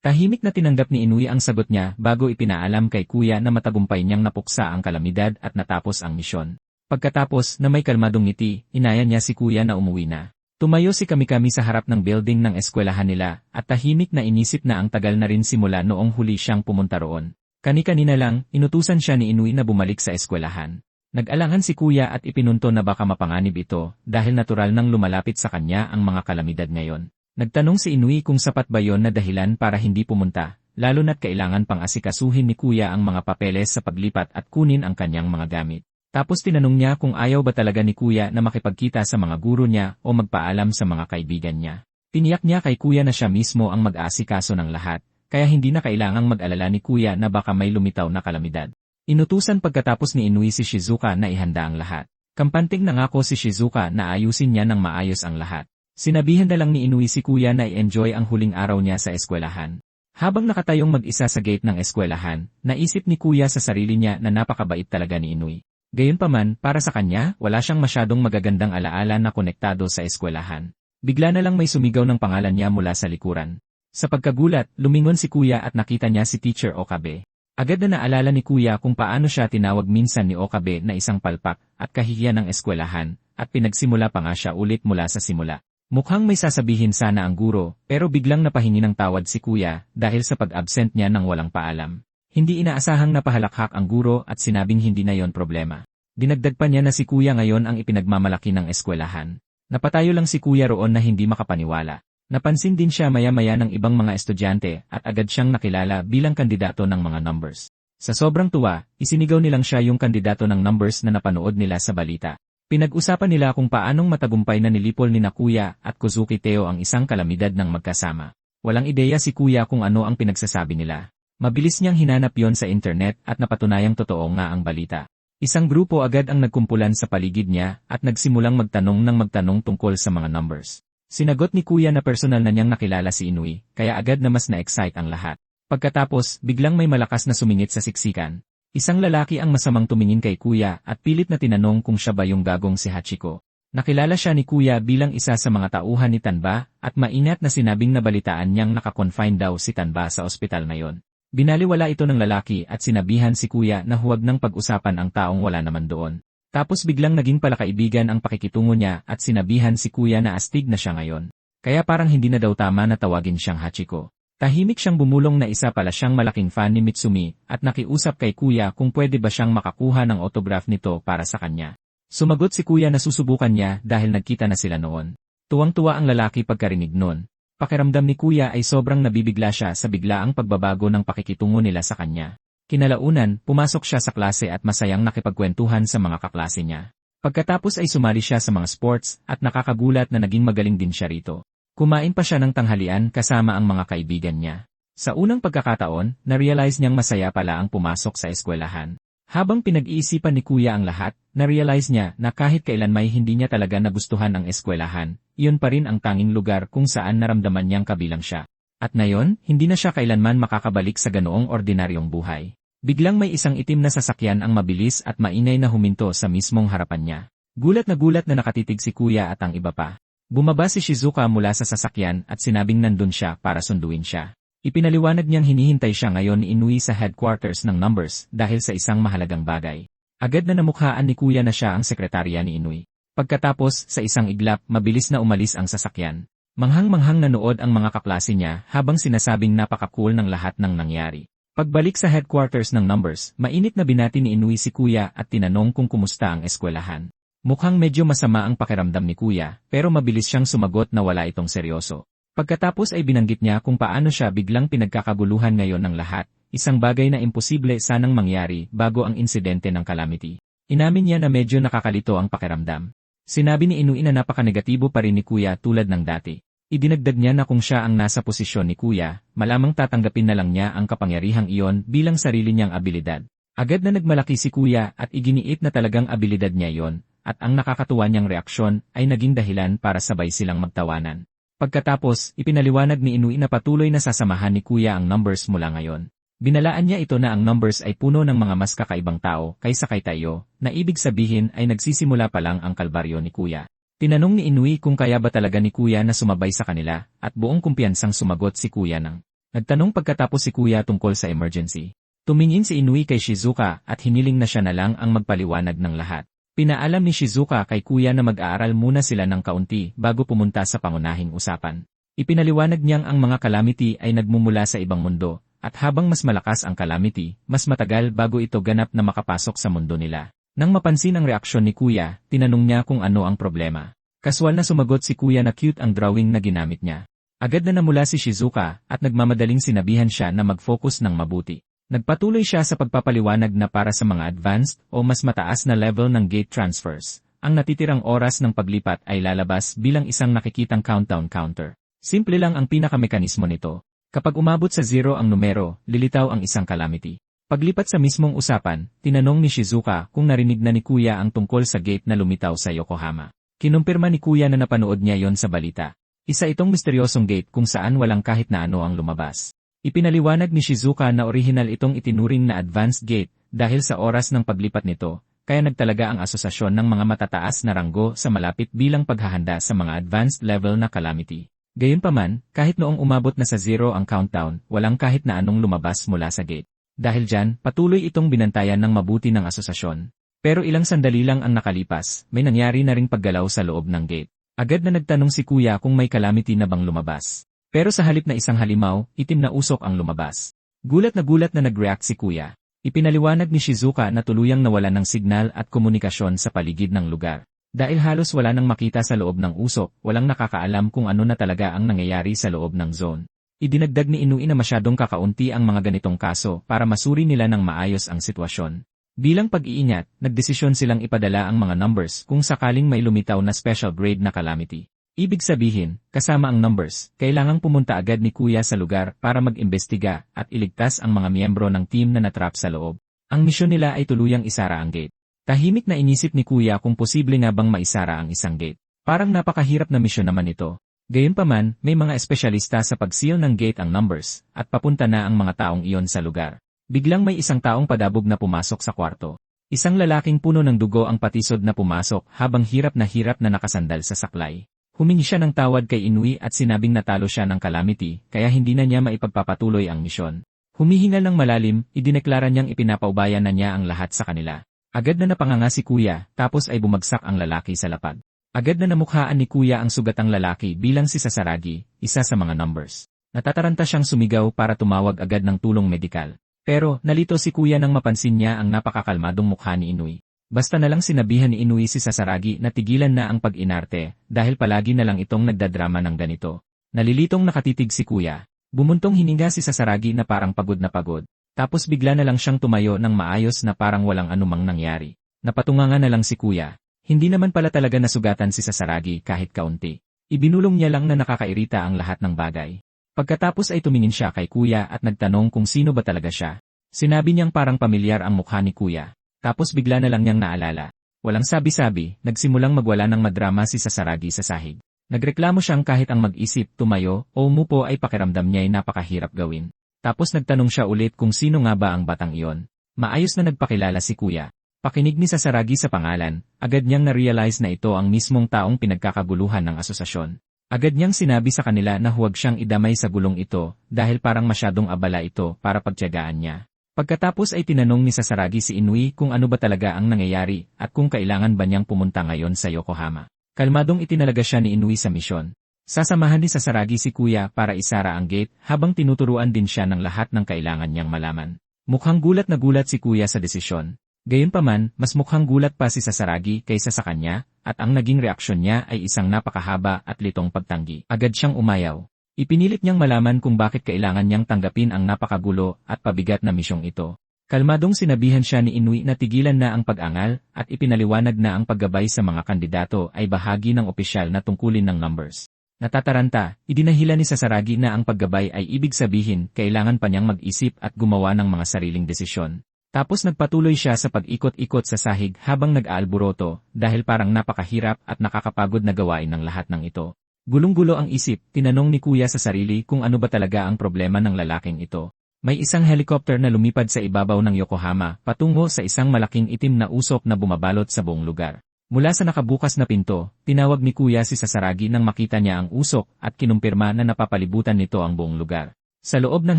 Tahimik na tinanggap ni Inoy ang sagot niya bago ipinaalam kay Kuya na matagumpay niyang napuksa ang kalamidad at natapos ang misyon. Pagkatapos na may kalmadong ngiti, inaya niya si Kuya na umuwi na. Tumayo si Kamikami sa harap ng building ng eskwelahan nila at tahimik na inisip na ang tagal na rin simula noong huli siyang pumunta roon. Kani-kanina lang, inutusan siya ni Inoy na bumalik sa eskwelahan. Nag-alangan si Kuya at ipinunto na baka mapanganib ito dahil natural nang lumalapit sa kanya ang mga kalamidad ngayon. Nagtanong si Inoy kung sapat ba yon na dahilan para hindi pumunta, lalo na't kailangan pang asikasuhin ni Kuya ang mga papeles sa paglipat at kunin ang kanyang mga gamit. Tapos tinanong niya kung ayaw ba talaga ni Kuya na makipagkita sa mga guro niya o magpaalam sa mga kaibigan niya. Tiniyak niya kay Kuya na siya mismo ang mag-aasikaso ng lahat, kaya hindi na kailangang mag-alala ni Kuya na baka may lumitaw na kalamidad. Inutusan pagkatapos ni Inoy si Shizuka na ihanda ang lahat. Kampanting nangako si Shizuka na ayusin niya ng maayos ang lahat. Sinabihan na lang ni Inoy si Kuya na i-enjoy ang huling araw niya sa eskwelahan. Habang nakatayong mag-isa sa gate ng eskwelahan, naisip ni Kuya sa sarili niya na napakabait talaga ni Inoy. Gayunpaman, para sa kanya, wala siyang masyadong magagandang alaala na konektado sa eskwelahan. Bigla na lang may sumigaw ng pangalan niya mula sa likuran. Sa pagkagulat, lumingon si Kuya at nakita niya si Teacher Okabe. Agad na naalala ni Kuya kung paano siya tinawag minsan ni Okabe na isang palpak at kahihiyan ng eskwelahan, at pinagsimula pa nga siya ulit mula sa simula. Mukhang may sasabihin sana ang guro, pero biglang napahingi ng tawad si Kuya dahil sa pag-absent niya nang walang paalam. Hindi inaasahang napahalakhak ang guro at sinabing hindi na yon problema. Dinagdag pa niya na si Kuya ngayon ang ipinagmamalaki ng eskwelahan. Napatayo lang si Kuya roon na hindi makapaniwala. Napansin din siya maya-maya ng ibang mga estudyante at agad siyang nakilala bilang kandidato ng mga numbers. Sa sobrang tuwa, isinigaw nilang siya yung kandidato ng numbers na napanood nila sa balita. Pinag-usapan nila kung paanong matagumpay na nilipol ni na Kuya at Kuzuki Theo ang isang kalamidad ng magkasama. Walang ideya si Kuya kung ano ang pinagsasabi nila. Mabilis niyang hinanap yon sa internet at napatunayang totoo nga ang balita. Isang grupo agad ang nagkumpulan sa paligid niya at nagsimulang magtanong tungkol sa mga numbers. Sinagot ni Kuya na personal na niyang nakilala si Inoy, kaya agad na mas na-excite ang lahat. Pagkatapos, biglang may malakas na sumingit sa siksikan. Isang lalaki ang masamang tumingin kay Kuya at pilit na tinanong kung siya ba yung gagong si Hachiko. Nakilala siya ni Kuya bilang isa sa mga tauhan ni Tanba at maingat na sinabing nabalitaan niyang nakakonfine daw si Tanba sa ospital ngayon. Binaliwala ito ng lalaki at sinabihan si kuya na huwag nang pag-usapan ang taong wala naman doon. Tapos biglang naging palakaibigan ang pakikitungo niya at sinabihan si kuya na astig na siya ngayon. Kaya parang hindi na daw tama na tawagin siyang Hachiko. Tahimik siyang bumulong na isa pala siyang malaking fan ni Mitsumi at nakiusap kay kuya kung pwede ba siyang makakuha ng autograph nito para sa kanya. Sumagot si kuya na susubukan niya dahil nagkita na sila noon. Tuwang-tuwa ang lalaki pagkarinig nun. Pakiramdam ni kuya ay sobrang nabibigla siya sa biglaang pagbabago ng pakikitungo nila sa kanya. Kinalaunan, pumasok siya sa klase at masayang nakipagkwentuhan sa mga kaklase niya. Pagkatapos ay sumali siya sa mga sports at nakakagulat na naging magaling din siya rito. Kumain pa siya ng tanghalian kasama ang mga kaibigan niya. Sa unang pagkakataon, na-realize niyang masaya pala ang pumasok sa eskwelahan. Habang pinag-iisipan ni kuya ang lahat, na-realize niya na kahit kailan may hindi niya talaga nagustuhan ang eskwelahan, iyon pa rin ang tanging lugar kung saan naramdaman niyang kabilang siya. At ngayon, hindi na siya kailanman makakabalik sa ganoong ordinaryong buhay. Biglang may isang itim na sasakyan ang mabilis at maingay na huminto sa mismong harapan niya. Gulat na nakatitig si kuya at ang iba pa. Bumaba si Shizuka mula sa sasakyan at sinabing nandun siya para sunduin siya. Ipinaliwanag niyang hinihintay siya ngayon ni Inui sa headquarters ng Numbers dahil sa isang mahalagang bagay. Agad na namukhaan ni kuya na siya ang sekretarya ni Inui. Pagkatapos, sa isang iglap, mabilis na umalis ang sasakyan. Manghang-manghang nanood ang mga kaklase niya habang sinasabing napaka-cool ng lahat ng nangyari. Pagbalik sa headquarters ng Numbers, mainit na binati ni Inui si kuya at tinanong kung kumusta ang eskwelahan. Mukhang medyo masama ang pakiramdam ni kuya, pero mabilis siyang sumagot na wala itong seryoso. Pagkatapos ay binanggit niya kung paano siya biglang pinagkakaguluhan ngayon ng lahat, isang bagay na imposible sanang mangyari bago ang insidente ng calamity. Inamin niya na medyo nakakalito ang pakiramdam. Sinabi ni Inui na napaka-negatibo pa rin ni kuya tulad ng dati. Idinagdag niya na kung siya ang nasa posisyon ni kuya, malamang tatanggapin na lang niya ang kapangyarihang iyon bilang sarili niyang abilidad. Agad na nagmalaki si kuya at iginiit na talagang abilidad niya iyon. At ang nakakatuwa niyang reaksyon ay naging dahilan para sabay silang magtawanan. Pagkatapos, ipinaliwanag ni Inui na patuloy na sasamahan ni kuya ang Numbers mula ngayon. Binalaan niya ito na ang Numbers ay puno ng mga mas kakaibang tao kaysa kay Taiyo, na ibig sabihin ay nagsisimula pa lang ang kalbaryo ni kuya. Tinanong ni Inui kung kaya ba talaga ni kuya na sumabay sa kanila, at buong kumpiyansang sumagot si kuya nang nagtanong pagkatapos si kuya tungkol sa emergency. Tumingin si Inui kay Shizuka at hiniling na siya na lang ang magpaliwanag ng lahat. Pinaalam ni Shizuka kay kuya na mag-aaral muna sila ng kaunti bago pumunta sa pangunahing usapan. Ipinaliwanag niyang ang mga calamity ay nagmumula sa ibang mundo, at habang mas malakas ang calamity, mas matagal bago ito ganap na makapasok sa mundo nila. Nang mapansin ang reaksyon ni kuya, tinanong niya kung ano ang problema. Kaswal na sumagot si kuya na cute ang drawing na ginamit niya. Agad na namula si Shizuka at nagmamadaling sinabihan siya na mag-focus ng mabuti. Nagpatuloy siya sa pagpapaliwanag na para sa mga advanced o mas mataas na level ng gate transfers, ang natitirang oras ng paglipat ay lalabas bilang isang nakikitang countdown counter. Simple lang ang pinakamekanismo nito. Kapag umabot sa 0 ang numero, lilitaw ang isang calamity. Paglipat sa mismong usapan, tinanong ni Shizuka kung narinig na ni kuya ang tungkol sa gate na lumitaw sa Yokohama. Kinumpirma ni kuya na napanood niya yon sa balita. Isa itong misteryosong gate kung saan walang kahit na ano ang lumabas. Ipinaliwanag ni Shizuka na orihinal itong itinuring na advanced gate dahil sa oras ng paglipat nito, kaya nagtalaga ang asosasyon ng mga matataas na ranggo sa malapit bilang paghahanda sa mga advanced level na calamity. Gayunpaman, kahit noong umabot na sa 0 ang countdown, walang kahit na anong lumabas mula sa gate. Dahil dyan, patuloy itong binantayan ng mabuti ng asosasyon. Pero ilang sandali lang ang nakalipas, may nangyari na ring paggalaw sa loob ng gate. Agad na nagtanong si kuya kung may calamity na bang lumabas. Pero sa halip na isang halimaw, itim na usok ang lumabas. Gulat na nag-react si kuya. Ipinaliwanag ni Shizuka na tuluyang nawalan ng signal at komunikasyon sa paligid ng lugar. Dahil halos wala nang makita sa loob ng usok, walang nakakaalam kung ano na talaga ang nangyayari sa loob ng zone. Idinagdag ni Inui na masyadong kakaunti ang mga ganitong kaso para masuri nila ng maayos ang sitwasyon. Bilang pag-iingat, nagdesisyon silang ipadala ang mga Numbers kung sakaling may lumitaw na special grade na calamity. Ibig sabihin, kasama ang Numbers, kailangang pumunta agad ni kuya sa lugar para mag-imbestiga at iligtas ang mga miyembro ng team na natrap sa loob. Ang misyon nila ay tuluyang isara ang gate. Tahimik na inisip ni kuya kung posible nga bang maisara ang isang gate. Parang napakahirap na misyon naman ito. Gayunpaman, may mga espesyalista sa pag-seal ng gate ang Numbers at papunta na ang mga taong iyon sa lugar. Biglang may isang taong padabog na pumasok sa kwarto. Isang lalaking puno ng dugo ang patisod na pumasok habang hirap na nakasandal sa saklay. Humingi siya ng tawad kay Inui at sinabing natalo siya ng calamity, kaya hindi na niya maipagpapatuloy ang misyon. Humihingal ng malalim, idineklara niyang ipinapaubaya na niya ang lahat sa kanila. Agad na napanganga si Kuya, tapos ay bumagsak ang lalaki sa lapag. Agad na namukhaan ni Kuya ang sugatang lalaki bilang si Sasaragi, isa sa mga numbers. Natataranta siyang sumigaw para tumawag agad ng tulong medikal. Pero, nalito si Kuya nang mapansin niya ang napakakalmadong mukha ni Inoue. Basta na lang sinabihan ni Inoue si Sasaragi na tigilan na ang pag-inarte, dahil palagi na lang itong nagdadrama ng ganito. Nalilitong nakatitig si Kuya. Bumuntong hininga si Sasaragi na parang pagod na pagod. Tapos bigla na lang siyang tumayo ng maayos na parang walang anumang nangyari. Napatunganga na lang si Kuya. Hindi naman pala talaga nasugatan si Sasaragi kahit kaunti. Ibinulong niya lang na nakakairita ang lahat ng bagay. Pagkatapos ay tumingin siya kay Kuya at nagtanong kung sino ba talaga siya. Sinabi niyang parang pamilyar ang mukha ni Kuya. Tapos bigla na lang niyang naalala. Walang sabi-sabi, nagsimulang magwala ng madrama si Sasaragi sa sahig. Nagreklamo siyang kahit ang mag-isip, tumayo, o umupo ay pakiramdam niya ay napakahirap gawin. Tapos nagtanong siya ulit kung sino nga ba ang batang iyon. Maayos na nagpakilala si Kuya. Pakinig ni Sasaragi sa pangalan, agad niyang na-realize na ito ang mismong taong pinagkakaguluhan ng asosasyon. Agad niyang sinabi sa kanila na huwag siyang idamay sa gulong ito dahil parang masyadong abala ito para pagtiyagaan niya. Pagkatapos ay tinanong ni Sasaragi si Inoue kung ano ba talaga ang nangyayari at kung kailangan ba niyang pumunta ngayon sa Yokohama. Kalmadong itinalaga siya ni Inoue sa misyon. Sasamahan ni Sasaragi si Kuya para isara ang gate habang tinuturuan din siya ng lahat ng kailangan niyang malaman. Mukhang gulat na gulat si Kuya sa desisyon. Gayunpaman, mas mukhang gulat pa si Sasaragi kaysa sa kanya, at ang naging reaksyon niya ay isang napakahaba at litong pagtanggi. Agad siyang umayaw. Ipinilit niyang malaman kung bakit kailangan niyang tanggapin ang napakagulo at pabigat na misyong ito. Kalmadong sinabihan siya ni Inoue na tigilan na ang pag-angal at ipinaliwanag na ang paggabay sa mga kandidato ay bahagi ng opisyal na tungkulin ng numbers. Natataranta, idinahila ni Sasaragi na ang paggabay ay ibig sabihin kailangan pa niyang mag-isip at gumawa ng mga sariling desisyon. Tapos nagpatuloy siya sa pag-ikot-ikot sa sahig habang nag-aalburoto dahil parang napakahirap at nakakapagod na gawain ng lahat ng ito. Gulong-gulo ang isip, tinanong ni Kuya sa sarili kung ano ba talaga ang problema ng lalaking ito. May isang helicopter na lumipad sa ibabaw ng Yokohama patungo sa isang malaking itim na usok na bumabalot sa buong lugar. Mula sa nakabukas na pinto, tinawag ni Kuya si Sasaragi nang makita niya ang usok at kinumpirma na napapalibutan nito ang buong lugar. Sa loob ng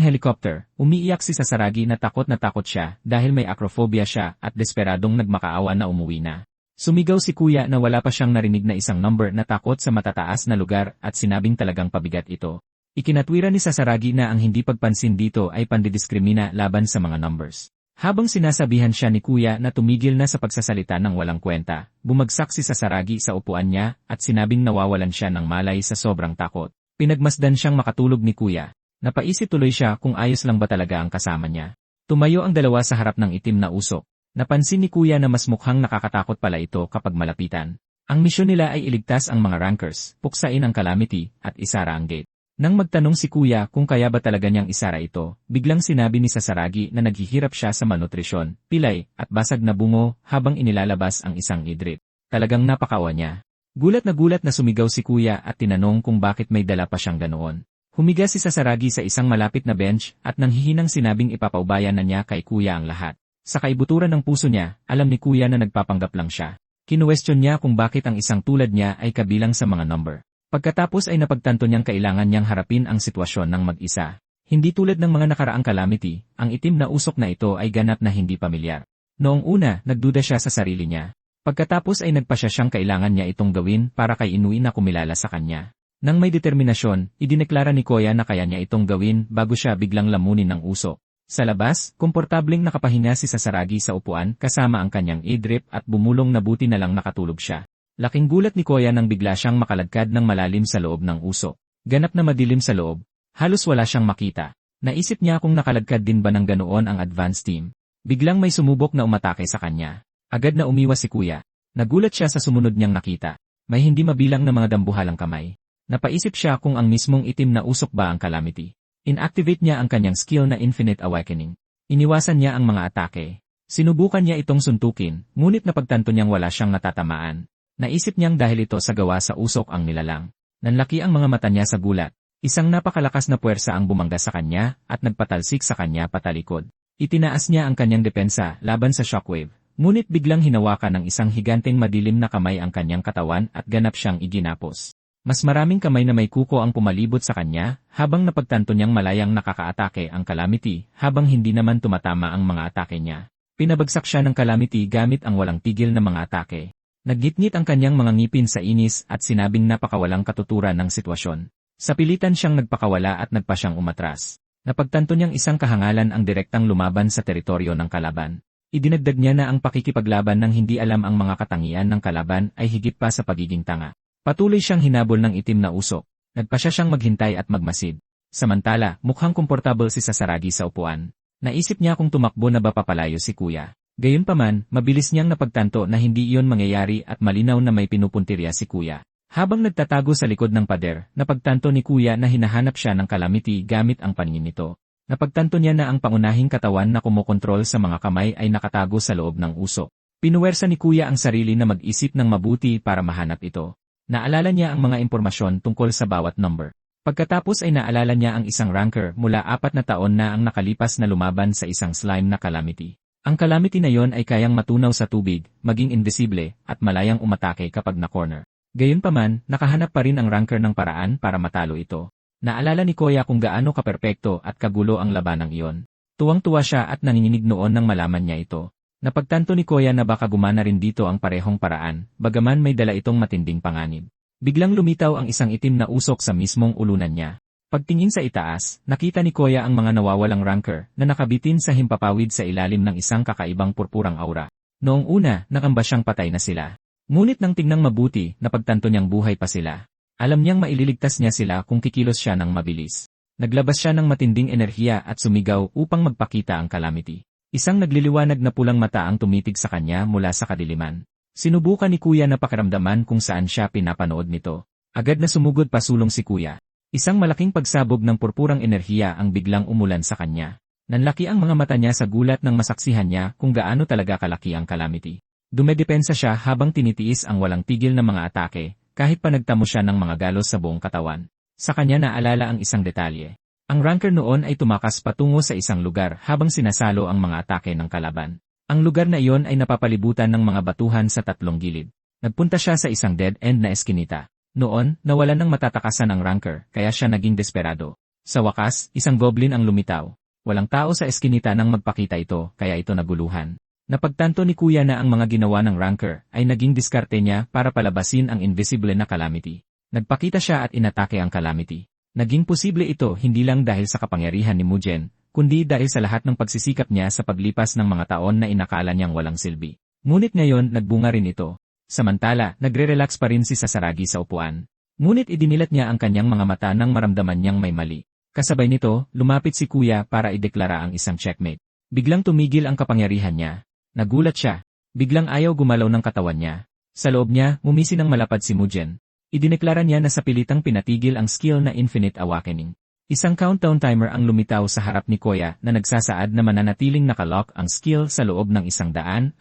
helicopter, umiiyak si Sasaragi na takot siya dahil may acrophobia siya at desperadong nagmakaawa na umuwi na. Sumigaw si Kuya na wala pa siyang narinig na isang number na takot sa matataas na lugar at sinabing talagang pabigat ito. Ikinatwira ni Sasaragi na ang hindi pagpansin dito ay pandidiskrimina laban sa mga numbers. Habang sinasabihan siya ni Kuya na tumigil na sa pagsasalita ng walang kwenta, bumagsak si Sasaragi sa upuan niya at sinabing nawawalan siya ng malay sa sobrang takot. Pinagmasdan siyang makatulog ni Kuya. Napaisip tuloy siya kung ayos lang ba talaga ang kasama niya. Tumayo ang dalawa sa harap ng itim na usok. Napansin ni Kuya na mas mukhang nakakatakot pala ito kapag malapitan. Ang misyon nila ay iligtas ang mga rankers, puksain ang calamity, at isara ang gate. Nang magtanong si Kuya kung kaya ba talaga niyang isara ito, biglang sinabi ni Sasaragi na naghihirap siya sa malnutrisyon, pilay, at basag na bungo habang inilalabas ang isang idrip. Talagang napakawa niya. Gulat na sumigaw si Kuya at tinanong kung bakit may dala pa siyang ganoon. Humiga si Sasaragi sa isang malapit na bench at nanghihinang sinabing ipapaubaya na niya kay Kuya ang lahat. Sa kaibuturan ng puso niya, alam ni Kuya na nagpapanggap lang siya. Kinuwestiyon niya kung bakit ang isang tulad niya ay kabilang sa mga number. Pagkatapos ay napagtanto niyang kailangan niyang harapin ang sitwasyon ng mag-isa. Hindi tulad ng mga nakaraang calamity, ang itim na usok na ito ay ganap na hindi pamilyar. Noong una, nagduda siya sa sarili niya. Pagkatapos ay nagpasya siyang kailangan niya itong gawin para kay Inoue na kumilala sa kanya. Nang may determinasyon, idineklara ni Kuya na kaya niya itong gawin bago siya biglang lamunin ng usok. Sa labas, komportableng nakapahinga si Sasaragi sa upuan kasama ang kanyang idrip at bumulong na buti na lang nakatulog siya. Laking gulat ni Kuya nang bigla siyang makaladkad ng malalim sa loob ng usok. Ganap na madilim sa loob. Halos wala siyang makita. Naisip niya kung nakaladkad din ba ng ganoon ang advance team. Biglang may sumubok na umatake sa kanya. Agad na umiwas si Kuya. Nagulat siya sa sumunod niyang nakita. May hindi mabilang na mga dambuhalang kamay. Napaisip siya kung ang mismong itim na usok ba ang calamity. Inactivate niya ang kanyang skill na Infinite Awakening. Iniwasan niya ang mga atake. Sinubukan niya itong suntukin, ngunit napagtanto niyang wala siyang natatamaan. Naisip niyang dahil ito sa gawa sa usok ang nilalang. Nanlaki ang mga mata niya sa gulat. Isang napakalakas na puwersa ang bumangga sa kanya at nagpatalsik sa kanya patalikod. Itinaas niya ang kanyang depensa laban sa shockwave, ngunit biglang hinawakan ng isang higanteng madilim na kamay ang kanyang katawan at ganap siyang iginapos. Mas maraming kamay na may kuko ang pumalibot sa kanya, habang napagtanto niyang malayang nakakaatake ang Calamity, habang hindi naman tumatama ang mga atake niya. Pinabagsak siya ng Calamity gamit ang walang tigil na mga atake. Naggitngit ang kanyang mga ngipin sa inis at sinabing napakawalang katuturan ng sitwasyon. Sa pilitan siyang nagpakawala at nagpa siyang umatras. Napagtanto niyang isang kahangalan ang direktang lumaban sa teritoryo ng kalaban. Idinagdag niya na ang pakikipaglaban ng hindi alam ang mga katangian ng kalaban ay higit pa sa pagiging tanga. Patuloy siyang hinabol ng itim na usok. Nagpasya siyang maghintay at magmasid. Samantala, mukhang komportable si Sasaragi sa upuan. Naisip niya kung tumakbo na ba papalayo si Kuya. Gayunpaman, mabilis niyang napagtanto na hindi iyon mangyayari at malinaw na may pinupuntirya si Kuya. Habang nagtatago sa likod ng pader, napagtanto ni Kuya na hinahanap siya ng Calamity gamit ang paningin nito. Napagtanto niya na ang pangunahing katawan na kumokontrol sa mga kamay ay nakatago sa loob ng usok. Pinuwersa ni Kuya ang sarili na mag-isip ng mabuti para mahanap ito. Naalala niya ang mga impormasyon tungkol sa bawat number. Pagkatapos ay naalala niya ang isang ranker mula 4 na taon na ang nakalipas na lumaban sa isang slime na Calamity. Ang Calamity na yon ay kayang matunaw sa tubig, maging invisible, at malayang umatake kapag na-corner. Gayunpaman, nakahanap pa rin ang ranker ng paraan para matalo ito. Naalala ni Kuya kung gaano kaperpekto at kagulo ang labanang iyon. Tuwang-tuwa siya at nanginginig noon nang malaman niya ito. Napagtanto ni Kuya na baka gumana rin dito ang parehong paraan, bagaman may dala itong matinding panganib. Biglang lumitaw ang isang itim na usok sa mismong ulunan niya. Pagtingin sa itaas, nakita ni Kuya ang mga nawawalang ranker na nakabitin sa himpapawid sa ilalim ng isang kakaibang purpurang aura. Noong una, nakamba siyang patay na sila. Ngunit nang tingnang mabuti, napagtanto niyang buhay pa sila. Alam niyang maililigtas niya sila kung kikilos siya ng mabilis. Naglabas siya ng matinding enerhiya at sumigaw upang magpakita ang Calamity. Isang nagliliwanag na pulang mata ang tumitig sa kanya mula sa kadiliman. Sinubukan ni Kuya na pakiramdaman kung saan siya pinapanood nito. Agad na sumugod pasulong si Kuya. Isang malaking pagsabog ng purpurang enerhiya ang biglang umulan sa kanya. Nanlaki ang mga mata niya sa gulat nang masaksihan niya kung gaano talaga kalaki ang Calamity. Dumedepensa siya habang tinitiis ang walang tigil na mga atake, kahit pa nagtamo siya ng mga galos sa buong katawan. Sa kanya naalala ang isang detalye. Ang ranker noon ay tumakas patungo sa isang lugar habang sinasalo ang mga atake ng kalaban. Ang lugar na iyon ay napapalibutan ng mga batuhan sa 3 gilid. Nagpunta siya sa isang dead-end na eskinita. Noon, nawalan ng matatakasan ang ranker, kaya siya naging desperado. Sa wakas, isang goblin ang lumitaw. Walang tao sa eskinita nang magpakita ito, kaya ito naguluhan. Napagtanto ni Kuya na ang mga ginawa ng ranker ay naging diskarte niya para palabasin ang invisible na Calamity. Nagpakita siya at inatake ang Calamity. Naging posible ito hindi lang dahil sa kapangyarihan ni Mugen, kundi dahil sa lahat ng pagsisikap niya sa paglipas ng mga taon na inakala niyang walang silbi. Ngunit ngayon nagbunga rin ito. Samantala, nagre-relax pa rin si Sasaragi sa upuan. Ngunit idinilat niya ang kanyang mga mata nang maramdaman niyang may mali. Kasabay nito, lumapit si Kuya para ideklara ang isang checkmate. Biglang tumigil ang kapangyarihan niya. Nagulat siya. Biglang ayaw gumalaw ng katawan niya. Sa loob niya, ngumisi ng malapad si Mugen. Idineklara niya na sa pilitang pinatigil ang skill na Infinite Awakening. Isang countdown timer ang lumitaw sa harap ni Kuya na nagsasaad na mananatiling nakalock ang skill sa loob ng 120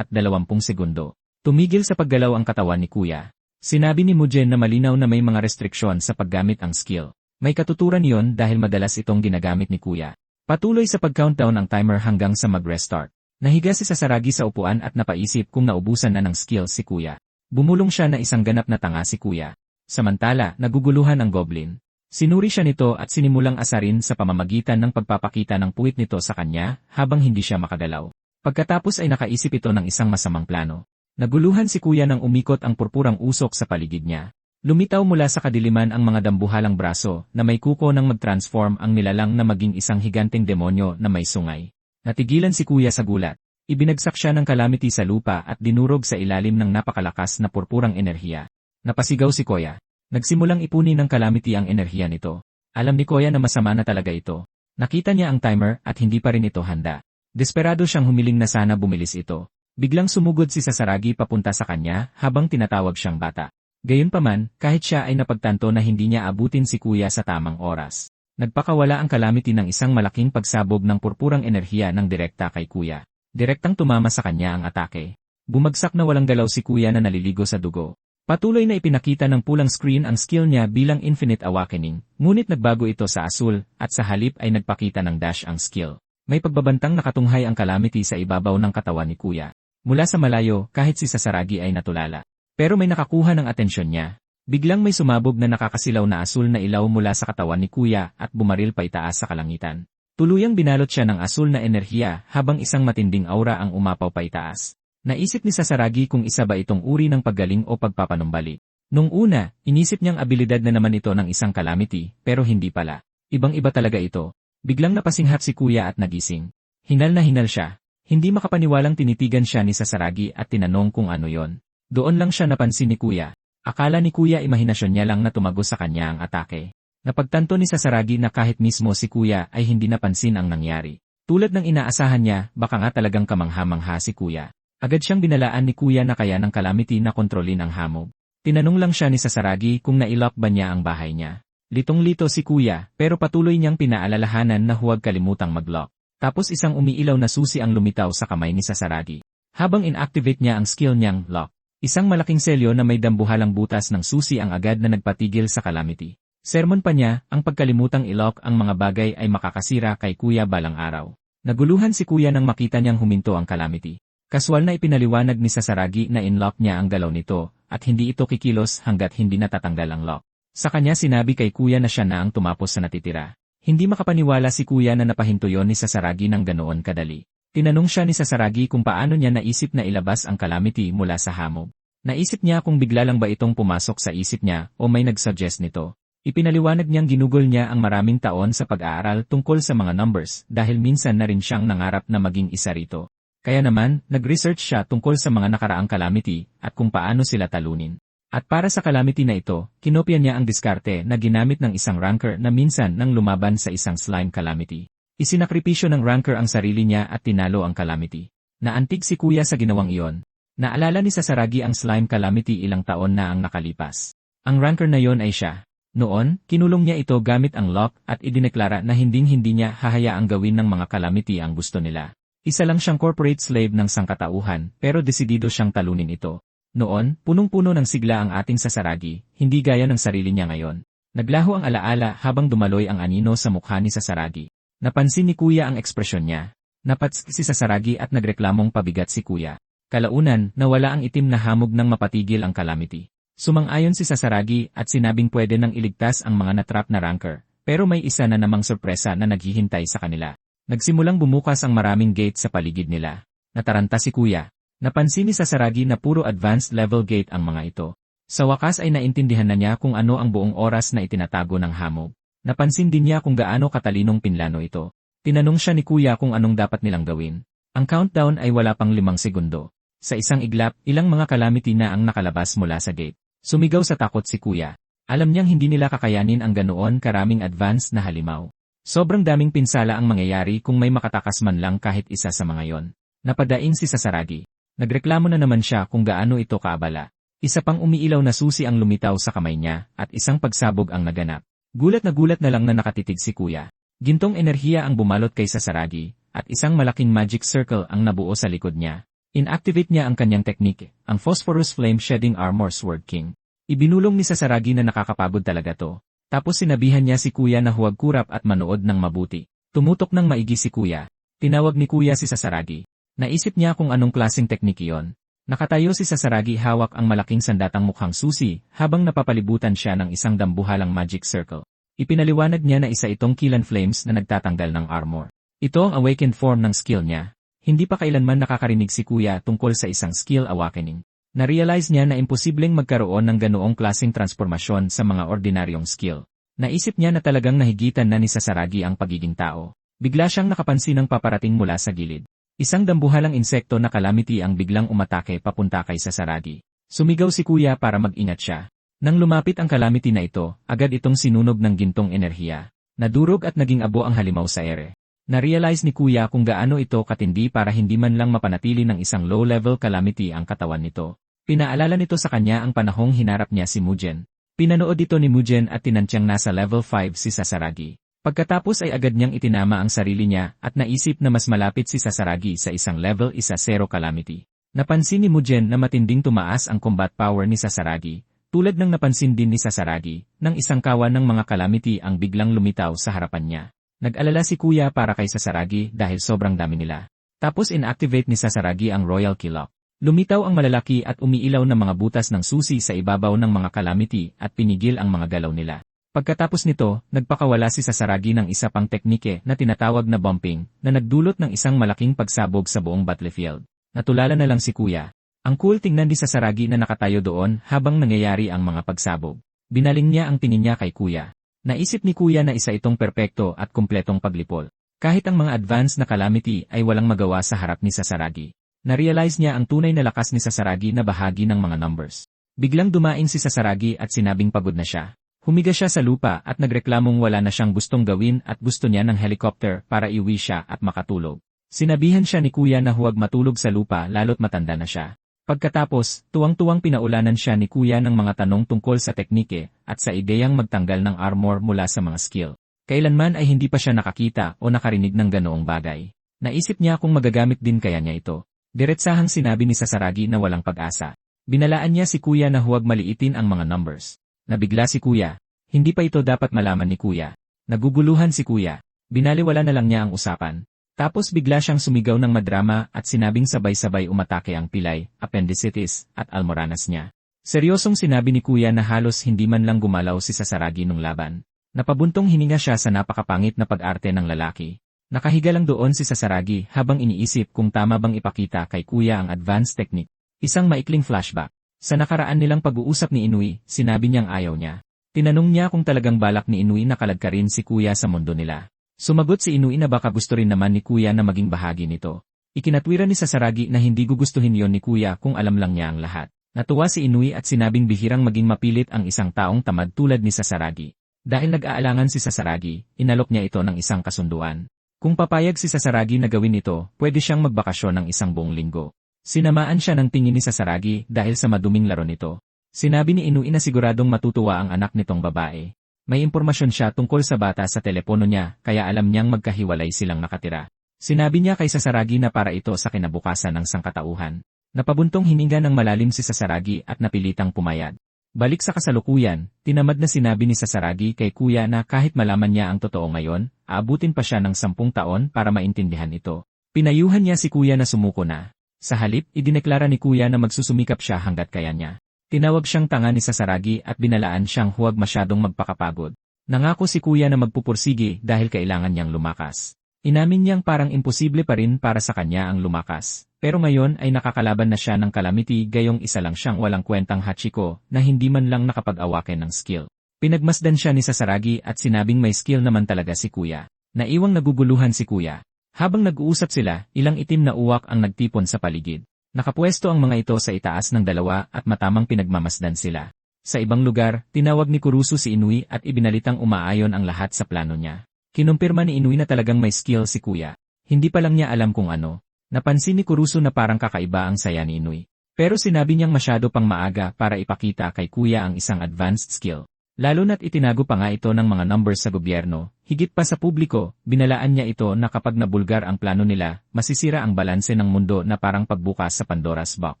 segundo. Tumigil sa paggalaw ang katawan ni Kuya. Sinabi ni Mugen na malinaw na may mga restriksyon sa paggamit ang skill. May katuturan yon dahil madalas itong ginagamit ni Kuya. Patuloy sa pag-countdown ang timer hanggang sa mag-restart. Nahiga si Sasaragi sa upuan at napaisip kung naubusan na ng skill si Kuya. Bumulong siya na isang ganap na tanga si Kuya. Samantala, naguguluhan ang goblin. Sinuri siya nito at sinimulang asarin sa pamamagitan ng pagpapakita ng puwit nito sa kanya habang hindi siya makagalaw. Pagkatapos ay nakaisip ito ng isang masamang plano. Naguluhan si Kuya nang umikot ang purpurang usok sa paligid niya. Lumitaw mula sa kadiliman ang mga dambuhalang braso na may kuko nang mag-transform ang nilalang na maging isang higanteng demonyo na may sungay. Natigilan si Kuya sa gulat. Ibinagsak siya ng Calamity sa lupa at dinurog sa ilalim ng napakalakas na purpurang enerhiya. Napasigaw si Kuya. Nagsimulang ipunin ng Calamity ang enerhiya nito. Alam ni Kuya na masama na talaga ito. Nakita niya ang timer at hindi pa rin ito handa. Desperado siyang humiling na sana bumilis ito. Biglang sumugod si Sasaragi papunta sa kanya habang tinatawag siyang bata. Gayunpaman, kahit siya ay napagtanto na hindi niya abutin si Kuya sa tamang oras. Nagpakawala ang Calamity ng isang malaking pagsabog ng purpurang enerhiya ng direkta kay Kuya. Direktang tumama sa kanya ang atake. Bumagsak na walang galaw si Kuya na naliligo sa dugo. Patuloy na ipinakita ng pulang screen ang skill niya bilang Infinite Awakening, ngunit nagbago ito sa asul, at sa halip ay nagpakita ng dash ang skill. May pagbabantang nakatunghay ang Calamity sa ibabaw ng katawan ni Kuya. Mula sa malayo, kahit si Sasaragi ay natulala. Pero may nakakuha ng atensyon niya. Biglang may sumabog na nakakasilaw na asul na ilaw mula sa katawan ni Kuya at bumaril pa itaas sa kalangitan. Tuluyang binalot siya ng asul na enerhiya habang isang matinding aura ang umapaw pa itaas. Naisip ni Sasaragi kung isa ba itong uri ng paggaling o pagpapanumbalik. Nung una, inisip niyang abilidad na naman ito ng isang calamity, pero hindi pala. Ibang-iba talaga ito. Biglang napasinghap si Kuya at nagising. Hinal na hinal siya. Hindi makapaniwalang tinitigan siya ni Sasaragi at tinanong kung ano yon. Doon lang siya napansin ni Kuya. Akala ni Kuya imahinasyon niya lang na tumagos sa kanya ang atake. Napagtanto ni Sasaragi na kahit mismo si Kuya ay hindi napansin ang nangyari. Tulad ng inaasahan niya, baka nga talagang kamangha-mangha si Kuya. Agad siyang binalaan ni Kuya na kaya ng calamity na kontrolin ang hamog. Tinanong lang siya ni Sasaragi kung nailock ba niya ang bahay niya. Litong-lito si Kuya, pero patuloy niyang pinaalalahanan na huwag kalimutang mag-lock. Tapos isang umiilaw na susi ang lumitaw sa kamay ni Sasaragi. Habang inactivate niya ang skill niyang lock. Isang malaking selyo na may dambuhalang butas ng susi ang agad na nagpatigil sa calamity. Sermon pa niya, ang pagkalimutang ilock ang mga bagay ay makakasira kay Kuya balang araw. Naguluhan si Kuya nang makita niyang huminto ang calamity. Kaswal na ipinaliwanag ni Sasaragi na inlock niya ang galaw nito, at hindi ito kikilos hanggat hindi natatanggal ang lock. Sa kanya sinabi kay Kuya na siya na ang tumapos sa natitira. Hindi makapaniwala si Kuya na napahinto yon ni Sasaragi ng ganoon kadali. Tinanong siya ni Sasaragi kung paano niya naisip na ilabas ang calamity mula sa hamog. Naisip niya kung bigla lang ba itong pumasok sa isip niya o may nag-suggest nito. Ipinaliwanag niyang ginugol niya ang maraming taon sa pag-aaral tungkol sa mga numbers dahil minsan na rin siyang nangarap na maging isa rito. Kaya naman, nag-research siya tungkol sa mga nakaraang calamity at kung paano sila talunin. At para sa calamity na ito, kinopya niya ang diskarte na ginamit ng isang ranker na minsan nang lumaban sa isang slime calamity. Isinakripisyo ng ranker ang sarili niya at tinalo ang calamity. Naantig si Kuya sa ginawang iyon. Naalala ni Sasaragi ang slime calamity ilang taon na ang nakalipas. Ang ranker na yon ay siya. Noon, kinulong niya ito gamit ang lock at idineklara na hinding-hindi niya hahayaang gawin ng mga calamity ang gusto nila. Isa lang siyang corporate slave ng sangkatauhan pero desidido siyang talunin ito. Noon, punong-puno ng sigla ang ating Sasaragi, hindi gaya ng sarili niya ngayon. Naglaho ang alaala habang dumaloy ang anino sa mukha ni Sasaragi. Napansin ni Kuya ang ekspresyon niya. Napats si Sasaragi at nagreklamong pabigat si Kuya. Kalaunan, nawala ang itim na hamog nang mapatigil ang calamity. Sumang-ayon si Sasaragi at sinabing pwede nang iligtas ang mga natrap na ranker, pero may isa na namang sorpresa na naghihintay sa kanila. Nagsimulang bumukas ang maraming gate sa paligid nila. Nataranta si Kuya. Napansin ni Sasaragi na puro advanced level gate ang mga ito. Sa wakas ay naintindihan na niya kung ano ang buong oras na itinatago ng hamog. Napansin din niya kung gaano katalinong pinlano ito. Tinanong siya ni Kuya kung anong dapat nilang gawin. Ang countdown ay wala pang 5 segundo. Sa isang iglap, ilang mga calamity na ang nakalabas mula sa gate. Sumigaw sa takot si Kuya. Alam niyang hindi nila kakayanin ang ganoon karaming advanced na halimaw. Sobrang daming pinsala ang mangyayari kung may makatakas man lang kahit isa sa mga yon. Napadaing si Sasaragi. Nagreklamo na naman siya kung gaano ito kaabala. Isa pang umiilaw na susi ang lumitaw sa kamay niya at isang pagsabog ang naganap. Gulat na lang na nakatitig si Kuya. Gintong enerhiya ang bumalot kay Sasaragi, at isang malaking magic circle ang nabuo sa likod niya. Inactivate niya ang kanyang teknik, ang Phosphorus Flame Shedding Armor Sword King. Ibinulong ni Sasaragi na nakakapagod talaga to. Tapos sinabihan niya si Kuya na huwag kurap at manood ng mabuti. Tumutok ng maigi si Kuya. Tinawag ni Kuya si Sasaragi. Naisip niya kung anong klaseng teknik iyon. Nakatayo si Sasaragi hawak ang malaking sandatang mukhang susi habang napapalibutan siya ng isang dambuhalang magic circle. Ipinaliwanag niya na isa itong Killan Flames na nagtatanggal ng armor. Ito ang awakened form ng skill niya. Hindi pa kailanman nakakarinig si Kuya tungkol sa isang skill awakening. Na-realize niya na imposibleng magkaroon ng ganoong klaseng transformasyon sa mga ordinaryong skill. Naisip niya na talagang nahigitan na ni Sasaragi ang pagiging tao. Bigla siyang nakapansin ng paparating mula sa gilid. Isang dambuhalang insekto na calamity ang biglang umatake papunta kay Sasaragi. Sumigaw si Kuya para mag-ingat siya. Nang lumapit ang calamity na ito, agad itong sinunog ng gintong enerhiya. Nadurog at naging abo ang halimaw sa ere. Na-realize ni Kuya kung gaano ito katindi para hindi man lang mapanatili ng isang low-level calamity ang katawan nito. Pinaalala nito sa kanya ang panahong hinarap niya si Mugen. Pinanood ito ni Mugen at tinantyang nasa level 5 si Sasaragi. Pagkatapos ay agad niyang itinama ang sarili niya at naisip na mas malapit si Sasaragi sa isang level 1-0 calamity. Napansin ni Mugen na matinding tumaas ang combat power ni Sasaragi, tulad ng napansin din ni Sasaragi, nang isang kawan ng mga calamity ang biglang lumitaw sa harapan niya. Nag-alala si Kuya para kay Sasaragi dahil sobrang dami nila. Tapos inactivate ni Sasaragi ang Royal Key Lock. Lumitaw ang malalaki at umiilaw na mga butas ng susi sa ibabaw ng mga calamity at pinigil ang mga galaw nila. Pagkatapos nito, nagpakawala si Sasaragi ng isa pang teknike na tinatawag na bumping na nagdulot ng isang malaking pagsabog sa buong battlefield. Natulala na lang si Kuya. Ang cool tingnan ni Sasaragi na nakatayo doon habang nangyayari ang mga pagsabog. Binaling niya ang tingin niya kay Kuya. Naisip ni Kuya na isa itong perpekto at kumpletong paglipol. Kahit ang mga advanced na calamity ay walang magawa sa harap ni Sasaragi. Na-realize niya ang tunay na lakas ni Sasaragi na bahagi ng mga numbers. Biglang dumaing si Sasaragi at sinabing pagod na siya. Humiga siya sa lupa at nagreklamong wala na siyang gustong gawin at gusto niya ng helicopter para iuwi siya at makatulog. Sinabihan siya ni Kuya na huwag matulog sa lupa lalo't matanda na siya. Pagkatapos, tuwang-tuwang pinaulanan siya ni Kuya ng mga tanong tungkol sa teknike at sa ideyang magtanggal ng armor mula sa mga skill. Kailanman ay hindi pa siya nakakita o nakarinig ng ganoong bagay. Naisip niya kung magagamit din kaya niya ito. Diretsahang sinabi ni Sasaragi na walang pag-asa. Binalaan niya si Kuya na huwag maliitin ang mga numbers. Nabigla si Kuya. Hindi pa ito dapat malaman ni Kuya. Naguguluhan si Kuya. Binaliwala na lang niya ang usapan. Tapos bigla siyang sumigaw ng madrama at sinabing sabay-sabay umatake ang pilay, appendicitis, at almoranas niya. Seryosong sinabi ni Kuya na halos hindi man lang gumalaw si Sasaragi nung laban. Napabuntong hininga siya sa napakapangit na pag-arte ng lalaki. Nakahiga lang doon si Sasaragi habang iniisip kung tama bang ipakita kay Kuya ang advanced technique. Isang maikling flashback. Sa nakaraan nilang pag-uusap ni Inui, sinabi niyang ayaw niya. Tinanong niya kung talagang balak ni Inui na kalagkarin si Kuya sa mundo nila. Sumagot si Inui na baka gusto rin naman ni Kuya na maging bahagi nito. Ikinatwira ni Sasaragi na hindi gugustuhin yon ni Kuya kung alam lang niya ang lahat. Natuwa si Inui at sinabing bihirang maging mapilit ang isang taong tamad tulad ni Sasaragi. Dahil nag-aalangan si Sasaragi, inalok niya ito ng isang kasunduan. Kung papayag si Sasaragi na gawin ito, pwede siyang magbakasyon ng isang buong linggo. Sinamaan siya ng tingin ni Sasaragi dahil sa maduming laro nito. Sinabi ni Inui na siguradong matutuwa ang anak nitong babae. May impormasyon siya tungkol sa bata sa telepono niya kaya alam niyang magkahiwalay silang nakatira. Sinabi niya kay Sasaragi na para ito sa kinabukasan ng sangkatauhan. Napabuntong hininga ng malalim si Sasaragi at napilitang pumayag. Balik sa kasalukuyan, tinamad na sinabi ni Sasaragi kay Kuya na kahit malaman niya ang totoo ngayon, aabutin pa siya ng 10 taon para maintindihan ito. Pinayuhan niya si Kuya na sumuko na. Sa halip, idineklara ni Kuya na magsusumikap siya hanggat kaya niya. Tinawag siyang tanga ni Sasaragi at binalaan siyang huwag masyadong magpakapagod. Nangako si Kuya na magpupursige dahil kailangan niyang lumakas. Inamin niyang parang imposible pa rin para sa kanya ang lumakas. Pero ngayon ay nakakalaban na siya ng calamity gayong isa lang siyang walang kwentang Hachiko na hindi man lang nakapag-awakin ng skill. Pinagmasdan siya ni Sasaragi at sinabing may skill naman talaga si Kuya. Naiwang naguguluhan si Kuya. Habang nag-uusap sila, ilang itim na uwak ang nagtipon sa paligid. Nakapwesto ang mga ito sa itaas ng dalawa at matamang pinagmamasdan sila. Sa ibang lugar, tinawag ni Kurusu si Inui at ibinalitang umaayon ang lahat sa plano niya. Kinumpirma ni Inui na talagang may skill si Kuya. Hindi pa lang niya alam kung ano. Napansin ni Kurusu na parang kakaiba ang saya ni Inui. Pero sinabi niyang masyado pang maaga para ipakita kay Kuya ang isang advanced skill. Lalo na't itinago pa nga ito ng mga numbers sa gobyerno, higit pa sa publiko, binalaan niya ito na kapag nabulgar ang plano nila, masisira ang balanse ng mundo na parang pagbukas sa Pandora's box.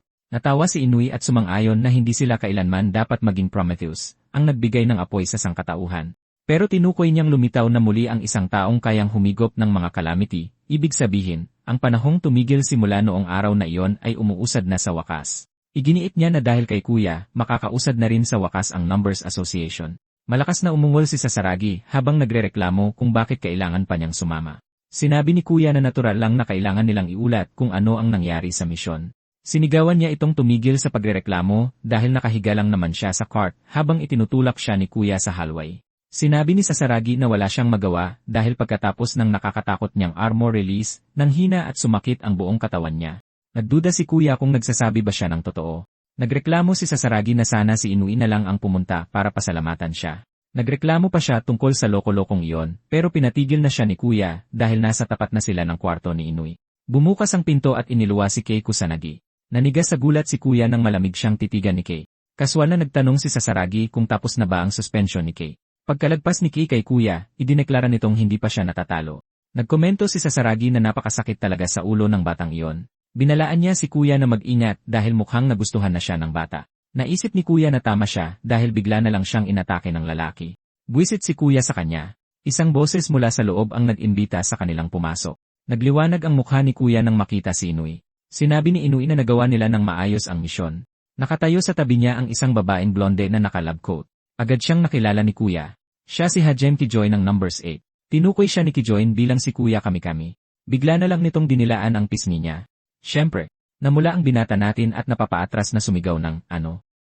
Natawa si Inui at sumang-ayon na hindi sila kailanman dapat maging Prometheus, ang nagbigay ng apoy sa sangkatauhan. Pero tinukoy niyang lumitaw na muli ang isang taong kayang humigop ng mga calamity, ibig sabihin, ang panahong tumigil simula noong araw na iyon ay umuusad na sa wakas. Iginiit niya na dahil kay Kuya, makakausad na rin sa wakas ang Numbers Association. Malakas na umungol si Sasaragi habang nagrereklamo kung bakit kailangan pa niyang sumama. Sinabi ni Kuya na natural lang na kailangan nilang iulat kung ano ang nangyari sa misyon. Sinigawan niya itong tumigil sa pagrereklamo dahil nakahiga lang naman siya sa cart habang itinutulak siya ni Kuya sa hallway. Sinabi ni Sasaragi na wala siyang magawa dahil pagkatapos ng nakakatakot niyang armor release, nanghina at sumakit ang buong katawan niya. Nagduda si Kuya kung nagsasabi ba siya ng totoo. Nagreklamo si Sasaragi na sana si Inui na lang ang pumunta para pasalamatan siya. Nagreklamo pa siya tungkol sa loko-lokong iyon, pero pinatigil na siya ni Kuya dahil nasa tapat na sila ng kwarto ni Inui. Bumukas ang pinto at iniluwa si Kei Kusanagi. Nanigas sa gulat si Kuya nang malamig siyang titigan ni Kei. Kaswal na nagtanong si Sasaragi kung tapos na ba ang suspension ni Kei. Pagkalagpas ni Kei kay Kuya, idineklara nitong hindi pa siya natatalo. Nagkomento si Sasaragi na napakasakit talaga sa ulo ng batang iyon. Binalaan niya si Kuya na mag-ingat dahil mukhang nagustuhan na siya ng bata. Naisip ni Kuya na tama siya dahil bigla na lang siyang inatake ng lalaki. Buwisit si Kuya sa kanya. Isang boses mula sa loob ang nag-imbita sa kanilang pumasok. Nagliwanag ang mukha ni Kuya nang makita si Inui. Sinabi ni Inui na nagawa nila ng maayos ang misyon. Nakatayo sa tabi niya ang isang babaeng blonde na naka-lab coat. Agad siyang nakilala ni Kuya. Siya si Hajem Kijoy ng numbers 8. Tinukoy siya ni Kijoy bilang si Kuya Kami-Kami. Bigla na lang nitong dinilaan ang pisngi niya. Siyempre, namula ang binata natin at napapaatras na sumigaw ng,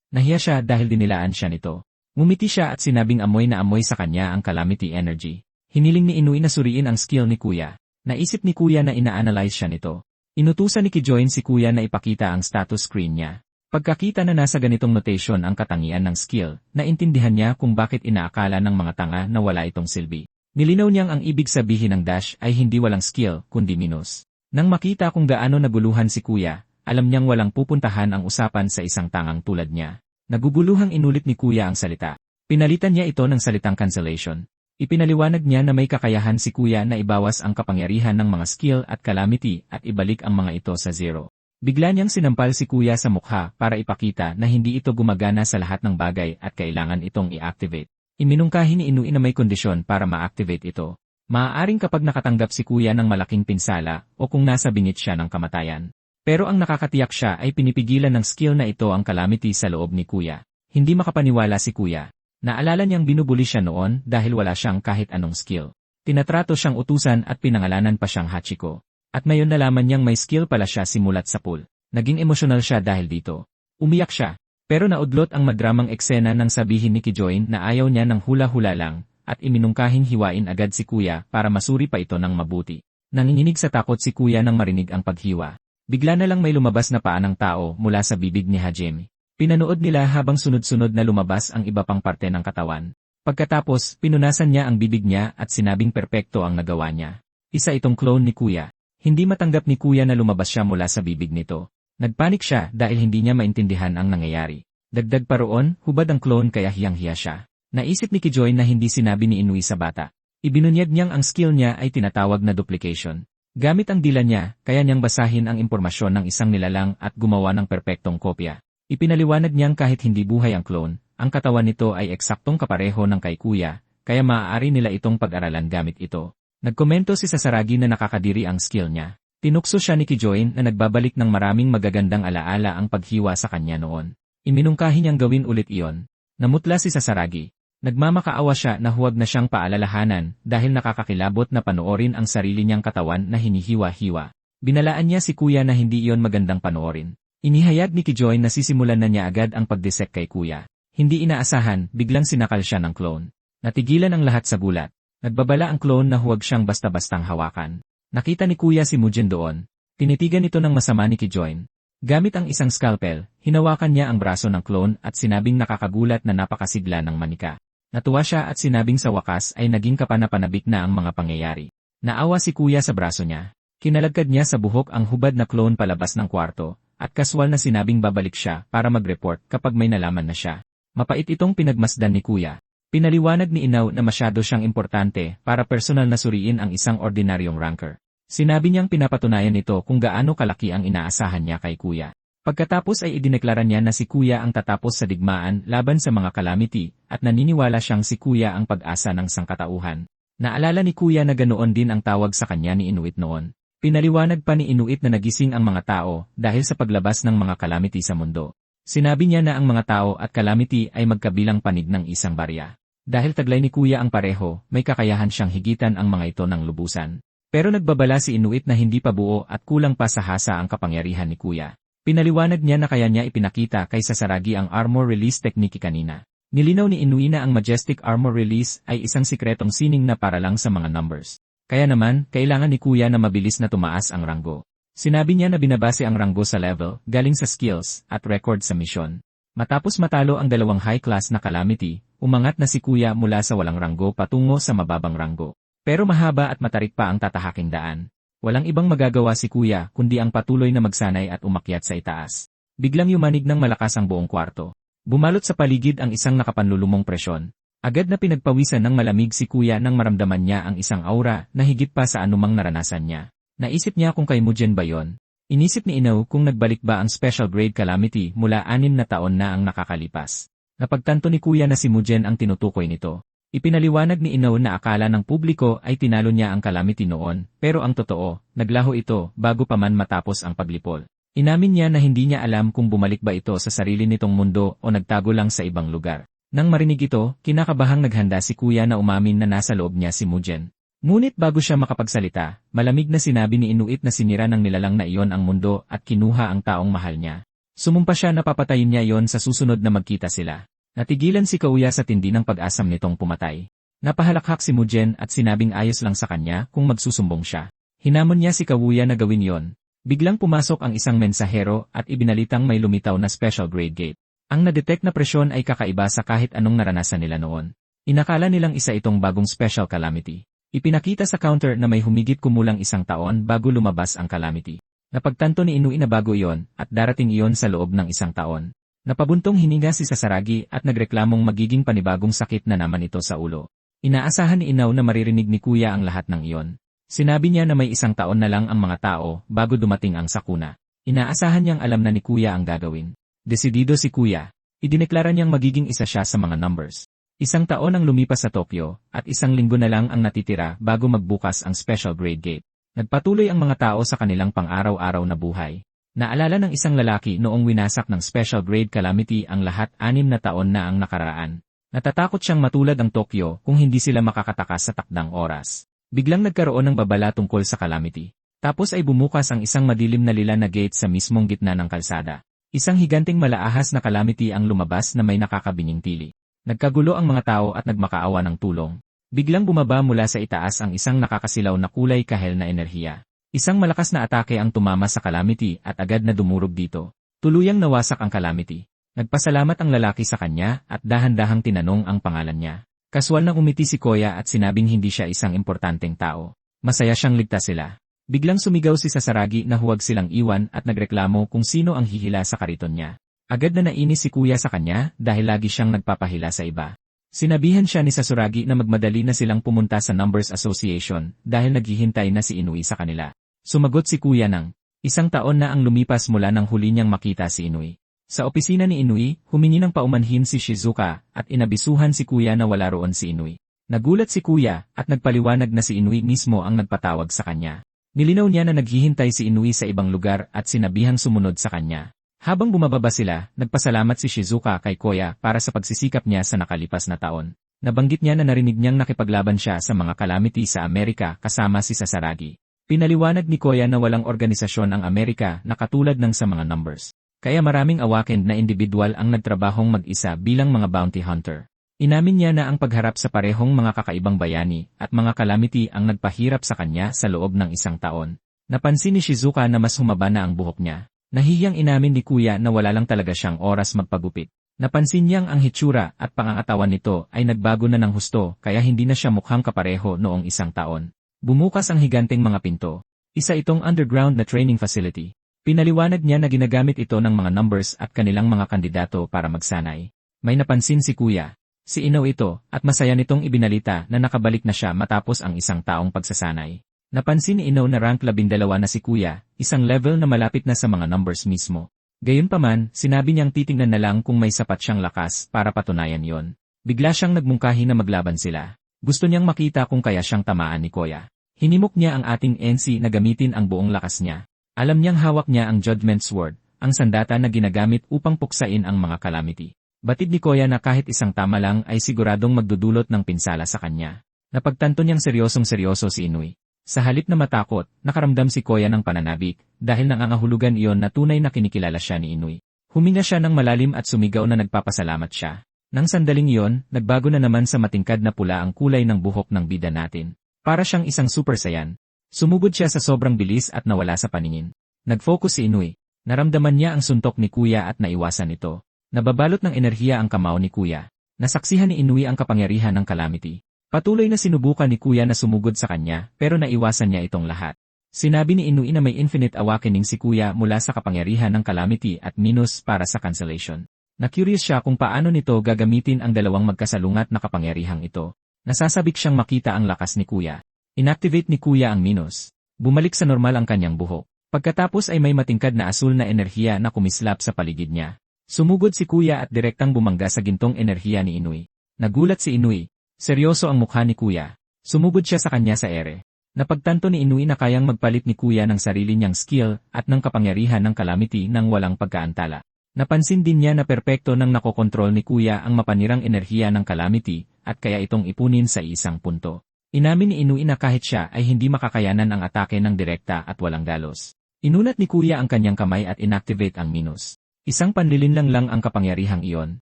Nahiya siya dahil dinilaan siya nito. Ngumiti siya at sinabing amoy na amoy sa kanya ang calamity energy. Hiniling ni Inui na suriin ang skill ni Kuya. Naisip ni Kuya na ina-analyze siya nito. Inutusan ni Kijoy si Kuya na ipakita ang status screen niya. Pagkakita na nasa ganitong notation ang katangian ng skill, naintindihan niya kung bakit inaakala ng mga tanga na wala itong silbi. Nilinaw niyang ang ibig sabihin ng dash ay hindi walang skill, kundi minus. Nang makita kung gaano naguluhan si Kuya, alam niyang walang pupuntahan ang usapan sa isang tangang tulad niya. Naguguluhang inulit ni Kuya ang salita. Pinalitan niya ito ng salitang cancellation. Ipinaliwanag niya na may kakayahan si Kuya na ibawas ang kapangyarihan ng mga skill at calamity at ibalik ang mga ito sa zero. Bigla niyang sinampal si Kuya sa mukha para ipakita na hindi ito gumagana sa lahat ng bagay at kailangan itong i-activate. Iminungkahi ni Inui na may kondisyon para ma-activate ito. Maaaring kapag nakatanggap si Kuya ng malaking pinsala o kung nasa bingit siya ng kamatayan. Pero ang nakakatiyak siya ay pinipigilan ng skill na ito ang calamity sa loob ni Kuya. Hindi makapaniwala si Kuya. Naalala niyang binubuli siya noon dahil wala siyang kahit anong skill. Tinatrato siyang utusan at pinangalanan pa siyang Hachiko. At ngayon nalaman niyang may skill pala siya simulat sa pool. Naging emosyonal siya dahil dito. Umiyak siya. Pero naudlot ang madramang eksena nang sabihin ni Kijoy na ayaw niya ng hula-hula lang at iminungkahing hiwain agad si Kuya para masuri pa ito ng mabuti. Nanginginig sa takot si Kuya nang marinig ang paghiwa. Bigla na lang may lumabas na paa ng tao mula sa bibig ni Hajime. Pinanood nila habang sunod-sunod na lumabas ang iba pang parte ng katawan. Pagkatapos, pinunasan niya ang bibig niya at sinabing perpekto ang nagawa niya. Isa itong clone ni Kuya. Hindi matanggap ni Kuya na lumabas siya mula sa bibig nito. Nagpanik siya dahil hindi niya maintindihan ang nangyayari. Dagdag pa roon, hubad ang clone kaya hiyang-hiya siya. Naisip ni Kijoy na hindi sinabi ni Inui sa bata. Ibinunyag niyang ang skill niya ay tinatawag na duplication. Gamit ang dila niya, kaya niyang basahin ang impormasyon ng isang nilalang at gumawa ng perpektong kopya. Ipinaliwanag niyang kahit hindi buhay ang clone, ang katawan nito ay eksaktong kapareho ng kay Kuya, kaya maaari nila itong pag-aralan gamit ito. Nagkomento si Sasaragi na nakakadiri ang skill niya. Tinukso siya ni Kijoy na nagbabalik ng maraming magagandang alaala ang paghiwa sa kanya noon. Iminungkahi niyang gawin ulit iyon. Namutla si Sasaragi. Nagmamakaawa siya na huwag na siyang paalalahanan dahil nakakakilabot na panoorin ang sarili niyang katawan na hinihiwa-hiwa. Binalaan niya si Kuya na hindi iyon magandang panoorin. Inihayag ni Kijoy na sisimulan na niya agad ang pagdisek kay Kuya. Hindi inaasahan, biglang sinakal siya ng clone. Natigilan ang lahat sa gulat. Nagbabala ang clone na huwag siyang basta-bastang hawakan. Nakita ni Kuya si Mujin doon. Tinitigan ito ng masama ni Kijoy. Gamit ang isang scalpel, hinawakan niya ang braso ng clone at sinabing nakakagulat na napakasigla ng manika. Natuwa siya at sinabing sa wakas ay naging kapanapanabik na ang mga pangyayari. Naawa si Kuya sa braso niya. Kinalagkad niya sa buhok ang hubad na clone palabas ng kwarto. At kaswal na sinabing babalik siya para mag-report kapag may nalaman na siya. Mapait itong pinagmasdan ni Kuya. Pinaliwanag ni Inaw na masyado siyang importante para personal na suriin ang isang ordinaryong ranker. Sinabi niyang pinapatunayan nito kung gaano kalaki ang inaasahan niya kay Kuya. Pagkatapos ay idineklara niya na si Kuya ang tatapos sa digmaan laban sa mga calamity at naniniwala siyang si Kuya ang pag-asa ng sangkatauhan. Naalala ni Kuya na ganoon din ang tawag sa kanya ni Inuit noon. Pinaliwanag pa ni Inuit na nagising ang mga tao dahil sa paglabas ng mga calamity sa mundo. Sinabi niya na ang mga tao at calamity ay magkabilang panig ng isang barya. Dahil taglay ni Kuya ang pareho, may kakayahan siyang higitan ang mga ito ng lubusan. Pero nagbabala si Inuit na hindi pa buo at kulang pa sa hasa ang kapangyarihan ni Kuya. Pinaliwanag niya na kaya niya ipinakita kay Sasaragi ang armor release technique kanina. Nilinaw ni Inui na ang majestic armor release ay isang sikretong sining na para lang sa mga numbers. Kaya naman, kailangan ni Kuya na mabilis na tumaas ang ranggo. Sinabi niya na binabase ang ranggo sa level, galing sa skills, at record sa misyon. Matapos matalo ang dalawang high-class na calamity, umangat na si Kuya mula sa walang ranggo patungo sa mababang ranggo. Pero mahaba at matarik pa ang tatahaking daan. Walang ibang magagawa si Kuya kundi ang patuloy na magsanay at umakyat sa itaas. Biglang yumanig ng malakas ang buong kwarto. Bumalot sa paligid ang isang nakapanlulumong presyon. Agad na pinagpawisan ng malamig si Kuya nang maramdaman niya ang isang aura na higit pa sa anumang naranasan niya. Naisip niya kung kay Mujin ba yon. Inisip ni Inaw kung nagbalik ba ang special grade calamity mula 6 na taon na ang nakakalipas. Napagtanto ni Kuya na si Mujin ang tinutukoy nito. Ipinaliwanag ni Inaw na akala ng publiko ay tinalo niya ang calamity noon, pero ang totoo, naglaho ito bago pa man matapos ang paglipol. Inamin niya na hindi niya alam kung bumalik ba ito sa sarili nitong mundo o nagtago lang sa ibang lugar. Nang marinig ito, kinakabahang naghanda si Kuya na umamin na nasa loob niya si Mujen. Ngunit bago siya makapagsalita, malamig na sinabi ni Inuit na sinira ng nilalang na iyon ang mundo at kinuha ang taong mahal niya. Sumumpa siya na papatayin niya iyon sa susunod na magkita sila. Natigilan si Kuya sa tindi ng pag-asam nitong pumatay. Napahalakhak si Mujen at sinabing ayos lang sa kanya kung magsusumbong siya. Hinamon niya si Kuya na gawin yon. Biglang pumasok ang isang mensahero at ibinalitang may lumitaw na special grade gate. Ang nadetect na presyon ay kakaiba sa kahit anong naranasan nila noon. Inakala nilang isa itong bagong special calamity. Ipinakita sa counter na may humigit kumulang 1 taon bago lumabas ang calamity. Napagtanto ni Inui na bago iyon at darating iyon sa loob ng 1 taon. Napabuntong hininga si Sasaragi at nagreklamong magiging panibagong sakit na naman ito sa ulo. Inaasahan ni Inaw na maririnig ni Kuya ang lahat ng iyon. Sinabi niya na may 1 taon na lang ang mga tao bago dumating ang sakuna. Inaasahan niyang alam na ni Kuya ang gagawin. Desidido si Kuya. Idineklara niyang magiging isa siya sa mga numbers. 1 taon ang lumipas sa Tokyo at 1 linggo na lang ang natitira bago magbukas ang special grade gate. Nagpatuloy ang mga tao sa kanilang pang-araw-araw na buhay. Naalala ng isang lalaki noong winasak ng special grade calamity ang lahat 6 na taon na ang nakaraan. Natatakot siyang matulad ang Tokyo kung hindi sila makakatakas sa takdang oras. Biglang nagkaroon ng babala tungkol sa calamity. Tapos ay bumukas ang isang madilim na lila na gate sa mismong gitna ng kalsada. Isang higanting malaahas na calamity ang lumabas na may nakakabining tili. Nagkagulo ang mga tao at nagmakaawa ng tulong. Biglang bumaba mula sa itaas ang isang nakakasilaw na kulay kahel na enerhiya. Isang malakas na atake ang tumama sa calamity at agad na dumurog dito. Tuluyang nawasak ang calamity. Nagpasalamat ang lalaki sa kanya at dahan-dahang tinanong ang pangalan niya. Kaswal na umiti si Kuya at sinabing hindi siya isang importanteng tao. Masaya siyang ligtas sila. Biglang sumigaw si Sasaragi na huwag silang iwan at nagreklamo kung sino ang hihila sa kariton niya. Agad na nainis si Kuya sa kanya dahil lagi siyang nagpapahila sa iba. Sinabihan siya ni Sasaragi na magmadali na silang pumunta sa Numbers Association dahil naghihintay na si Inui sa kanila. Sumagot si Kuya ng 1 taon na ang lumipas mula nang huli niyang makita si Inui. Sa opisina ni Inui, humingi ng paumanhin si Shizuka at inabisuhan si Kuya na wala roon si Inui. Nagulat si Kuya at nagpaliwanag na si Inui mismo ang nagpatawag sa kanya. Nilinaw niya na naghihintay si Inui sa ibang lugar at sinabihang sumunod sa kanya. Habang bumababa sila, nagpasalamat si Shizuka kay Kuya para sa pagsisikap niya sa nakalipas na taon. Nabanggit niya na narinig niyang nakipaglaban siya sa mga calamity sa Amerika kasama si Sasaragi. Pinaliwanag ni Kuya na walang organisasyon ang Amerika na katulad ng sa mga numbers. Kaya maraming awakened na individual ang nagtrabahong mag-isa bilang mga bounty hunter. Inamin niya na ang pagharap sa parehong mga kakaibang bayani at mga calamity ang nagpahirap sa kanya sa loob ng 1 taon. Napansin ni Shizuka na mas humaba na ang buhok niya. Nahihiyang inamin ni Kuya na wala lang talaga siyang oras magpagupit. Napansin niyang ang hitsura at pangangatawan nito ay nagbago na ng husto kaya hindi na siya mukhang kapareho noong 1 taon. Bumukas ang higanteng mga pinto. Isa itong underground na training facility. Pinaliwanag niya na ginagamit ito ng mga numbers at kanilang mga kandidato para magsanay. May napansin si Kuya. Si Inaw ito at masaya nitong ibinalita na nakabalik na siya matapos ang 1 taong pagsasanay. Napansin ni Inaw na rank 12 na si Kuya, isang level na malapit na sa mga numbers mismo. Gayunpaman, sinabi niyang titingnan na lang kung may sapat siyang lakas para patunayan yon. Bigla siyang nagmungkahi na maglaban sila. Gusto niyang makita kung kaya siyang tamaan ni Kuya. Hinimok niya ang ating NC na gamitin ang buong lakas niya. Alam niyang hawak niya ang Judgment Sword, ang sandata na ginagamit upang puksain ang mga calamity. Batid ni Kuya na kahit 1 tama lang ay siguradong magdudulot ng pinsala sa kanya. Napagtanto niyang seryosong-seryoso si Inui. Sa halip na matakot, nakaramdam si Kuya ng pananabik dahil nangangahulugan iyon na tunay na kinikilala siya ni Inui. Huminga siya ng malalim at sumigaw na nagpapasalamat siya. Nang sandaling iyon, nagbago na naman sa matingkad na pula ang kulay ng buhok ng bida natin. Para siyang isang Super Saiyan. Sumugod siya sa sobrang bilis at nawala sa paningin. Nag-focus si Inui. Naramdaman niya ang suntok ni Kuya at naiwasan ito. Nababalot ng enerhiya ang kamao ni Kuya. Nasaksihan ni Inui ang kapangyarihan ng calamity. Patuloy na sinubukan ni Kuya na sumugod sa kanya pero naiwasan niya itong lahat. Sinabi ni Inui na may infinite awakening si Kuya mula sa kapangyarihan ng calamity at minus para sa cancellation. Na-curious siya kung paano nito gagamitin ang dalawang magkasalungat na kapangyarihang ito. Nasasabik siyang makita ang lakas ni Kuya. Inactivate ni Kuya ang minus. Bumalik sa normal ang kanyang buhok. Pagkatapos ay may matingkad na asul na enerhiya na kumislap sa paligid niya. Sumugod si Kuya at direktang bumangga sa gintong enerhiya ni Inui. Nagulat si Inui. Seryoso ang mukha ni Kuya. Sumugod siya sa kanya sa ere. Napagtanto ni Inui na kayang magpalit ni Kuya ng sarili niyang skill at ng kapangyarihan ng Calamity nang walang pagkaantala. Napansin din niya na perpekto nang nakokontrol ni Kuya ang mapanirang enerhiya ng Calamity at kaya itong ipunin sa isang punto. Inamin ni Inui na kahit siya ay hindi makakayanan ang atake ng direkta at walang galos. Inunat ni Kuya ang kanyang kamay at inactivate ang minus. Isang panlilinlang lang ang kapangyarihang iyon.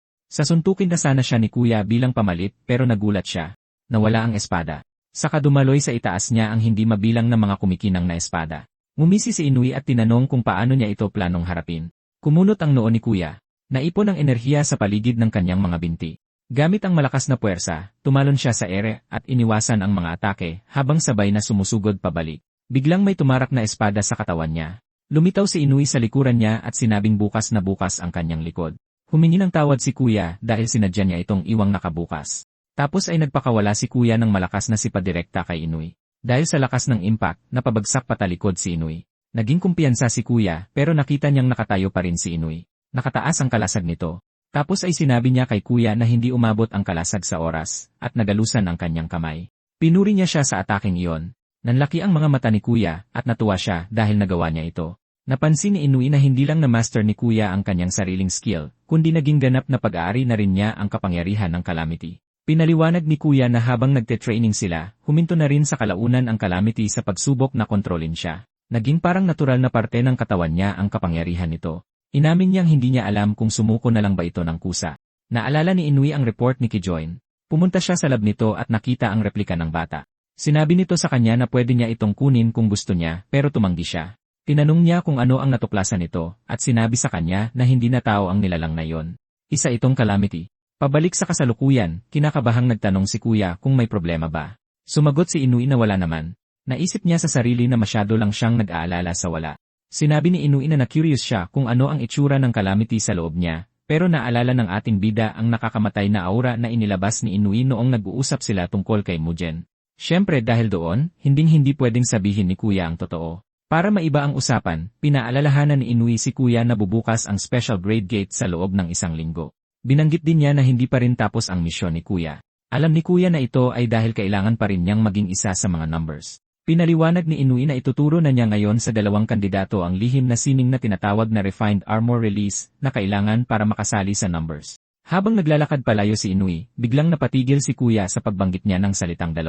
Sasuntukin na sana siya ni Kuya bilang pamalit pero nagulat siya. Nawala ang espada. Saka dumaloy sa itaas niya ang hindi mabilang na mga kumikinang na espada. Ngumisi si Inui at tinanong kung paano niya ito planong harapin. Kumunot ang noo ni Kuya. Naipon ang enerhiya sa paligid ng kanyang mga binti. Gamit ang malakas na puwersa, tumalon siya sa ere at iniwasan ang mga atake habang sabay na sumusugod pabalik. Biglang may tumarak na espada sa katawan niya. Lumitaw si Inui sa likuran niya at sinabing bukas na bukas ang kanyang likod. Humingi ng tawad si Kuya dahil sinadya niya itong iwang nakabukas. Tapos ay nagpakawala si Kuya ng malakas na sipadirekta kay Inui. Dahil sa lakas ng impact, napabagsak patalikod si Inui. Naging kumpiyansa si Kuya pero nakita niyang nakatayo pa rin si Inui. Nakataas ang kalasag nito. Tapos ay sinabi niya kay Kuya na hindi umabot ang kalasag sa oras at nagalusan ang kanyang kamay. Pinuri niya siya sa ataking iyon. Nanlaki ang mga mata ni Kuya at natuwa siya dahil nagawa niya ito. Napansin ni Inui na hindi lang na-master ni Kuya ang kanyang sariling skill, kundi naging ganap na pag-aari na rin niya ang kapangyarihan ng Calamity. Pinaliwanag ni Kuya na habang nagte-training sila, huminto na rin sa kalaunan ang Calamity sa pagsubok na kontrolin siya. Naging parang natural na parte ng katawan niya ang kapangyarihan nito. Inamin niyang hindi niya alam kung sumuko na lang ba ito ng kusa. Naalala ni Inui ang report ni Kijoin. Pumunta siya sa lab nito at nakita ang replika ng bata. Sinabi nito sa kanya na pwede niya itong kunin kung gusto niya pero tumanggi siya. Tinanong niya kung ano ang natuklasan nito at sinabi sa kanya na hindi na tao ang nilalang na yon. Isa itong Calamity. Pabalik sa kasalukuyan, kinakabahang nagtanong si Kuya kung may problema ba. Sumagot si Inui na wala naman. Naisip niya sa sarili na masyado lang siyang nag-aalala sa wala. Sinabi ni Inui na na-curious siya kung ano ang itsura ng Calamity sa loob niya, pero naalala ng ating bida ang nakakamatay na aura na inilabas ni Inui noong nag-uusap sila tungkol kay Mugen. Siyempre dahil doon, hindi pwedeng sabihin ni Kuya ang totoo. Para maiba ang usapan, pinaalalahanan ni Inui si Kuya na bubukas ang special grade gate sa loob ng 1 linggo. Binanggit din niya na hindi pa rin tapos ang misyon ni Kuya. Alam ni Kuya na ito ay dahil kailangan pa rin niyang maging isa sa mga numbers. Pinaliwanag ni Inui na ituturo na niya ngayon sa 2 kandidato ang lihim na sining na tinatawag na Refined Armor Release na kailangan para makasali sa numbers. Habang naglalakad palayo si Inui, biglang napatigil si Kuya sa pagbanggit niya ng salitang 2.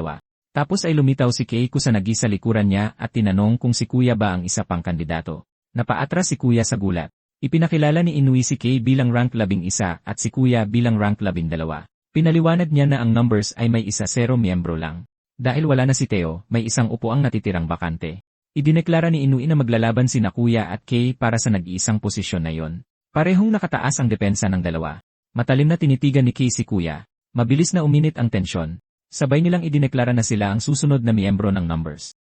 Tapos ay lumitaw si Keiko sa nagisa likuran niya at tinanong kung si Kuya ba ang isa pang kandidato. Napaatras si Kuya sa gulat. Ipinakilala ni Inui si Kei bilang rank 11 at si Kuya bilang rank 12. Pinaliwanag niya na ang numbers ay may 1-0 miyembro lang. Dahil wala na si Theo, may 1 upuang natitirang bakante. Idineklara ni Inui na maglalaban sina Kuya at Kei para sa nag-iisang posisyon na yon. Parehong nakataas ang depensa ng 2. Matalim na tinitigan ni Kei si Kuya. Mabilis na uminit ang tensyon. Sabay nilang idineklara na sila ang susunod na miyembro ng numbers.